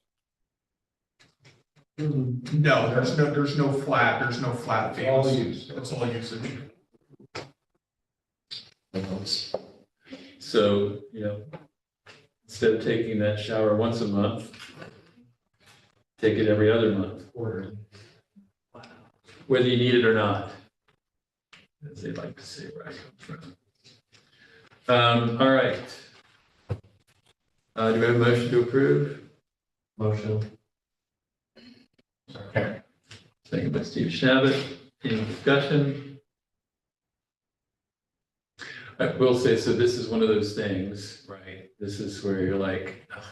No, there's no flat fees. All use. It's all usage. So, instead of taking that shower once a month, take it every other month, whether you need it or not. As they like to say where I come from. All right. Do we have a motion to approve? Motion. Second by Steve Shabbat. Any discussion? I will say, so this is one of those things, right? This is where you're like, ugh,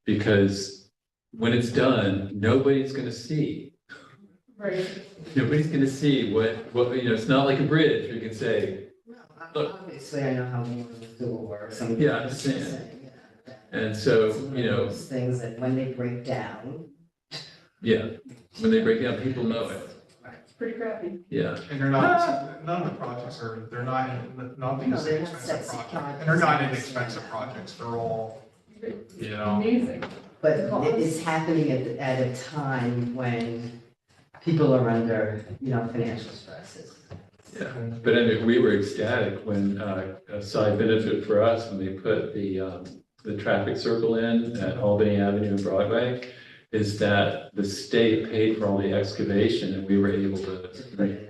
because when it's done, nobody's going to see. Right. Nobody's going to see what, it's not like a bridge. You can say, look. Obviously, I know how one of the sewer works. Yeah, I understand. And so, Those things that when they break down. yeah, when they break down, people know it. It's pretty crappy. Yeah. And they're not, none of the projects are, they're not these they're not expensive sexy projects. And they're not inexpensive projects, they're all, Amazing. But it is happening at a time when people are under, financial stresses. Yeah, but we were ecstatic when, a side benefit for us, when they put the traffic circle in at Albany Avenue and Broadway, is that the state paid for all the excavation and we were able to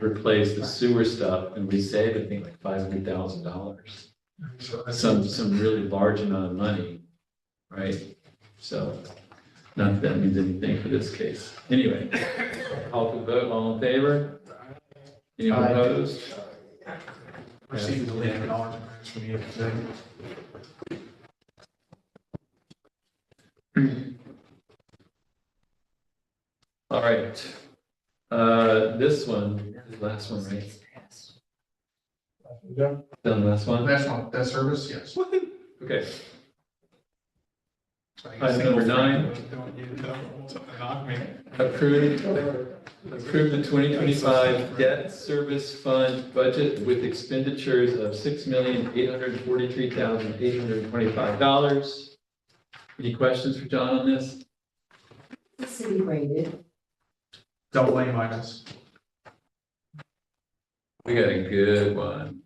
replace the sewer stuff and we saved, I think, like $500,000. Some really large amount of money, right? So, not that that means anything for this case. Anyway, call for the vote, all in favor? Anyone opposed? receiving $1 million in grants from the EFC. All right. This one is the last one, right? Done the last one? Last one, debt service, yes. Okay. Item number 9. Approve the 2025 debt service fund budget with expenditures of $6,843,825. Any questions for John on this? The city rated. AA minus. We got a good one.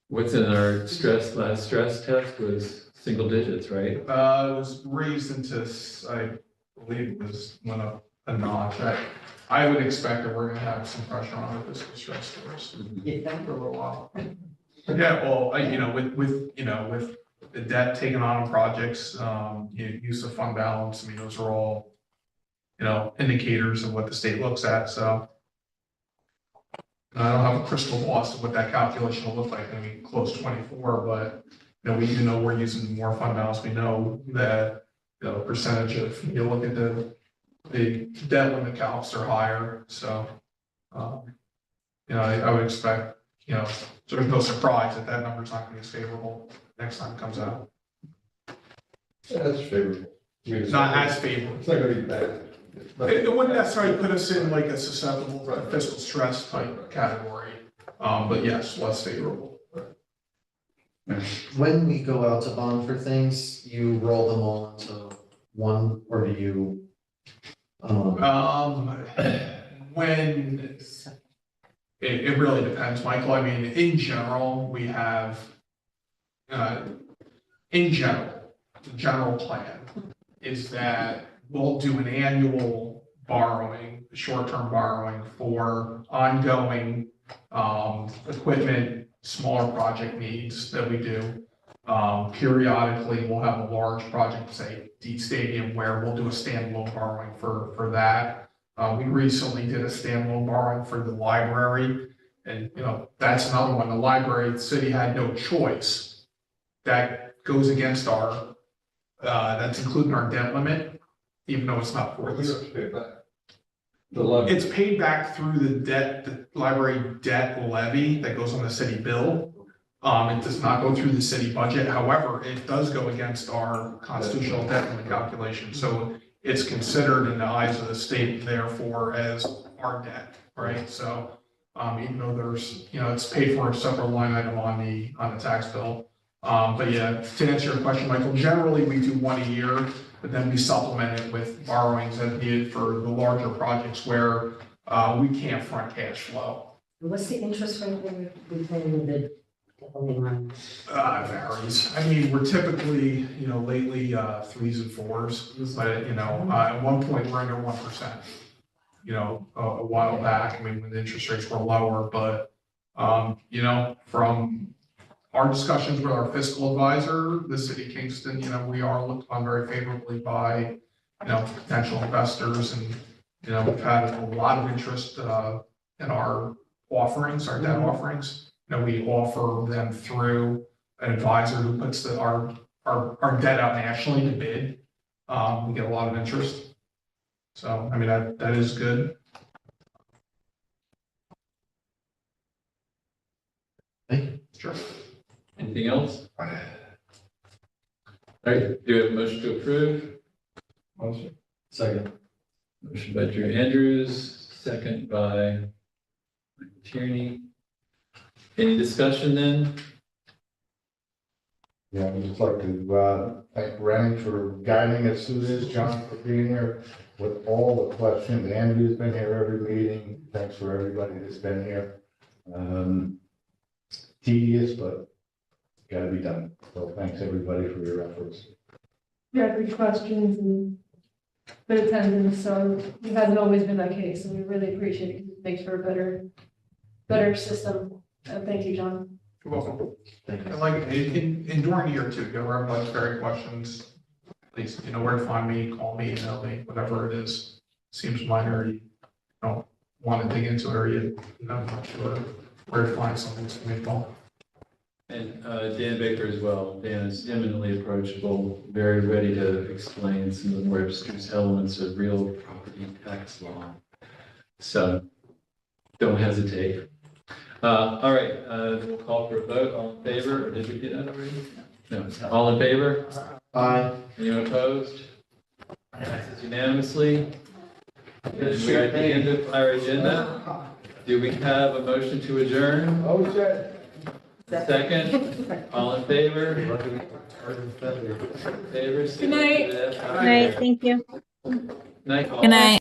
What's in our last stress test was single digits, right? It was raised into, I believe it went up a notch. I would expect that we're gonna have some pressure on our fiscal stress scores for a little while. Yeah, well, with the debt taken on projects, use of fund balance, those are all, indicators of what the state looks at, so. I don't have a crystal ball as to what that calculation will look like when we close 24, but, we do know we're using more fund balance. We know that, the percentage of, look at the debt limit calcs are higher, so. I would expect, so there's no surprise that number's not gonna be as favorable next time it comes out. Yeah, that's favorable. Not as favorable. It's not gonna be bad. It wouldn't necessarily put us in like a susceptible fiscal stress type category, But yes, less favorable. When we go out to bond for things, you roll them all into one, or do you? When, it really depends, Michael. I mean, in general, we have, in general, the general plan is that we'll do an annual borrowing, short-term borrowing for ongoing equipment, smaller project needs that we do. Periodically, we'll have a large project, say, D Stadium, where we'll do a standalone borrowing for that. We recently did a standalone borrowing for the library, and, that's another one. The library, the city had no choice. That goes against our, that's including our debt limit, even though it's not for this. It's paid back through the library debt levy that goes on the city bill. It does not go through the city budget. However, it does go against our constitutional debt limit calculation. So it's considered in the eyes of the state, therefore, as our debt, right? So, even though there's, it's paid for a separate line item on the tax bill. But yeah, to answer your question, Michael, generally we do one a year, but then we supplement it with borrowings as needed for the larger projects where we can't front cash flow. What's the interest rate that we're paying with the holding on? Varies. I mean, we're typically, lately 3s and 4s, but at one point we're under 1%. A while back, I mean, when the interest rates were lower, but from our discussions with our fiscal advisor, the city of Kingston, we are looked on very favorably by, potential investors, and, we've had a lot of interest in our offerings, our debt offerings. We offer them through an advisor who puts our debt out nationally to bid. We get a lot of interest. So, I mean, that is good. Sure. Anything else? All right, do we have a motion to approve? Motion. Second. Motion by Drew Andrews, second by Michael Tierney. Any discussion then? Yeah, I'd just like to thank Rennie for guiding us through this, John for being here with all the questions. Andrew's been here every meeting. Thanks for everybody that's been here. Tedious, but gotta be done. So thanks everybody for your efforts. Yeah, good questions and good attendance, so it hasn't always been that case, and we really appreciate it, it makes for a better system. Thank you, John. You're welcome. And like, in during the year too, if you ever have like very questions, please, where to find me, call me, email me, whatever it is. Seems minor, you don't want to dig into it, or you're not sure where to find something, to me, call. And Dan Baker as well. Dan is eminently approachable, very ready to explain some of the more abstruse elements of real property tax law. So don't hesitate. All right, we'll call for a vote. All in favor, or did we do that already? No. All in favor? Aye. Anyone opposed? Passes unanimously. Then we're at the end of our agenda. Do we have a motion to adjourn? Oh, shit. Second, all in favor? Favor? Good night. Good night, thank you. Night. Good night.